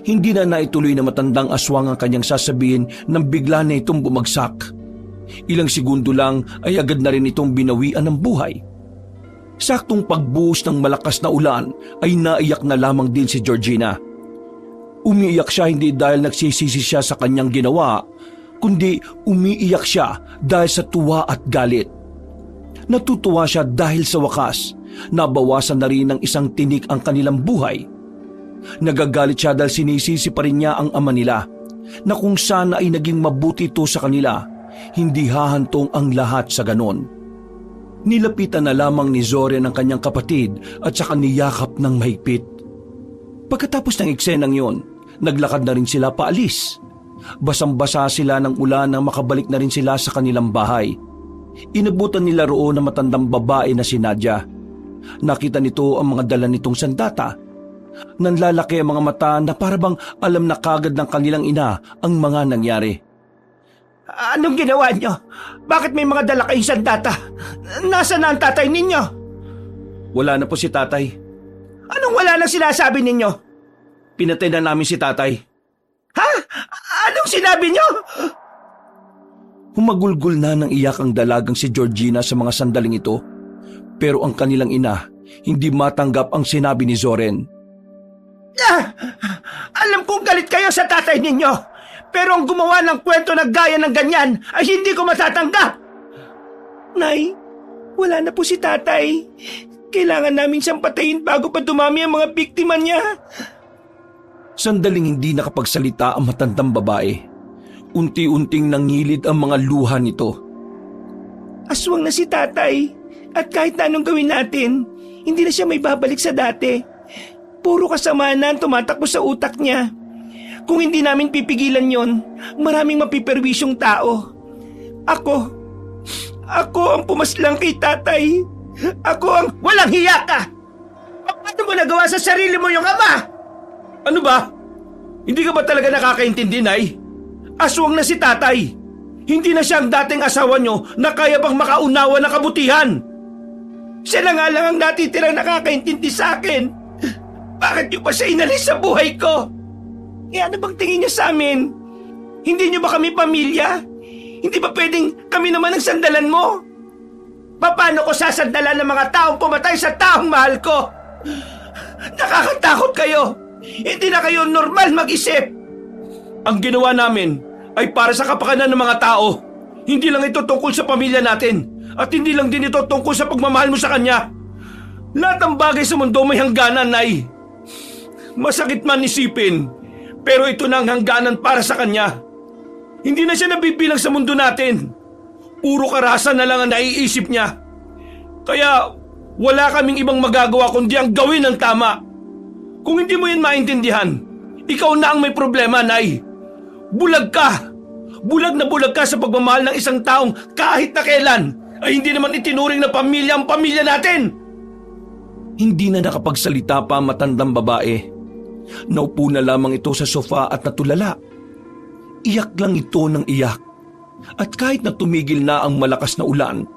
Hindi na naituloy na matandang aswang ang kanyang sasabihin nang bigla na itong bumagsak. Ilang segundo lang ay agad na rin itong binawian ng buhay. Saktong pagbuhos ng malakas na ulan ay naiyak na lamang din si Georgina. Umiiyak siya hindi dahil nagsisisi siya sa kanyang ginawa, kundi umiiyak siya dahil sa tuwa at galit. Natutuwa siya dahil sa wakas, nabawasan na rin ng isang tinik ang kanilang buhay. Nagagalit siya dahil sinisisi pa rin niya ang ama nila, na kung sana ay naging mabuti ito sa kanila, hindi hahantong ang lahat sa ganon. Nilapitan na lamang ni Zoren ang kanyang kapatid at saka niyakap ng mahigpit. Pagkatapos ng eksenang yon, naglakad na rin sila paalis. Basang-basa sila ng ulan nang makabalik na rin sila sa kanilang bahay. Inabutan nila roon na matandang babae na si Nadia. Nakita nito ang mga dala nitong sandata. Nanlalaki ang mga mata na parabang alam na kagad ng kanilang ina ang mga nangyari. Anong ginawa niyo? Bakit may mga dala kayong sandata? Nasaan na ang tatay ninyo? Wala na po si tatay. Anong wala nang sinasabi ninyo? Pinatay na namin si tatay. Ha? Anong sinabi niyo? Humagulgol na ng iyak ang dalagang si Georgina sa mga sandaling ito. Pero ang kanilang ina, hindi matanggap ang sinabi ni Zoren. Alam kong galit kayo sa tatay ninyo, pero ang gumawa ng kwento na gaya ng ganyan ay hindi ko matatanggap. Nay, wala na po si tatay. Kailangan namin siyang patayin bago pa dumami ang mga biktima niya. Sandaling hindi nakapagsalita ang matandang babae. Unti-unting nangilid ang mga luha nito. Aswang na si tatay, at kahit na anong gawin natin, hindi na siya may babalik sa dati. Puro kasamaan na ang tumatakbo sa utak niya. Kung hindi namin pipigilan yon, maraming mapiperwisyong tao. Ako ang pumaslang kay tatay. Ako ang... Walang hiya ka! Paano mo nagawa sa sarili mo yung ama? Ano ba? Hindi ka ba talaga nakakaintindi, Nay? Aswang na si tatay. Hindi na siya ang dating asawa nyo na kaya pang makaunawa ng kabutihan. Siya na nga lang ang natitirang nakakaintindi sa akin. Bakit niyo pa siya inalis sa buhay ko? Eh ano bang tingin niyo sa amin? Hindi niyo ba kami pamilya? Hindi ba pwedeng kami naman ang sandalan mo? Paano ko sasandalan ng mga taong pumatay sa taong mahal ko? Nakakatakot kayo. Hindi na kayo normal mag-isip. Ang ginawa namin ay para sa kapakanan ng mga tao. Hindi lang ito tungkol sa pamilya natin. At hindi lang din ito tungkol sa pagmamahal mo sa kanya. Lahat ng bagay sa mundo may hangganan, Nay. Masakit man isipin, pero ito na ang hangganan para sa kanya. Hindi na siya nabibilang sa mundo natin. Puro karahasan na lang ang naiisip niya. Kaya wala kaming ibang magagawa kundi ang gawin ng tama. Kung hindi mo yan maintindihan, ikaw na ang may problema, Nay. Bulag ka! Bulag ka sa pagmamahal ng isang taong kahit na kailan ay hindi naman itinuring na pamilya ang pamilya natin! Hindi na nakapagsalita pa ang matandang babae. Naupo na lamang ito sa sofa at natulala. Iyak lang ito ng iyak. At kahit na tumigil na ang malakas na ulan,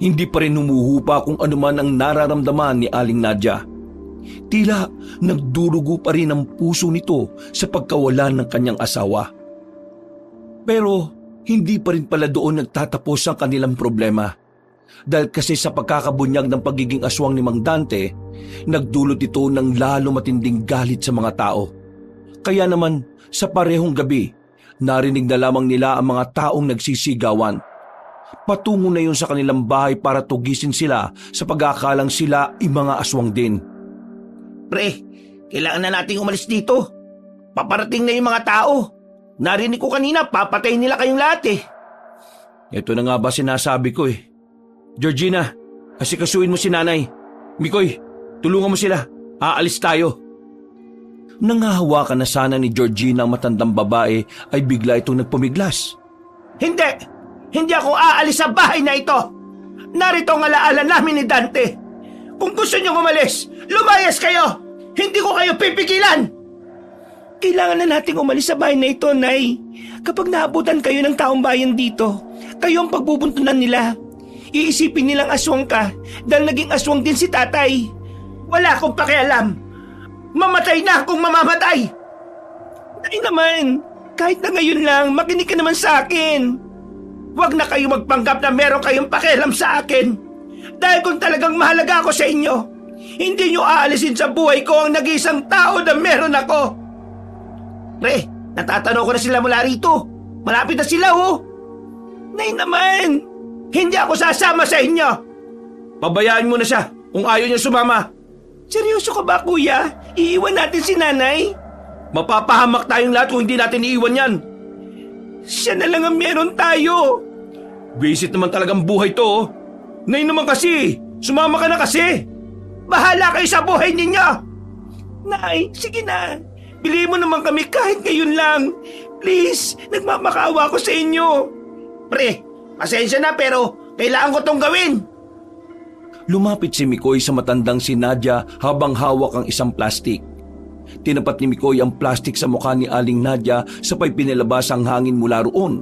hindi pa rin humuhupa kung anuman ang nararamdaman ni Aling Nadia. Tila nagdurugo pa rin ang puso nito sa pagkawalan ng kanyang asawa. Pero hindi pa rin pala doon nagtatapos ang kanilang problema. Dahil kasi sa pagkakabunyag ng pagiging aswang ni Mang Dante, nagdulot ito ng lalo matinding galit sa mga tao. Kaya naman sa parehong gabi, narinig na lamang nila ang mga taong nagsisigawan. Patungo na yun sa kanilang bahay para tugisin sila sa pag-aakalang sila ay mga aswang din. Pre, kailangan na nating umalis dito. Paparating na yung mga tao. Narinig ko kanina, papatayin nila kayong lahat eh. Ito na nga ba sinasabi ko eh. Georgina, asikasuin mo si nanay. Mikoy, tulungan mo sila. Aalis tayo. Nangahawakan na sana ni Georgina ang matandang babae ay bigla itong nagpumiglas. Hindi! Hindi ako aalis sa bahay na ito! Narito ang alaala namin ni Dante. Kung gusto niyong umalis, lumayas kayo! Hindi ko kayo pipigilan! Kailangan na nating umalis sa bahay na ito, Nay. Kapag naabutan kayo ng taong bayan dito, kayo ang pagbubuntunan nila. Iisipin nilang aswang ka dahil naging aswang din si tatay. Wala akong pakialam. Mamatay na kung mamamatay. Nay naman, kahit na ngayon lang, makinig ka naman sa akin. Huwag na kayo magpanggap na meron kayong pakialam sa akin. Dahil kung talagang mahalaga ako sa inyo, hindi nyo aalisin sa buhay ko ang nag-iisang tao na meron ako. Pre, natatanaw ko na sila mula rito. Malapit na sila, oh. Nay naman, hindi ako sasama sa inyo. Pabayaan mo na siya kung ayaw niya sumama. Seryoso ka ba, kuya? Iiwan natin si nanay? Mapapahamak tayong lahat kung hindi natin iiwan yan. Siya na lang ang meron tayo. Visit naman talagang buhay to, oh. Nay naman kasi, sumama ka na kasi. Bahala kayo sa buhay ninyo. Nay, sige na. Bilihin mo naman kami kahit ngayon lang. Please, nagmamakaawa ko sa inyo. Pre, pasensya na pero kailangan ko tong gawin. Lumapit si Mikoy sa matandang si Nadia habang hawak ang isang plastik. Tinapat ni Mikoy ang plastik sa mukha ni Aling Nadia sabay pinalabas ang hangin mula roon.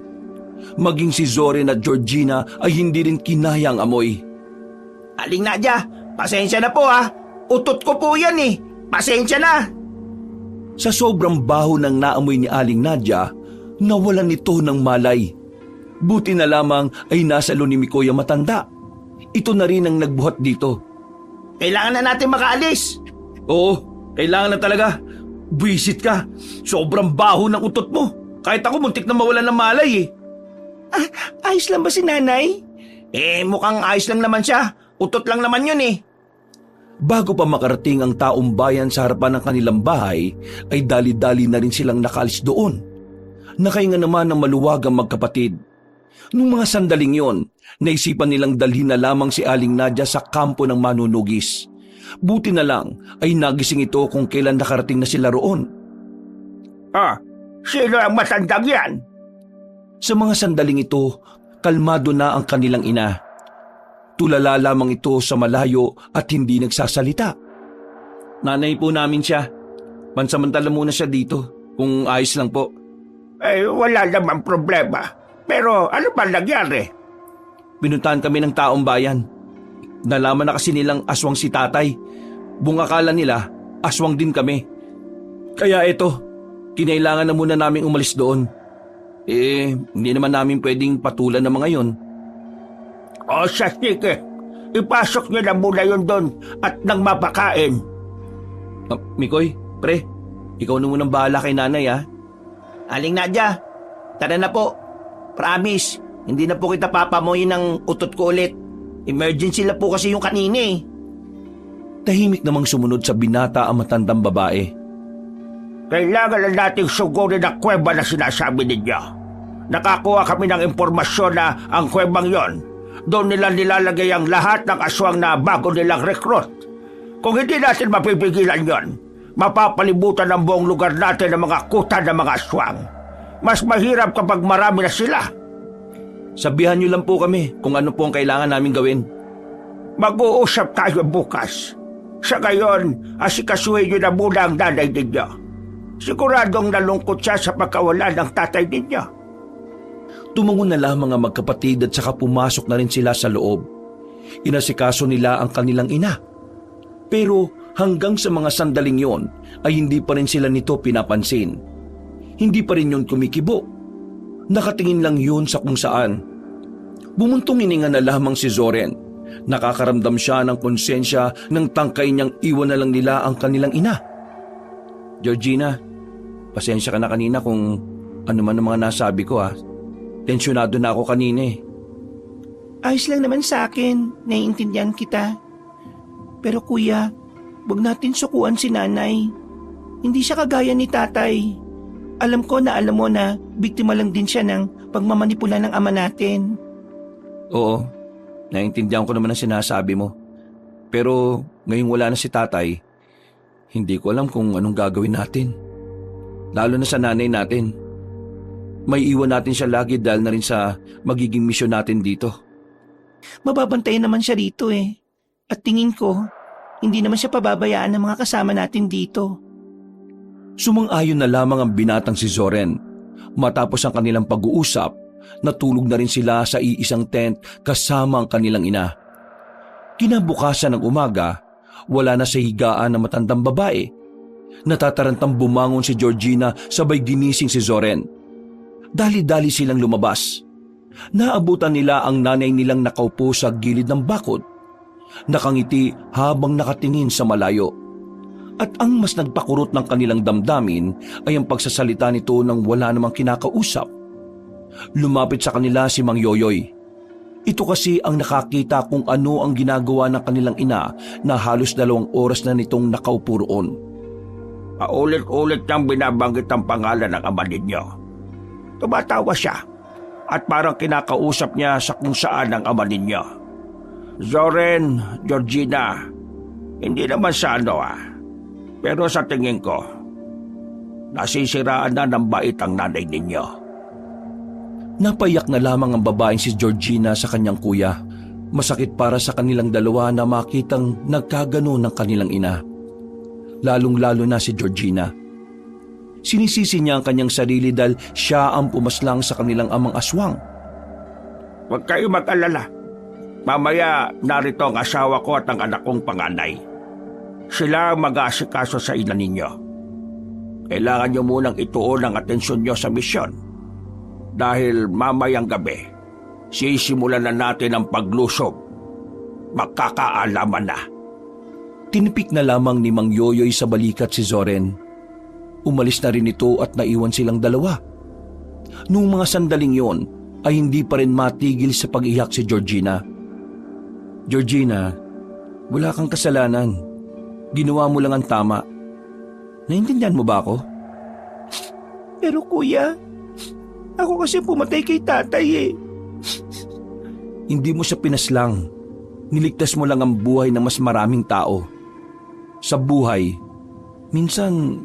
Maging si Zoren at Georgina ay hindi rin kinaya ang amoy. Aling Nadia, pasensya na po ha. Utot ko po yan eh. Pasensya na. Sa sobrang baho ng naamoy ni Aling Nadia, nawalan ito ng malay. Buti na lamang ay nasa ni Mikoy ang matanda. Ito na rin ang nagbuhat dito. Kailangan na natin makaalis. Oo, kailangan na talaga. Visit ka. Sobrang baho ng utot mo. Kahit ako muntik na mawalan ng malay eh. Ayos lang ba si nanay? Mukhang ayos lang naman siya. Utot lang naman yun eh. Bago pa makarating ang taong bayan sa harapan ng kanilang bahay, ay dali-dali na rin silang nakaalis doon. Nakahinga naman ng maluwag ang magkapatid. Nung mga sandaling yon, naisipan nilang dalhin na lamang si Aling Nadia sa kampo ng manunugis. Buti na lang ay nagising ito kung kailan nakarating na sila roon. Ah, sino ang matandang yan? Sa mga sandaling ito, kalmado na ang kanilang ina. Tulala lamang ito sa malayo at hindi nagsasalita. Nanay po namin siya. Pansamantala muna siya dito, kung ayos lang po. Wala namang problema. Pero ano ba nangyari? Pinuntahan kami ng taong bayan. Nalaman na kasi nilang aswang si tatay. Buong akala nila, aswang din kami. Kaya eto, kinailangan na muna naming umalis doon. Hindi naman namin pwedeng patulan ng mga yon. O sige, ipasok niyo na muna yun doon at nang mapakain. Mikoy, pre, ikaw na munang bahala kay nanay ha. Aling Nadia, tara na po. Promise, hindi na po kita papamoyin ng utot ko ulit. Emergency lang po kasi yung kanina eh. Tahimik namang sumunod sa binata ang matandang babae. Kailangan na nating sugurin ang kuweba na sinasabi ninyo. Nakakuha kami ng impormasyon na ang kuwebang yon, doon nila nilalagay ang lahat ng aswang na bago nilang recruit. Kung hindi natin mapipigilan yon, mapapalibutan ng buong lugar natin ng mga kuta ng mga aswang. Mas mahirap kapag marami na sila. Sabihan niyo lang po kami kung ano po ang kailangan namin gawin. Mag-uusap tayo bukas. Sa ngayon, asikasuhin niyo na muna ang nanay ninyo. Siguradong nalungkot siya sa pagkawala ng tatay ninyo. Tumungo na lamang ang magkapatid at saka pumasok na rin sila sa loob. Inasikaso nila ang kanilang ina. Pero hanggang sa mga sandaling yon ay hindi pa rin sila nito pinapansin. Hindi pa rin yun kumikibo. Nakatingin lang yun sa kung saan. Bumuntong hininga na lamang si Zoren. Nakakaramdam siya ng konsensya ng tangkay niyang iwan na lang nila ang kanilang ina. Georgina, pasensya ka na kanina kung ano man ang mga nasabi ko ha. Tensyonado na ako kanina eh. Ayos lang naman sa akin, naiintindihan kita. Pero kuya, huwag natin sukuan si nanay. Hindi siya kagaya ni tatay. Alam ko na alam mo na biktima lang din siya ng pagmamanipula ng ama natin. Oo, naiintindihan ko naman ang sinasabi mo. Pero ngayong wala na si tatay, hindi ko alam kung anong gagawin natin. Lalo na sa nanay natin. May iwan natin siya lagi dahil na rin sa magiging misyon natin dito. Mababantayan naman siya rito eh. At tingin ko, hindi naman siya pababayaan ng mga kasama natin dito. Sumang-ayon na lamang ang binatang si Zoren. Matapos ang kanilang pag-uusap, natulog na rin sila sa iisang tent kasama ang kanilang ina. Kinabukasan ng umaga, wala na sa higaan ng matandang babae. Natatarantang bumangon si Georgina sabay ginising si Zoren. Dali-dali silang lumabas. Naabutan nila ang nanay nilang nakaupo sa gilid ng bakod. Nakangiti habang nakatingin sa malayo. At ang mas nagpakurot ng kanilang damdamin ay ang pagsasalita nito nang wala namang kinakausap. Lumapit sa kanila si Mang Yoyoy. Ito kasi ang nakakita kung ano ang ginagawa ng kanilang ina na halos 2 oras na nitong nakaupo roon. Paulit-ulit niyang binabanggit ang pangalan ng ama ninyo. Tumatawa siya at parang kinakausap niya sa kung saan ang ama ninyo. Zoren, Georgina, hindi naman sa pero sa tingin ko, nasisiraan na ng bait ang nanay ninyo. Napayak na lamang ang babaeng si Georgina sa kanyang kuya. Masakit para sa kanilang dalawa na makitang nagkagano ng kanilang ina. Lalong-lalo na si Georgina. Sinisisi niya ang kanyang sarili dahil siya ang pumaslang sa kanilang amang aswang. Huwag kayo mag-alala. Mamaya narito ang asawa ko at ang anak kong panganay. Sila ang mag-aasikaso sa ina ninyo. Kailangan niyo munang ituon ang atensyon niyo sa misyon. Dahil mamayang gabi, sisimulan na natin ang paglusob. Magkakaalaman na. Tinipik na lamang ni Mang Yoyoy sa balikat si Zoren. Umalis na rin ito at naiwan silang dalawa. Noong mga sandaling yon, ay hindi pa rin matigil sa pag-iyak si Georgina. Georgina, wala kang kasalanan. Ginawa mo lang ang tama. Naintindihan mo ba ako? Pero kuya, ako kasi pumatay kay tatay eh. Hindi mo siya pinaslang. Niligtas mo lang ang buhay ng mas maraming tao. Sa buhay, minsan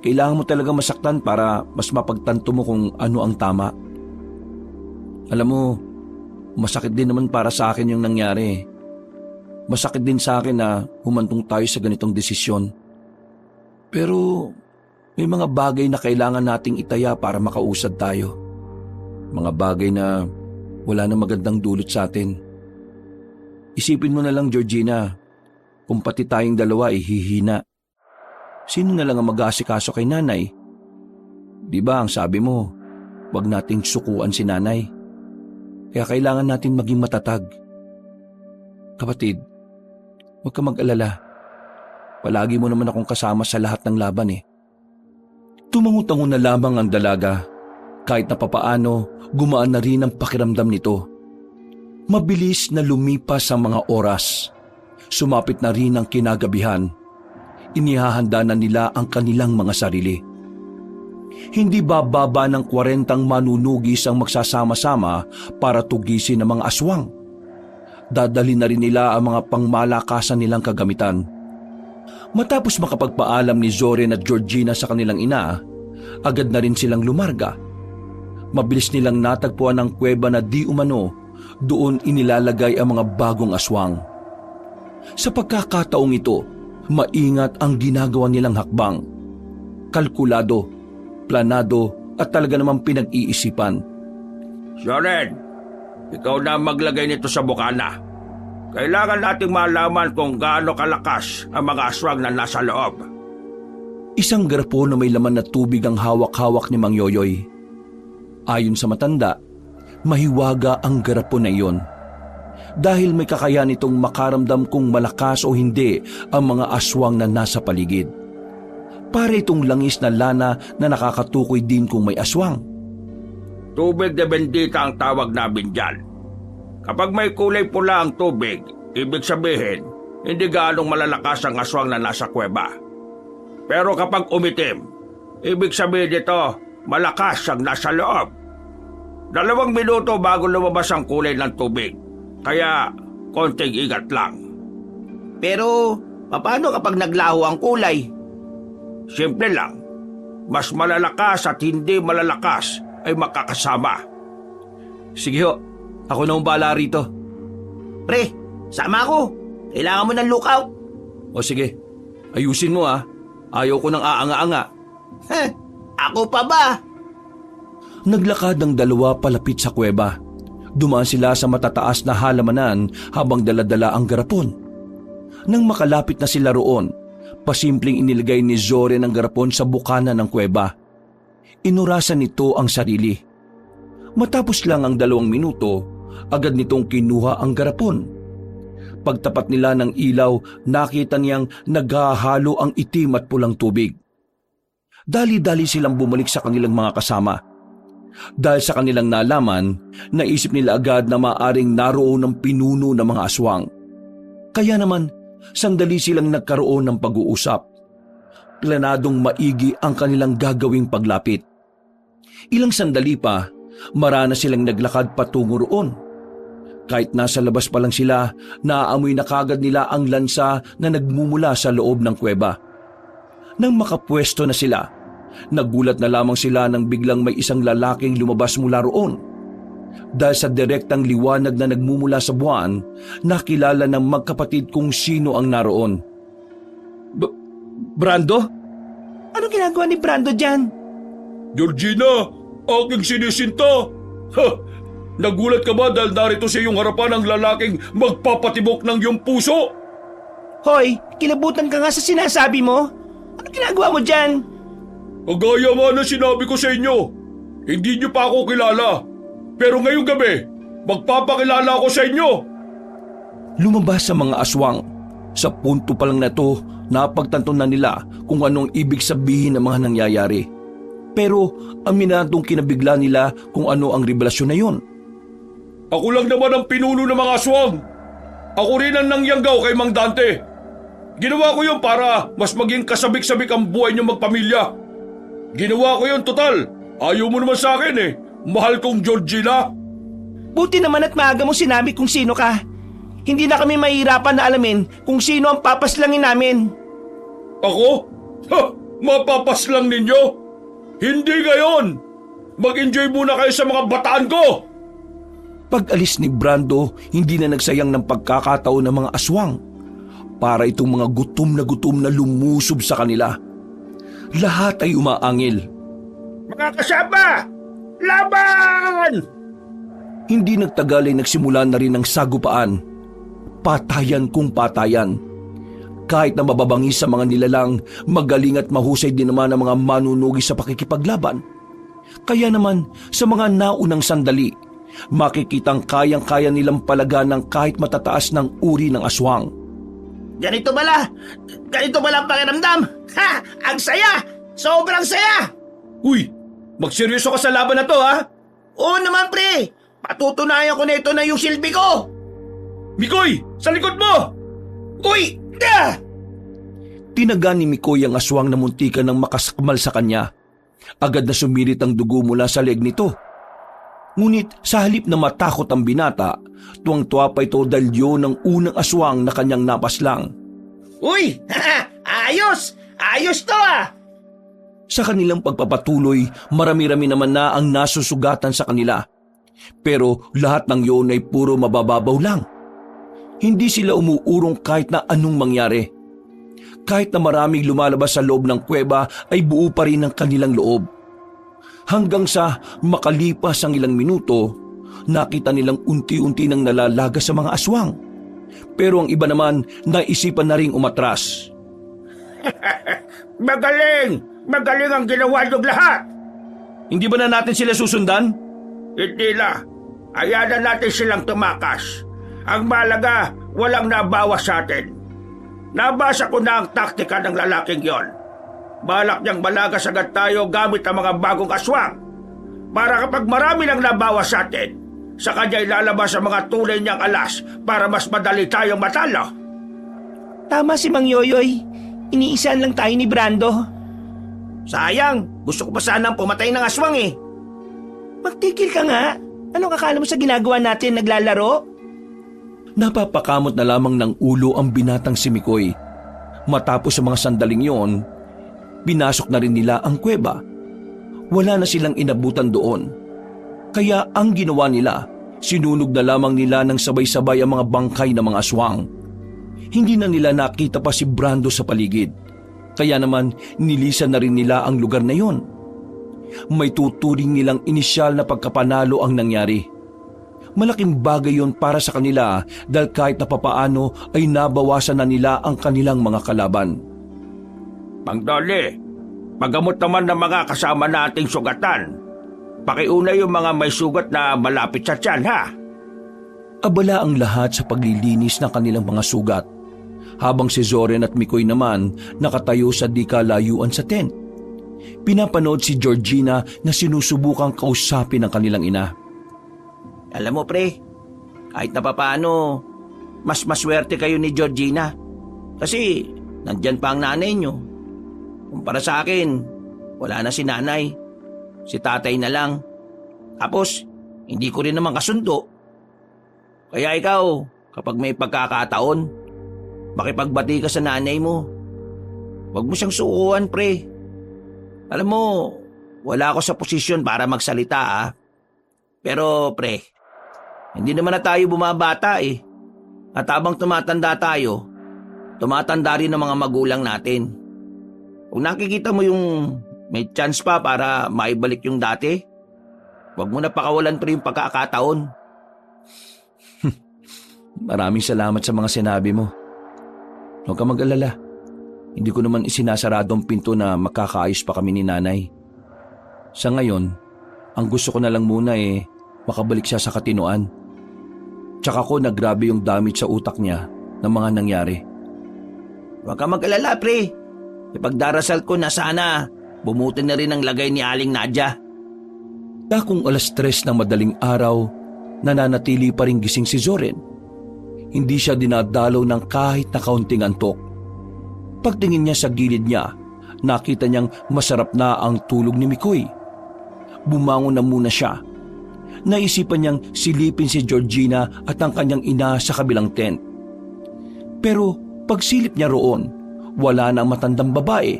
kailangan mo talaga masaktan para mas mapagtanto mo kung ano ang tama. Alam mo, masakit din naman para sa akin yung nangyari. Masakit din sa akin na humantong tayo sa ganitong desisyon. Pero may mga bagay na kailangan nating itaya para makausad tayo. Mga bagay na wala na magandang dulot sa atin. Isipin mo na lang, Georgina, kung pati tayong dalawa ay hihina. Sino na lang ang mag-aasikaso kay nanay? Di ba ang sabi mo, wag nating sukuan si nanay. Kaya kailangan natin maging matatag. Kapatid, huwag ka mag-alala. Palagi mo naman akong kasama sa lahat ng laban eh. Tumango-tango na lamang ang dalaga. Kahit na papaano, gumaan na rin ang pakiramdam nito. Mabilis na lumipas ang mga oras. Sumapit na rin ang kinagabihan. Inihahanda na nila ang kanilang mga sarili. Hindi bababa ng 40 manunugis ang magsasama-sama para tugisin ang mga aswang. Dadali na rin nila ang mga pangmalakasan nilang kagamitan. Matapos makapagpaalam ni Zoren at Georgina sa kanilang ina, agad na rin silang lumarga. Mabilis nilang natagpuan ang kuweba na di umano doon inilalagay ang mga bagong aswang. Sa pagkakataong ito, maingat ang ginagawa nilang hakbang. Kalkulado, planado at talaga namang pinag-iisipan. Zoren, ikaw na maglagay nito sa bukana. Kailangan nating malaman kung gaano kalakas ang mga aswang na nasa loob. Isang garapon na may laman na tubig ang hawak-hawak ni Mang Yoyoy. Ayon sa matanda, mahiwaga ang garapon na iyon. Dahil may kakayahan itong makaramdam kung malakas o hindi ang mga aswang na nasa paligid. Para itong langis na lana na nakakatukoy din kung may aswang. Tubig de bendita ang tawag namin dyan. Kapag may kulay pula ang tubig, ibig sabihin, hindi gaanong malalakas ang aswang na nasa kuweba. Pero kapag umitim, ibig sabihin nito, malakas ang nasa loob. 2 minuto bago lumabas ang kulay ng tubig. Kaya, konting ingat lang. Pero, paano kapag naglaho ang kulay? Simple lang. Mas malalakas at hindi malalakas ay makakasama. Sige ho, ako na ang bahala rito. Pre, sama ako. Kailangan mo ng lookout. O sige, ayusin mo ah. Ayaw ko ng aanga-anga. Ako pa ba? Naglakad ang dalawa palapit sa kuweba. Dumaan sila sa matataas na halamanan habang daladala ang garapon. Nang makalapit na sila roon, pasimpleng inilagay ni Zoren ang garapon sa bukana ng kuweba. Inurasan nito ang sarili. Matapos lang ang 2 minuto, agad nitong kinuha ang garapon. Pagtapat nila ng ilaw, nakita niyang naghahalo ang itim at pulang tubig. Dali-dali silang bumalik sa kanilang mga kasama. Dahil sa kanilang nalaman, naisip nila agad na maaring naroon ng pinuno ng mga aswang. Kaya naman, sandali silang nagkaroon ng pag-uusap. Planadong maigi ang kanilang gagawing paglapit. Ilang sandali pa, marana silang naglakad patungo roon. Kahit nasa labas pa lang sila, naaamoy na kagad nila ang lansa na nagmumula sa loob ng kuweba. Nang makapwesto na sila, nagulat na lamang sila nang biglang may isang lalaking lumabas mula roon. Dahil sa direktang liwanag na nagmumula sa buwan, nakilala ng magkapatid kung sino ang naroon. Brando? Anong ginagawa ni Brando dyan? Georgina, aking sinisinta. Ha! Nagulat ka ba dahil narito sa iyong harapan ang lalaking magpapatibok ng iyong puso? Hoy, kilabutan ka nga sa sinasabi mo. Anong ginagawa mo dyan? Kagaya nga na sinabi ko sa inyo, hindi niyo pa ako kilala. Pero ngayong gabi, magpapakilala ako sa inyo. Lumabas sa mga aswang. Sa punto pa lang na ito, napagtanto na nila kung anong ibig sabihin ng mga nangyayari. Pero aminadong kinabigla nila kung ano ang revelasyon na yun. Ako lang naman ang pinuno ng mga aswang. Ako rin ang nangyanggaw kay Mang Dante. Ginawa ko yun para mas maging kasabik-sabik ang buhay niyong magpamilya. Ginawa ko yun total. Ayaw mo naman sa akin eh. Mahal kong Georgina. Buti naman at maaga mo sinabi kung sino ka. Hindi na kami mahirapan na alamin kung sino ang papaslangin namin. Ako? Ha! Mapapas lang ninyo? Hindi ngayon! Mag-enjoy muna kayo sa mga bataan ko! Pag-alis ni Brando, hindi na nagsayang ng pagkakataon ng mga aswang para itong mga gutom na lumusob sa kanila. Lahat ay umaangil. Mga kasama! Laban! Hindi nagtagal ay nagsimula na rin ang sagupaan. Patayan kung patayan. Kahit na mababangis sa mga nilalang, magaling at mahusay din naman ang mga manunugi sa pakikipaglaban. Kaya naman, sa mga naunang sandali, makikitang kayang-kaya nilang palagan ng kahit matataas ng uri ng aswang. Ganito bala ang pakiramdam. Ha! Ang saya! Sobrang saya! Uy! Magseryoso ka sa laban na to, ha? Oo naman, pre! Patutunayan ko na ito na yung silbi ko! Mikoy! Sa likod mo! Uy! Da! Tinaga ni Mikoy ang aswang na muntikan ng makasakmal sa kanya. Agad na sumirit ang dugo mula sa leeg nito. Ngunit sa halip na matakot ang binata, tuwang-tuwa pa ito dahil yun ang unang aswang na kanyang napaslang. Uy! Ayos! Ayos to ah! Sa kanilang pagpapatuloy, marami-rami naman na ang nasusugatan sa kanila. Pero lahat ng yun ay puro mabababaw lang. Hindi sila umuurong kahit na anong mangyari. Kahit na maraming lumalabas sa loob ng kuweba ay buo pa rin ang kanilang loob. Hanggang sa makalipas ang ilang minuto, nakita nilang unti-unti nang nalalaga sa mga aswang. Pero ang iba naman naisipan na ring umatras. Magaling! Magaling ang ginawa niyong lahat! Hindi ba na natin sila susundan? Hindi na. Hayaan na natin silang tumakas. Ang malaga, walang nabawas sa atin. Nabasa ko na ang taktika ng lalaking yon. Balak niyang malagas agad tayo gamit ang mga bagong aswang. Para kapag marami nang nabawas sa atin, sa kanya ilalabas ang mga tunay niyang alas para mas madali tayong matalo. Tama si Mang Yoyoy. Iniisaan lang tayo ni Brando. Sayang, gusto ko pa sanang pumatay ng aswang eh. Magtigil ka nga. Anong akala mo sa ginagawa natin, naglalaro? Napapakamot na lamang ng ulo ang binatang si Mikoy. Matapos sa mga sandaling yon, pinasok na rin nila ang kuweba. Wala na silang inabutan doon. Kaya ang ginawa nila, sinunog na lamang nila ng sabay-sabay ang mga bangkay ng mga aswang. Hindi na nila nakita pa si Brando sa paligid. Kaya naman nilisan na rin nila ang lugar na yon. May tuturing nilang inisyal na pagkapanalo ang nangyari. Malaking bagay yon para sa kanila dahil kahit na papaano ay nabawasan na nila ang kanilang mga kalaban. Mang Dolly, pagamot naman ng mga kasama nating sugatan. Pakiuna yung mga may sugat na malapit sa tiyan, ha? Abala ang lahat sa paglilinis ng kanilang mga sugat, habang si Zoren at Mikoy naman nakatayo sa di kalayuan sa tent. Pinapanood si Georgina na sinusubukang kausapin ang kanilang ina. Alam mo pre, kahit na papaano, mas maswerte kayo ni Georgina. Kasi nandyan pa ang nanay nyo. Kumpara sa akin, wala na si nanay. Si tatay na lang. Tapos, hindi ko rin naman kasundo. Kaya ikaw, kapag may pagkakataon, makipagbati ka sa nanay mo. Huwag mo siyang sukuan, pre. Alam mo, wala ako sa posisyon para magsalita, ah. Pero, pre, hindi naman na tayo bumabata eh. At habang tumatanda tayo, tumatanda rin ang mga magulang natin. Kung nakikita mo yung may chance pa para maibalik yung dati, huwag mo na pakawalan pa yung pagkakataon. Maraming salamat sa mga sinabi mo. Huwag ka mag-alala. Hindi ko naman isinasarado ang pinto na makakaayos pa kami ni nanay. Sa ngayon, ang gusto ko na lang muna makabalik siya sa katinoan. Tsaka ko nagrabe yung damage sa utak niya ng mga nangyari. Huwag ka mag-alala, pre. Ipagdarasal ko na sana bumuti na rin ang lagay ni Aling Nadia. Dakong 3:00 ng madaling araw, nananatili pa rin gising si Zoren. Hindi siya dinadalaw ng kahit na kaunting antok. Pagtingin niya sa gilid niya, nakita niyang masarap na ang tulog ni Mikoy. Bumangon na muna siya. Naisipan niyang silipin si Georgina at ang kanyang ina sa kabilang tent. Pero pagsilip niya roon, wala na ang matandang babae.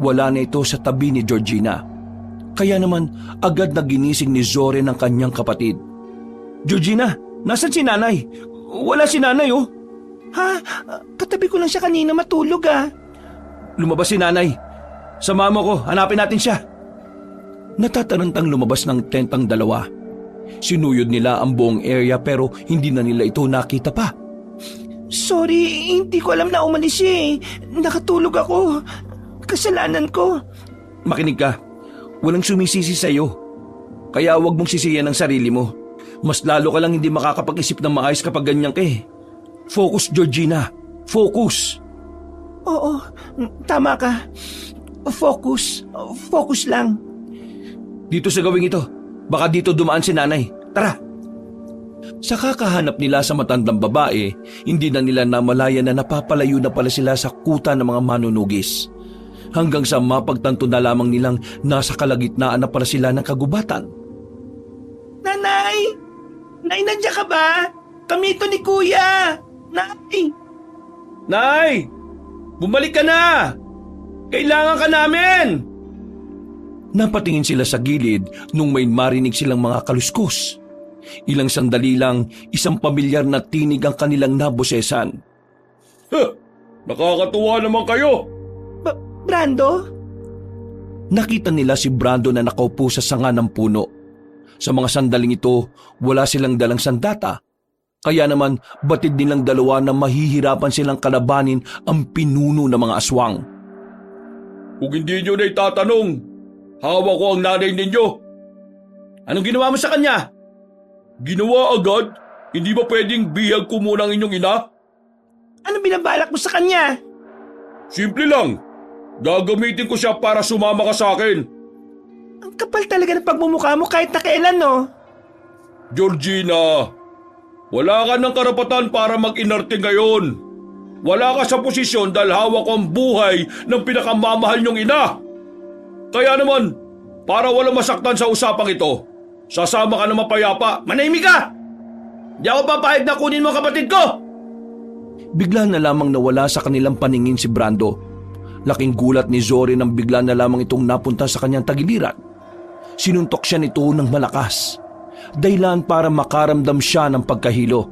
Wala na ito sa tabi ni Georgina. Kaya naman agad na ginising ni Zoren ang kanyang kapatid. Georgina, nasan si nanay? Wala si nanay oh. Ha? Katabi ko lang siya kanina matulog ah. Lumabas si nanay. Sama mo ko, hanapin natin siya. Natatarantang lumabas ng tent ang dalawa. Sinuyod nila ang buong area pero hindi na nila ito nakita pa. Sorry, hindi ko alam na umalis siya eh. Nakatulog ako. Kasalanan ko. Makinig ka, walang sumisisi sa'yo. Kaya huwag mong sisiyan ang sarili mo. Mas lalo ka lang hindi makakapag-isip ng maayos kapag ganyan ka eh. Focus, Georgina. Focus. Oo, tama ka. Focus. Focus lang. Dito sa gawing ito. Baka dito dumaan si nanay. Tara. Sa kakahanap nila sa matandang babae, hindi na nila namalayan na napapalayo na pala sila sa kuta ng mga manunugis. Hanggang sa mapagtanto na lamang nilang nasa kalagitnaan na pala sila ng kagubatan. Nanay! Nay, nandiyan ka ba? Kami ito ni Kuya! Nay! Nay! Bumalik ka na! Kailangan ka namin! Napatingin sila sa gilid nung may marinig silang mga kaluskos. Ilang sandali lang, isang pamilyar na tinig ang kanilang nabosesan. Nakakatuwa naman kayo! Brando? Nakita nila si Brando na nakaupo sa sanga ng puno. Sa mga sandaling ito, wala silang dalang sandata. Kaya naman, batid nilang dalawa na mahihirapan silang kalabanin ang pinuno ng mga aswang. Kung hindi nyo na itatanong, hawak ko ang nanay ninyo. Anong ginawa mo sa kanya? Ginawa agad? Hindi ba pwedeng bihag ko muna ang inyong ina? Ano binabalak mo sa kanya? Simple lang. Gagamitin ko siya para sumama ka sa akin. Ang kapal talaga ng pagmumukha mo kahit na kailan, no? Georgina, wala ka ng karapatan para mag-inarte ngayon. Wala ka sa posisyon dahil hawak ko ang buhay ng pinakamamahal niyong ina. Kaya naman, para walang masaktan sa usapang ito, sasama ka na mapayapa. Manahimik ka! Di ako papayag na kunin mo ang kapatid ko! Bigla na lamang nawala sa kanilang paningin si Brando. Laking gulat ni Zorin nang bigla na lamang itong napunta sa kanyang tagiliran. Sinuntok siya nito ng malakas. Dahilan para makaramdam siya ng pagkahilo.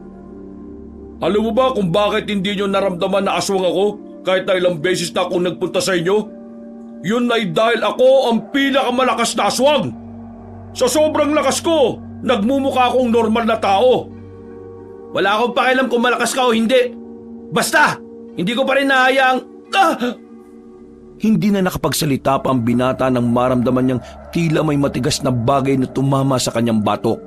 Alam mo ba kung bakit hindi nyo naramdaman na aswang ako kahit na ilang beses na akong nagpunta sa inyo? Yun ay dahil ako ang pinakamalakas na aswang. Sa sobrang lakas ko, nagmumukha akong normal na tao. Wala akong pakialam kung malakas ka o hindi. Basta, hindi ko pa rin nahayaang... Hindi na nakapagsalita pa ang binata nang maramdaman niyang tila may matigas na bagay na tumama sa kanyang batok.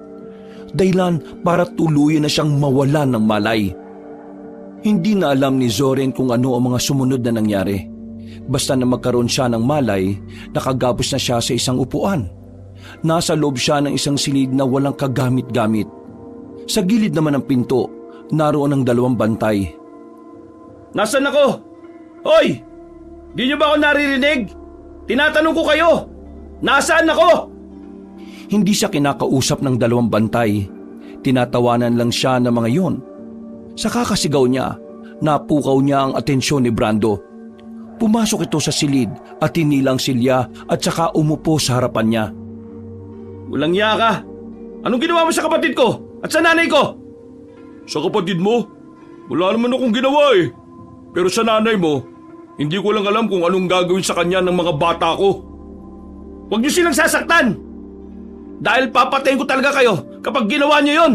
Dahilan para tuluyan na siyang mawalan ng malay. Hindi na alam ni Zoren kung ano ang mga sumunod na nangyari. Basta na magkaroon siya ng malay, nakagapos na siya sa isang upuan. Nasa loob siya ng isang silid na walang kagamit-gamit. Sa gilid naman ng pinto, naroon ang dalawang bantay. Nasaan ako? Hoy! Di niyo ba ako naririnig? Tinatanong ko kayo! Nasaan ako? Hindi siya kinakausap ng dalawang bantay. Tinatawanan lang siya ng mga yon. Sa kakasigaw niya, napukaw niya ang atensyon ni Brando. Pumasok ito sa silid at tinilang silya at saka umupo sa harapan niya. Walang iya ka! Anong ginawa mo sa kapatid ko at sa nanay ko? Sa kapatid mo? Wala naman akong ginawa eh. Pero sa nanay mo, hindi ko lang alam kung anong gagawin sa kanya ng mga bata ko. Huwag niyo silang sasaktan! Dahil papatayin ko talaga kayo kapag ginawa niyo yon.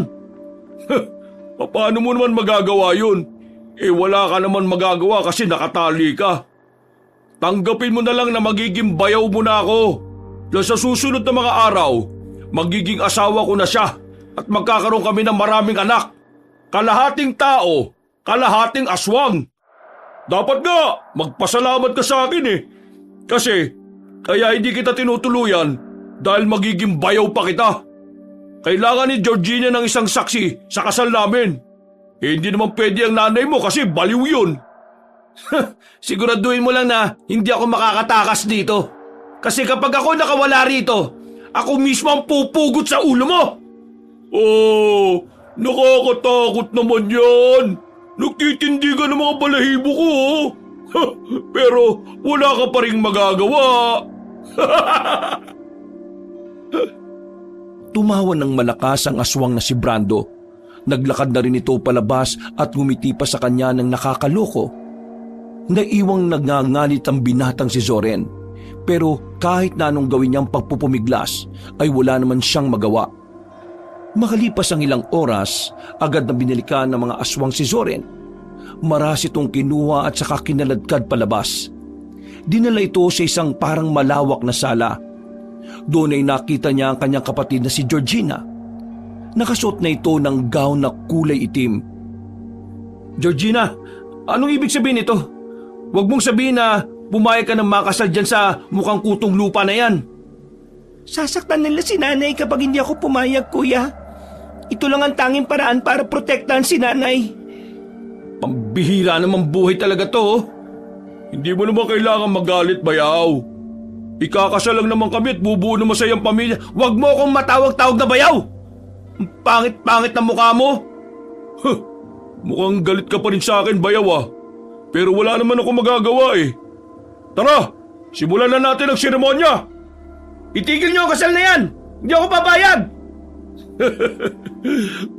Paano mo naman magagawa yun? Eh wala ka naman magagawa kasi nakatali ka. Tanggapin mo na lang na magiging bayaw mo na ako. Dahil sa susunod na mga araw, magiging asawa ko na siya at magkakaroon kami ng maraming anak. Kalahating tao, kalahating aswang. Dapat nga, magpasalamat ka sa akin eh. Kasi, kaya hindi kita tinutuluyan dahil magiging bayaw pa kita. Kailangan ni Georgina ng isang saksi sa kasal namin. Eh, hindi naman pwede ang nanay mo kasi baliw yun. Siguraduhin mo lang na hindi ako makakatakas dito. Kasi kapag ako nakawala rito, ako mismo ang pupugot sa ulo mo. Oh, nakakatakot naman yan. Nagtitindi ka ng mga balahibo ko, oh. Pero wala ka pa rin magagawa. Tumawa ng malakas ang aswang na si Brando. Naglakad na rin ito palabas at ngumiti pa sa kanya ng nakakaloko. Naiwang nagngangalit ang binatang si Zoren. Pero kahit na anong gawin niyang pagpupumiglas ay wala naman siyang magawa. Makalipas ang ilang oras, agad na binalikan ng mga aswang si Zoren. Maras itong kinuha at saka kinaladkad palabas. Dinala ito sa isang parang malawak na sala. Doon ay nakita niya ang kanyang kapatid na si Georgina. Nakasuot na ito ng gown na kulay itim. Georgina, anong ibig sabihin nito? Huwag mong sabihin na pumayag ka ng makasal dyan sa mukhang kutong lupa na yan. Sasaktan nila si nanay kapag hindi ako pumayag, kuya. Ito lang ang tanging paraan para protektahan si nanay. Pambihira naman buhay talaga to. Oh. Hindi mo naman kailangan magalit, bayaw. Ikakasal lang naman kami at bubuo na masayang pamilya. Huwag mo akong matawag-tawag na bayaw! Ang pangit-pangit na mukha mo. Mukhang galit ka pa rin sa akin, bayaw ah. Pero wala naman ako magagawa eh. Tara, simulan na natin ang seremonya. Itigil niyo ang kasal na yan! Hindi ako papayag!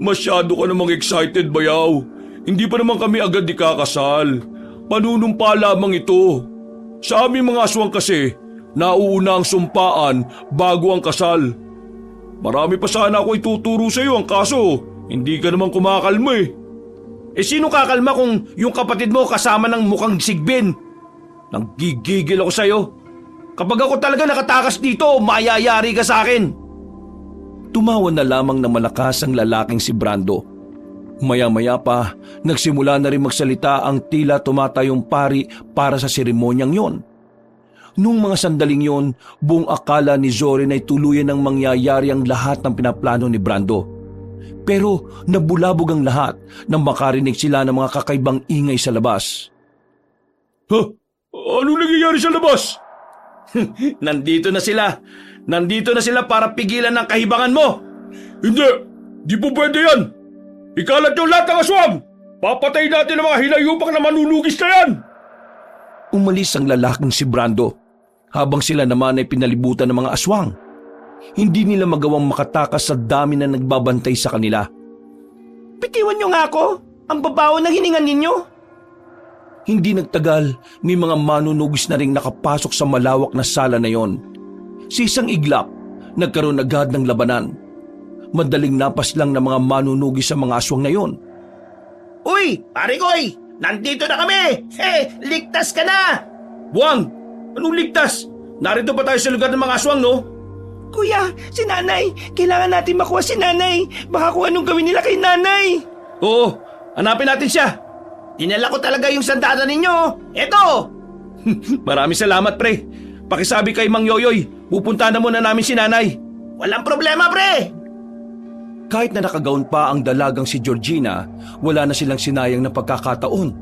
Masyado ka namang excited, bayaw. Hindi pa naman kami agad ikakasal. Panunumpa lamang ito. Sa aming mga aswang kasi, nauuna ang sumpaan bago ang kasal. Marami pa sana ako ituturo sa iyo, ang kaso hindi ka naman kumakalma eh. Eh sino kakalma kung yung kapatid mo kasama ng mukhang sigbin? Nanggigigil ako sa iyo. Kapag ako talaga nakatakas dito, mayayari ka sa akin. Tumawa na lamang na malakas ang lalaking si Brando. Maya-maya pa, nagsimula na rin magsalita ang tila tumatayong pari para sa seremonyang yon. Nung mga sandaling yon, buong akala ni Zoren ay tuluyan ng mangyayari ang lahat ng pinaplano ni Brando. Pero nabulabog ang lahat nang makarinig sila ng mga kakaibang ingay sa labas. Ano nangyayari sa labas? Nandito na sila. Nandito na sila para pigilan ang kahibangan mo. Hindi! Di po pwede yan! Ikalat yung lahat ng aswang! Papatay natin ang mga hilayupang na manunugis na yan! Umalis ang lalaking si Brando, habang sila naman ay pinalibutan ng mga aswang. Hindi nila magawang makatakas sa dami na nagbabantay sa kanila. Bitiwan niyo nga ako! Ang babaw ng hininga ninyo! Hindi nagtagal, may mga manunugis na ring nakapasok sa malawak na sala na yon. Sa isang iglap, nagkaroon agad ng labanan. Madaling napas lang ng mga manunugis sa mga aswang na yon. Uy! Pare koy! Nandito na kami! Ligtas ka na! Buwang! Anong ligtas? Narito pa tayo sa lugar ng mga aswang, no? Kuya, si nanay! Kailangan natin makuha si nanay! Baka kung anong gawin nila kay nanay! Oo, hanapin natin siya. Dinala ko talaga yung sandata ninyo! Eto! Maraming salamat, pre. Pakisabi kay Mang Yoyoy, pupunta na muna namin si nanay. Walang problema, pre! Kahit na nakagaon pa ang dalagang si Georgina, wala na silang sinayang na pagkakataon.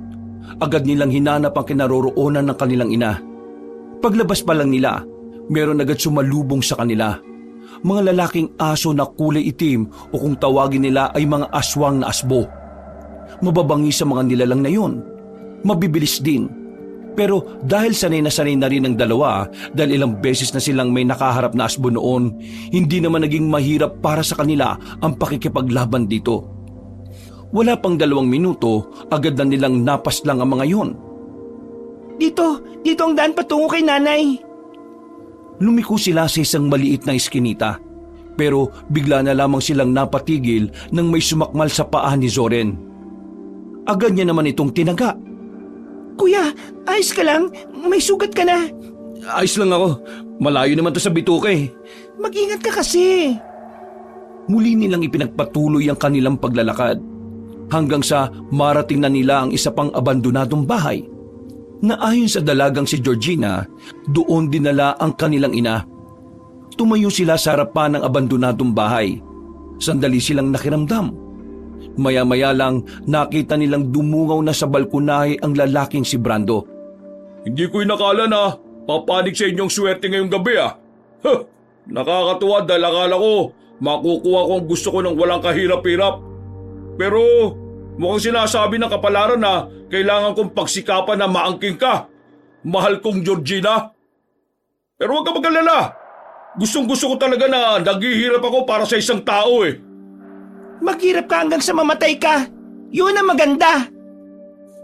Agad nilang hinanap ang kinaroroonan ng kanilang ina. Paglabas pa lang nila, meron agad sumalubong sa kanila. Mga lalaking aso na kulay itim o kung tawagin nila ay mga aswang na asbo. Mababangi sa mga nilalang na yon. Mabibilis din. Pero dahil sanay na rin ang dalawa, dahil ilang beses na silang may nakaharap na asbo noon, hindi naman naging mahirap para sa kanila ang pakikipaglaban dito. Wala pang 2 minuto, agad na nilang napas lang ang mga yon. Dito ang daan patungo kay nanay. Lumiko sila sa isang maliit na iskinita, pero bigla na lamang silang napatigil nang may sumakmal sa paa ni Zoren. Agad niya naman itong tinaga. Kuya, ayos ka lang? May sugat ka na. Ayos lang ako. Malayo naman to sa bituka eh. Mag-ingat ka kasi. Muli nilang ipinagpatuloy ang kanilang paglalakad hanggang sa marating na nila ang isa pang abandonadong bahay na ayon sa dalagang si Georgina, doon dinala ang kanilang ina. Tumayo sila sa harapan ng abandonadong bahay. Sandali silang nakiramdam. Maya-maya lang nakita nilang dumungaw na sa balkonahe ang lalaking si Brando. Hindi ko inakala na papanig sa inyong swerte ngayong gabi ah. Nakakatuwa dahil akala ko makukuha ko ang gusto ko ng walang kahirap-hirap. Pero Mukhang sinasabi ng kapalaran na kailangan kong pagsikapan na maangking ka. Mahal kong Georgina. Pero huwag ka mag-alala. Gustong-gusto ko talaga na naghihirap ako para sa isang tao eh. Maghirap ka hanggang sa mamatay ka. Yun ang maganda.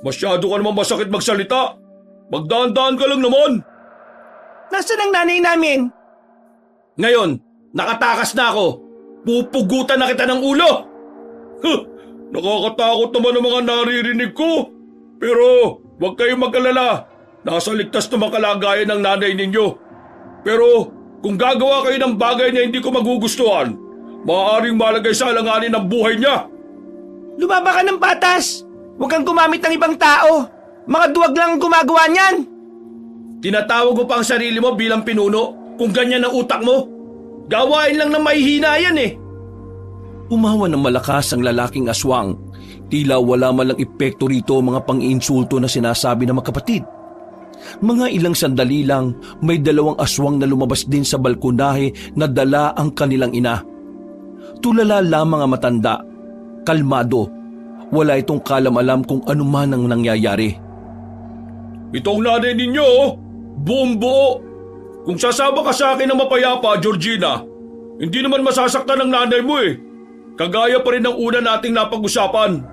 Masyado ka naman masakit magsalita. Magdaan-daan ka lang naman. Nasaan ang nanay namin? Ngayon, nakatakas na ako. Pupugutan na kita ng ulo. Huh, nakakatakot naman ang mga naririnig ko. Pero huwag kayong mag-alala. Nasa ligtas na kalagayan ng nanay ninyo. Pero kung gagawa kayo ng bagay na hindi ko magugustuhan, maaaring malagay sa alanganin ang buhay niya. Lumaba ka ng patas. Huwag kang gumamit ng ibang tao. Mga duwag lang ang gumagawa niyan. Tinatawag mo pa ang sarili mo bilang pinuno kung ganyan ang utak mo. Gawain lang ng mahihina yan eh. Umawa ng malakas ang lalaking aswang. Tila wala man lang epekto rito ang mga pang-iinsulto na sinasabi ng magkapatid. Mga ilang sandali lang, may dalawang aswang na lumabas din sa balkonahe na dala ang kanilang ina. Tulala lamang ang matanda. Kalmado. Wala itong kalam-alam kung ano man ang nangyayari. Itong nanay ninyo, buong buo. Kung sasama ka sa akin ng mapayapa, Georgina, hindi naman masasaktan ng nanay mo eh. Kagaya pa rin ng una nating napag-usapan.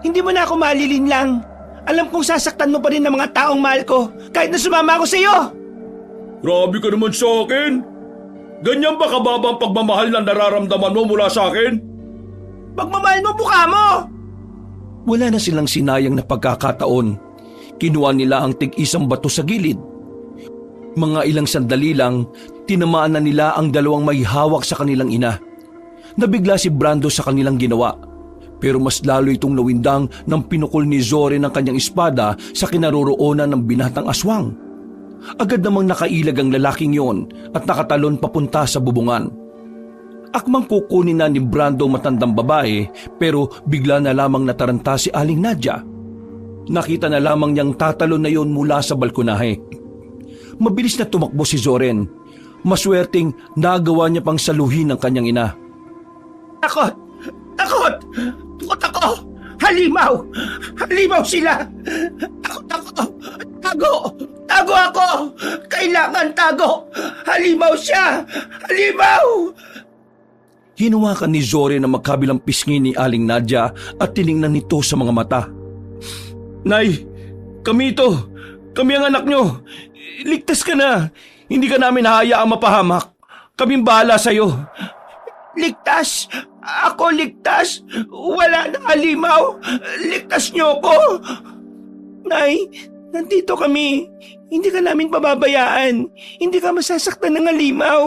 Hindi mo na ako malilinlang. Alam kong sasaktan mo pa rin ng mga taong mahal ko kahit na sumama ako sa iyo. Grabe ka naman sa akin. Ganyan ba kababa ang pagmamahal na nararamdaman mo mula sa akin? Pagmamahal mo mukha mo! Wala na silang sinayang na pagkakataon. Kinuha nila ang tig-isang bato sa gilid. Mga ilang sandali lang, tinamaan na nila ang dalawang may hawak sa kanilang ina. Nabigla si Brando sa kanilang ginawa. Pero mas lalo itong nawindang nang pinukol ni Zorin ang kanyang espada sa kinaroroonan ng binatang aswang. Agad namang nakailag ang lalaking yon at nakatalon papunta sa bubungan. Akmang kukunin na ni Brando matandang babae pero bigla na lamang nataranta si Aling Nadia. Nakita na lamang niyang tatalon na yon mula sa balkonahe. Mabilis na tumakbo si Zorin. Maswerteng nagawa niya pang saluhin ang kanyang ina. Takot! Takot! Takot ako! Halimaw! Halimaw sila! Takot ako! Tago! Tago ako! Kailangan tago! Halimaw siya! Halimaw! Hinawakan ni Zorin ang magkabilang pisngi ni Aling Nadia at tiningnan nito sa mga mata. Nay, kami ito. Kami ang anak nyo. Ligtas ka na. Hindi ka namin hahayaang mapahamak. Kaming bahala sa'yo. Ligtas! Ako ligtas! Wala na halimaw! Ligtas niyo ko! Nay, nandito kami. Hindi ka namin pababayaan. Hindi ka masasaktan ng halimaw.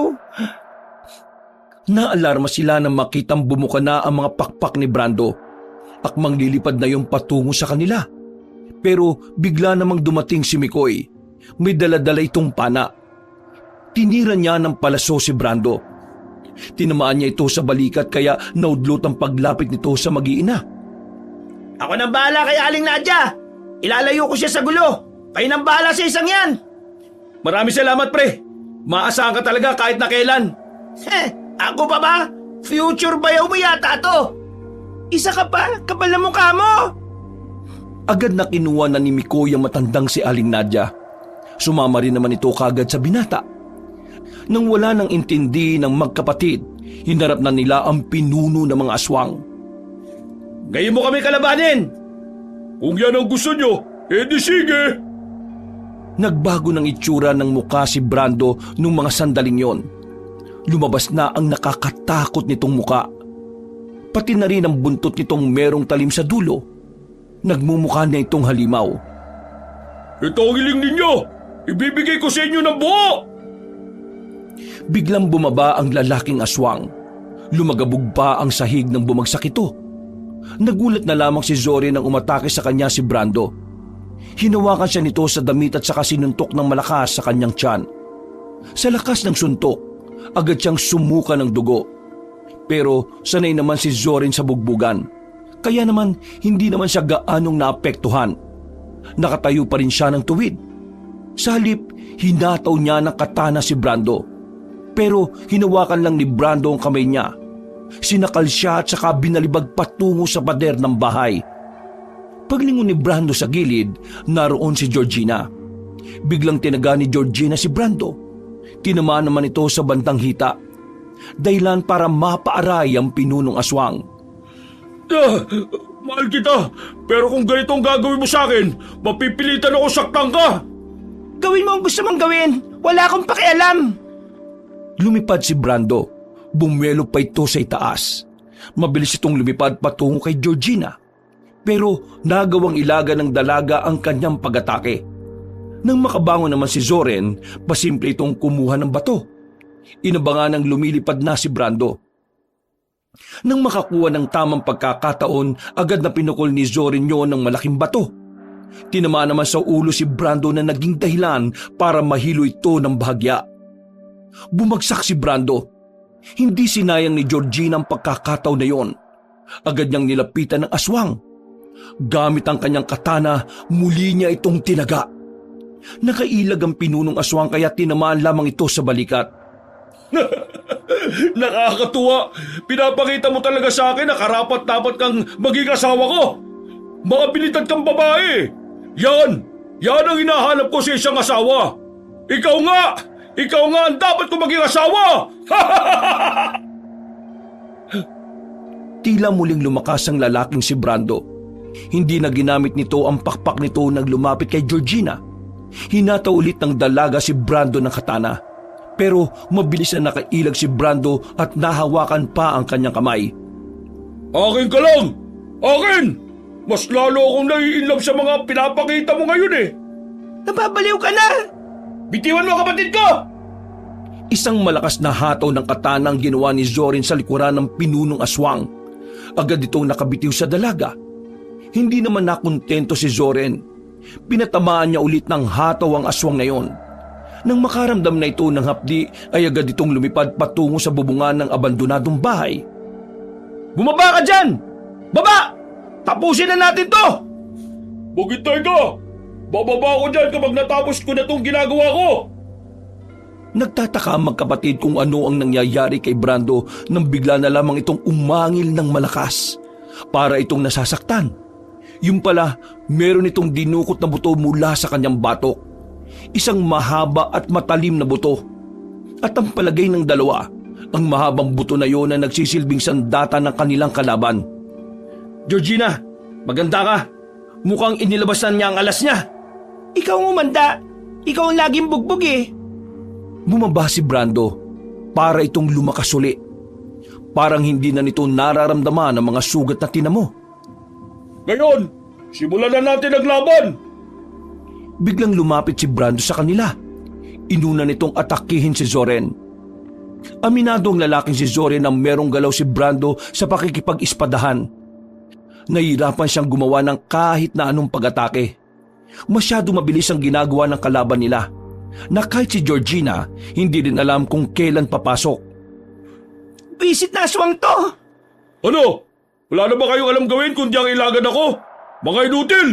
Naalarma sila nang makitang bumuka na ang mga pakpak ni Brando. Akmang lilipad na yung patungo sa kanila. Pero bigla namang dumating si Mikoy. May dala-dala itong pana. Tinira niya ng palaso si Brando. Tinamaan niya ito sa balikat kaya naudlot ang paglapit nito sa mag-iina. Ako nang bahala kay Aling Nadia. Ilalayo ko siya sa gulo. Kayo nang bahala sa isang yan. Maraming salamat, pre. Maasahan ka talaga kahit na kailan. Ako pa ba? Future bayaw mo yata to. Isa ka pa? Kapal na mukha mo. Agad na kinuha na ni Mikoy ang matandang si Aling Nadia. Sumama rin naman ito kagad sa binata. Nang wala nang intindi ng magkapatid, hinarap na nila ang pinuno ng mga aswang. Ngayon mo kami kalabanin! Kung yan ang gusto nyo, edi sige! Nagbago ng itsura ng mukha si Brando nung mga sandaling yon. Lumabas na ang nakakatakot nitong muka. Pati na rin ang buntot nitong merong talim sa dulo. Nagmumukha na itong halimaw. Ito ang hiling ninyo! Ibibigay ko sa inyo ng buo! Biglang bumaba ang lalaking aswang. Lumagabog pa ang sahig nang bumagsak ito. Nagulat na lamang si Zorin nang umatake sa kanya si Brando. Hinawakan siya nito sa damit at saka sinuntok ng malakas sa kanyang tiyan. Sa lakas ng suntok, agad siyang sumuka ng dugo. Pero sanay naman si Zorin sa bugbugan. Kaya naman hindi naman siya gaanong naapektuhan. Nakatayo pa rin siya ng tuwid. Sa halip, hinataw niya ng katana si Brando. Pero hinawakan lang ni Brando ang kamay niya. sinakal siya at saka binalibag patungo sa pader ng bahay. Paglingon ni Brando sa gilid, naroon si Georgina. Biglang tinaga ni Georgina si Brando. Tinamaan naman ito sa bandang hita. Dahilan para mapaaray ang pinunong aswang. Mahal kita, pero kung ganito ang gagawin mo sa akin, mapipilitan ako saktan ka. Gawin mo ang gusto mong gawin. Wala akong pakialam. Lumipad si Brando. Bumwelo pa ito sa itaas. Mabilis itong lumipad patungo kay Georgina. Pero nagawang ilaga ng dalaga ang kanyang pag-atake. Nang makabangon naman si Zoren, pasimple itong kumuha ng bato. Inabangan ng lumilipad na si Brando. Nang makakuha ng tamang pagkakataon, agad na pinukol ni Zoren yun ng malaking bato. Tinamaan naman sa ulo si Brando na naging dahilan para mahilo ito ng bahagya. Bumagsak si Brando. Hindi sinayang ni Georgina ang pagkakataon na yon. Agad niyang nilapitan ng aswang. Gamit ang kanyang katana, muli niya itong tinaga. Nakailag ang pinunong aswang kaya tinamaan lamang ito sa balikat. Nakakatuwa. Pinapakita mo talaga sa akin na karapat-dapat kang maging asawa ko. Mga pinitad kang babae. Yan ang hinahanap ko sa isang asawa. Ikaw nga ang dapat ko maging asawa. Tila muling lumakas ang lalaking si Brando. Hindi na ginamit nito ang pakpak nito nang lumapit kay Georgina. Hinataw ulit ng dalaga si Brando ng katana. Pero mabilis na nakailag si Brando at nahawakan pa ang kanyang kamay. Akin ka lang! Akin! Mas lalo akong nai-inlove sa mga pinapakita mo ngayon eh. Nababaliw ka na! Bitiwan mo kapatid ko! Isang malakas na hataw ng katana ang ginawa ni Zorin sa likuran ng pinunong aswang. Agad itong nakabitiw sa dalaga. Hindi naman nakontento si Zorin. Pinatamaan niya ulit ng hataw ang aswang na yon. Nang makaramdam na ito ng hapdi ay agad itong lumipad patungo sa bubungan ng abandonadong bahay. Bumaba ka dyan! Baba! Tapusin na natin to! Maghintay ka! Bababa ako dyan kapag natapos ko na itong ginagawa ko! Nagtataka ang magkapatid kung ano ang nangyayari kay Brando nang bigla na lamang itong umangil ng malakas. Para itong nasasaktan. Yung pala, meron itong dinukot na buto mula sa kanyang batok. Isang mahaba at matalim na buto. At ang palagay ng dalawa, ang mahabang buto na yon na nagsisilbing sandata ng kanilang kalaban. Georgina, maganda ka. Mukhang inilabasan niya ang alas niya. Ikaw ang umanda. Ikaw ang laging bugbog eh. Bumaba si Brando para itong lumakas uli. Parang hindi na nito nararamdaman ang mga sugat na tinamo. Ngayon, simulan na natin ang laban! Biglang lumapit si Brando sa kanila. Inuna nitong atakihin si Zoren. Aminado ang lalaking si Zoren na merong galaw si Brando sa pakikipag-ispadahan. Nahihirapan siyang gumawa ng kahit na anong pag-atake. Masyado mabilis ang ginagawa ng kalaban nila, na kahit si Georgina hindi din alam kung kailan papasok. Visit na aswang to! Ano? Wala na ba kayong alam gawin kundi ang ilagan ako? Mga inutil!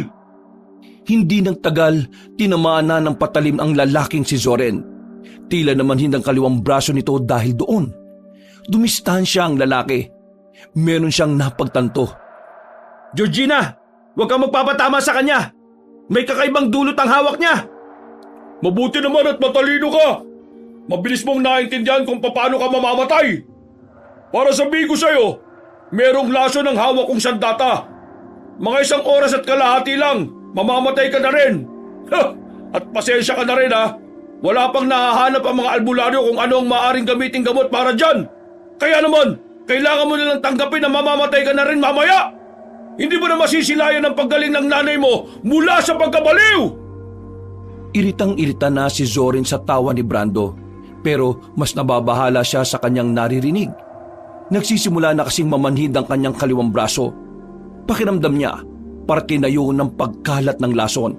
Hindi nang tagal, tinamaan na ng patalim ang lalaking si Zoren. Tila naman hindang kaliwang braso nito dahil doon. Dumistansya ang lalaki. Meron siyang napagtanto. Georgina, huwag kang magpapatama sa kanya. May kakaibang dulot ang hawak niya. Mabuti naman at matalino ka. Mabilis mong naintindihan kung paano ka mamamatay. Para sabihin ko sa'yo, merong laso ng hawak kong sandata. Mga 1 oras at kalahati lang, mamamatay ka na rin. At pasensya ka na rin ha. Wala pang nahahanap ang mga albularyo kung ano ang maaaring gamiting gamot para dyan. Kaya naman, kailangan mo nilang tanggapin na mamamatay ka na rin mamaya. Hindi mo na masisilayan ang paggaling ng nanay mo mula sa pagkabaliw. Iritang-irita na si Zorin sa tawa ni Brando, pero mas nababahala siya sa kanyang naririnig. Nagsisimula na kasing mamanhid ang kanyang kaliwang braso. Pakiramdam niya, para tinayo ng pagkalat ng lason.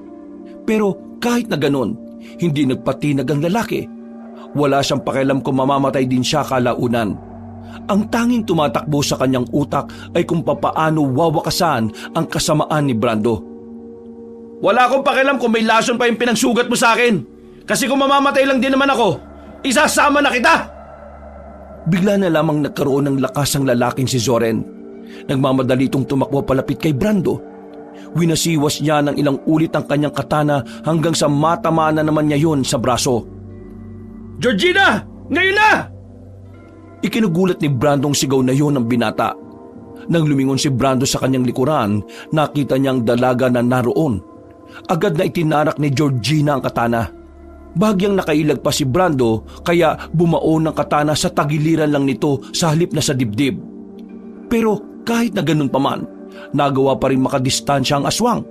Pero kahit na ganon, hindi nagpatinag ang lalaki. Wala siyang pakialam kung mamamatay din siya kalaunan. Ang tanging tumatakbo sa kanyang utak ay kung papaano wawakasan ang kasamaan ni Brando. Wala akong pakialam kung may lason pa yung pinagsugat mo sa akin. Kasi kung mamamatay lang din naman ako, isasama na kita! bigla na lamang nagkaroon ng lakas ang lalaking si Zoren. Nagmamadali itong tumakbo palapit kay Brando. Winasiwas niya ng ilang ulit ang kanyang katana hanggang sa matamaan na naman niya yon sa braso. Georgina! Ngayon na! Ikinugulat ni Brando ang sigaw na yon ng binata. Nang lumingon si Brando sa kanyang likuran, nakita niyang dalaga na naroon. Agad na itinarak ni Georgina ang katana. Bahagyang nakailag pa si Brando kaya bumaon ng katana sa tagiliran lang nito sa halip na sa dibdib. Pero kahit na ganun pa man, nagawa pa rin makadistansya ang aswang.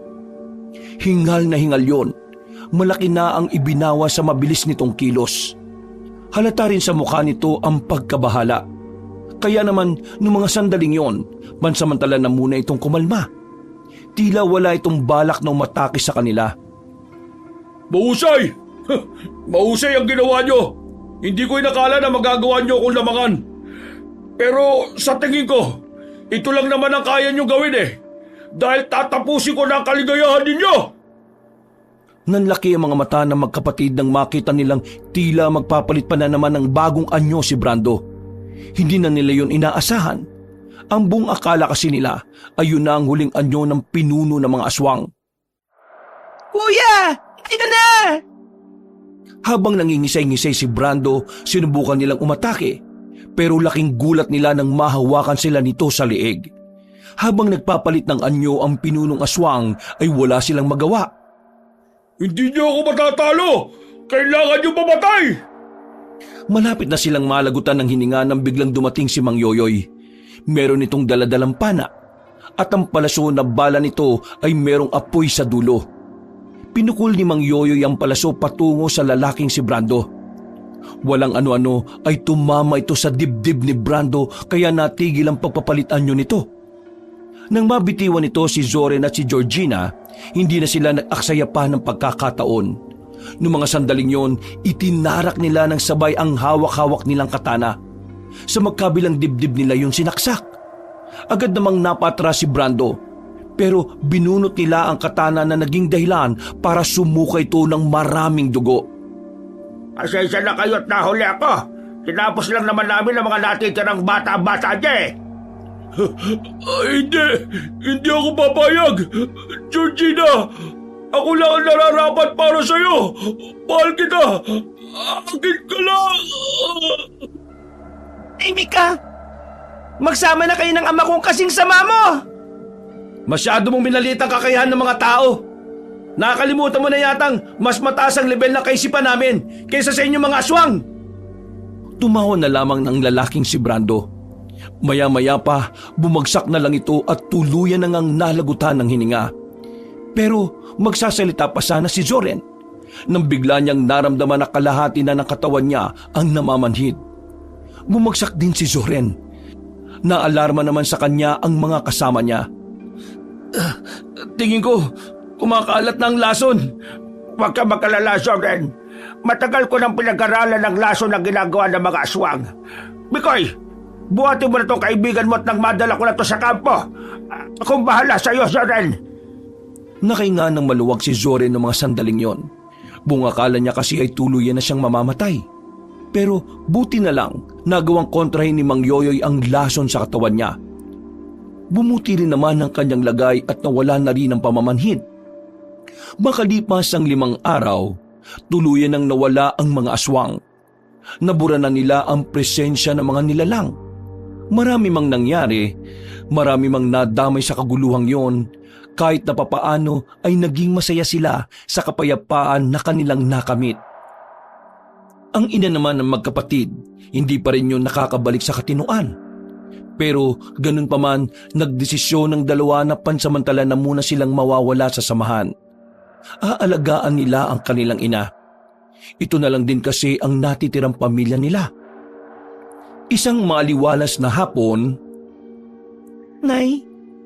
Hingal na hingal yon. Malaki na ang ibinawa sa mabilis nitong kilos. Halata rin sa mukha nito ang pagkabahala. Kaya naman, noong mga sandaling yon, pansamantala na muna itong kumalma. Tila wala itong balak na umatake sa kanila. Mahusay! Mahusay ang ginawa nyo! Hindi ko inakala na magagawa nyo akong lamangan. Pero sa tingin ko, ito lang naman ang kaya nyo gawin eh. Dahil tatapusin ko na ang kaligayahan ninyo! Nanlaki ang mga mata ng magkapatid nang makita nilang tila magpapalit pa na naman ng bagong anyo si Brando. Hindi na nila yon inaasahan. Ang buong akala kasi nila ay yun na ang huling anyo ng pinuno ng mga aswang. Kuya! Ito na! Habang nangingisay-ngisay si Brando, sinubukan nilang umatake. Pero laking gulat nila nang mahawakan sila nito sa liig. Habang nagpapalit ng anyo ang pinunong aswang ay wala silang magawa. Hindi niyo ako matatalo! Kailangan niyo mamatay! Malapit na silang malagutan ng hininga nang biglang dumating si Mang Yoyoy. Meron itong daladalang pana at ang palaso na bala nito ay merong apoy sa dulo. Pinukul ni Mang Yoyoy ang palaso patungo sa lalaking si Brando. Walang ano-ano ay tumama ito sa dibdib ni Brando kaya natigil ang pagpapalitan nyo nito. Nang mabitiwan nito si Zoren at si Georgina, hindi na sila nag-aksaya pa ng pagkakataon. Noong mga sandaling yon, itinarak nila ng sabay ang hawak-hawak nilang katana. Sa magkabilang dibdib nila yun sinaksak. Agad namang napatras si Brando, pero binunot nila ang katana na naging dahilan para sumuka ito ng maraming dugo. Asensya na kayo at nahuli ako. Tinapos lang naman namin ang mga natitirang bata-bata niya eh. Hindi ako papayag! Georgina! Ako lang ang nararapat para sa'yo! Mahal kita! Akin ka lang! Ay, Mika! Magsama na kayo ng ama kong kasing sama mo! Masyado mong minaliit ang kakayahan ng mga tao. Nakakalimutan mo na yatang mas mataas ang level ng kaisipan namin kaysa sa inyong mga aswang. Tumawa na lamang ng lalaking si Brando. Maya-maya pa, bumagsak na lang ito at tuluyan na ngang nalagutan ng hininga. Pero magsasalita pa sana si Zoren nang bigla niyang naramdaman na kalahati na ng katawan niya ang namamanhid. Bumagsak din si Zoren. Naalarma naman sa kanya ang mga kasama niya. Tingin ko, kumakalat na ang lason. Huwag ka magkalala, Zoren. Matagal ko nang pinag-aralan ng laso na ginagawa ng mga aswang. Mikoy, buhatin mo na itong kaibigan mo at nang madala ko na ito sa kampo. Akong bahala sa iyo, Zoren. Nakahinga ng maluwag si Zoren ng mga sandaling yon. Buong akala niya kasi ay tuluyan na siyang mamamatay. Pero buti na lang nagawang kontrahin ni Mang Yoyoy ang lason sa katawan niya. Bumuti rin naman ang kanyang lagay at nawala na rin ang pamamanhid. Makalipas ang 5 araw, tuluyan nang nawala ang mga aswang. Nabura na nila ang presensya ng mga nilalang. Marami mang nangyari, marami mang nadamay sa kaguluhang yon, kahit na papaano ay naging masaya sila sa kapayapaan na kanilang nakamit. Ang ina naman ng magkapatid, hindi pa rin yun nakakabalik sa katinuan. Pero ganun pa man, nagdesisyon ng dalawa na pansamantala na muna silang mawawala sa samahan. Aalagaan nila ang kanilang ina. Ito na lang din kasi ang natitirang pamilya nila. Isang maliwalas na hapon, Nay,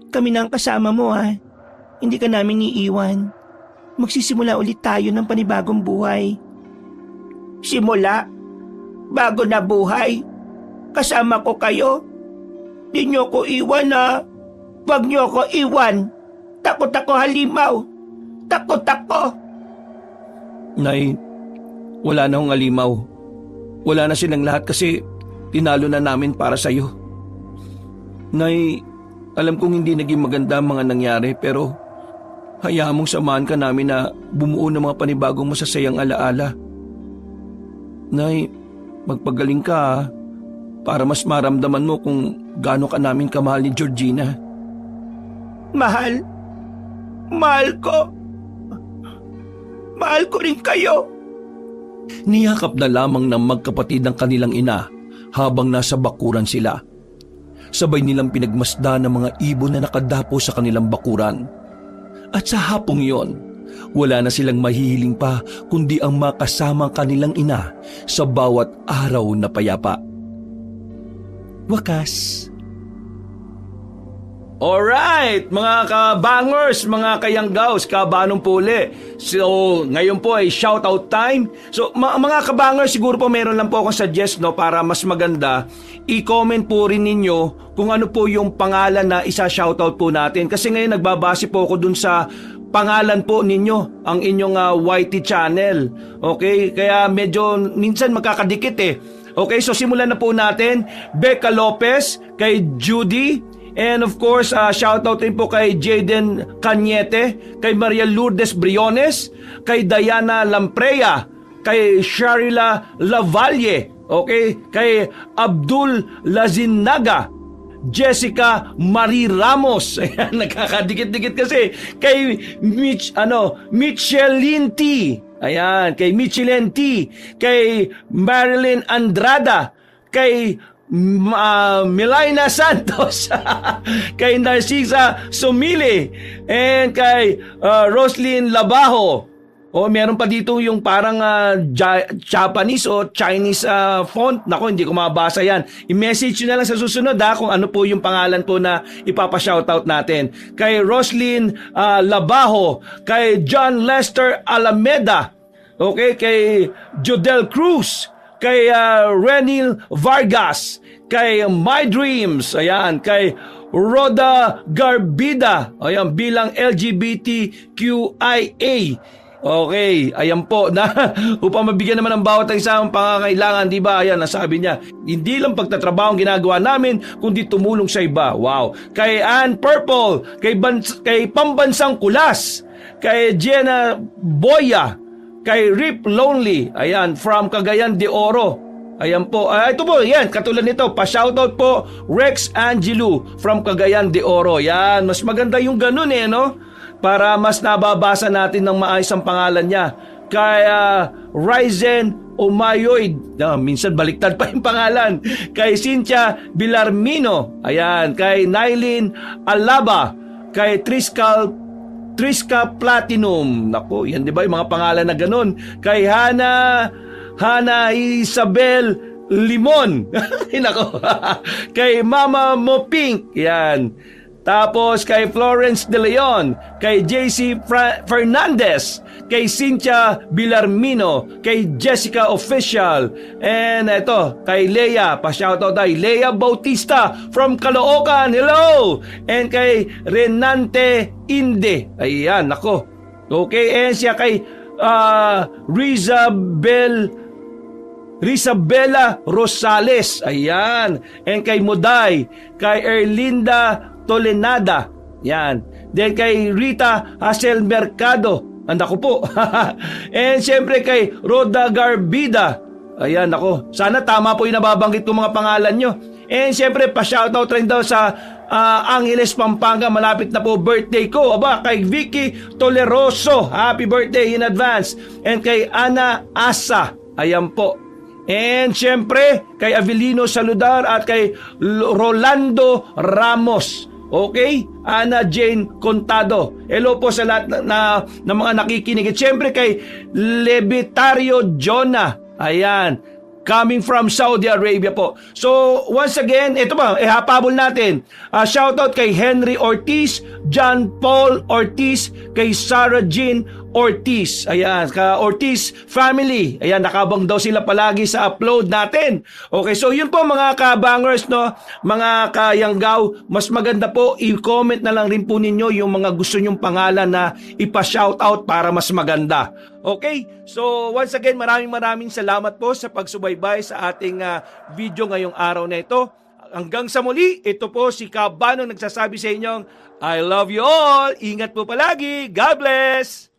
kami na ang kasama mo ha. Hindi ka namin iiwan. Magsisimula ulit tayo ng panibagong buhay. Simula? Bago na buhay? Kasama ko kayo? Di niyo ko iwan ha. Huwag niyo ko iwan. Takot ako halimaw. Takot ako. Nay, wala na hong alimaw. Wala na silang lahat kasi tinalo na namin para sa'yo. Nay, alam kong hindi naging maganda ang mga nangyari pero hayaan mong samahan ka namin na bumuo ng mga panibagong masasayang alaala. Nay, magpagaling ka ha, para mas maramdaman mo kung gaano ka namin kamahal ni Georgina. Mahal? Mahal ko? Mahal ko rin kayo. Niyakap na lamang ng magkapatid ang kanilang ina habang nasa bakuran sila. Sabay nilang pinagmasdan ng mga ibon na nakadapo sa kanilang bakuran. At sa hapong yon, wala na silang mahihiling pa kundi ang makasama ang kanilang ina sa bawat araw na payapa. Wakas. Alright, mga kabangers, mga kayanggaws, kabanong puli. So, ngayon po ay shoutout time. So, mga kabangers, siguro po meron lang po akong suggest, no, para mas maganda, i-comment po rin ninyo kung ano po yung pangalan na isa-shoutout po natin. Kasi ngayon nagbabase po ako dun sa pangalan po ninyo, ang inyong YT channel. Okay, kaya medyo minsan magkakadikit eh. Okay, so simulan na po natin. Becca Lopez, kay Judy, and of course, shoutout din po kay Jaden Cañete, kay Maria Lourdes Briones, kay Diana Lamprea, kay Sharila Lavalle, okay, kay Abdul Lazinaga, Jessica Marie Ramos, ayan, nakakadikit-dikit kasi, kay Micheline T, ayan, kay Micheline T, kay Marilyn Andrada, kay Milaina Santos, kay Narcisa Sumili, and kay Roslyn Labajo. O meron pa dito yung parang Japanese o Chinese font. Nako, hindi ko mabasa yan. I-message nyo na lang sa susunod kung ano po yung pangalan po na ipapashoutout natin. Kay Roslyn Labajo, kay John Lester Alameda, okay, kay Jodel Cruz, kay Renil Vargas, kay My Dreams, ayan, kay Roda Garbida, ayan, bilang LGBTQIA. Okay, ayan po na upang mabigyan naman ng bawat isang pangangailangan, di ba? Ayan, nasabi niya, hindi lang pagtatrabaho ang ginagawa namin, kundi tumulong sa iba. Wow. Kay Ann Purple, kay Pambansang Kulas, kay Jenna Boya, kay Rip Lonely, ayan, from Cagayan de Oro. Ayan po, ito po, yan, katulad nito, pa-shoutout po, Rex Angelu from Cagayan de Oro. Yan, mas maganda yung ganun no? Para mas nababasa natin ng maayos ang pangalan niya. Kay Ryzen Umayoid, minsan baliktad pa yung pangalan. Kay Cynthia Bilarmino, ayan, kay Nailin Alaba, kay Triska Platinum. Naku, yan di ba yung mga pangalan na ganun. Kay Hana Isabel Limon. Nako. Kay Mama Mo Pink, yan. Tapos kay Florence De Leon, kay JC Fernandez, kay Cynthia Bilarmino, kay Jessica Official, and ito, kay Leia, pa-shoutout tayo, Leia Bautista from Caloocan, hello! And kay Renante Inde, ayan, nako. Okay, and siya kay Rizabela Rosales, ayan, and kay Moday, kay Erlinda Tolenada, yan. Then kay Rita Hasel Mercado, ko po. And syempre kay Roda Garbida, ayan, ako. Sana tama po yung nababanggit ko mga pangalan nyo. And syempre pa-shoutout rin daw sa Angeles, Pampanga, malapit na po birthday ko. Aba, kay Vicky Toleroso, happy birthday in advance. And kay Ana Asa, ayan po. And syempre kay Avelino Saludar at kay Rolando Ramos. Okay? Ana Jane Contado. Hello po sa lahat na mga nakikinig. At syempre kay Levitario Jonah. Ayan. Coming from Saudi Arabia po. So, once again, ito ba, hapabol natin. Shoutout kay Henry Ortiz, John Paul Ortiz, kay Sarah Jean Ortiz. Ayan, ka Ortiz family. Ayan, nakabang daw sila palagi sa upload natin. Okay, so yun po mga kabangers, no? Mga kayanggaw, mas maganda po i-comment na lang rin po ninyo yung mga gusto nyong pangalan na ipa-shoutout para mas maganda. Okay, so once again, maraming salamat po sa pagsubaybay sa ating video ngayong araw na ito. Hanggang sa muli, ito po si Kabanong nagsasabi sa inyong I love you all. Ingat po palagi. God bless.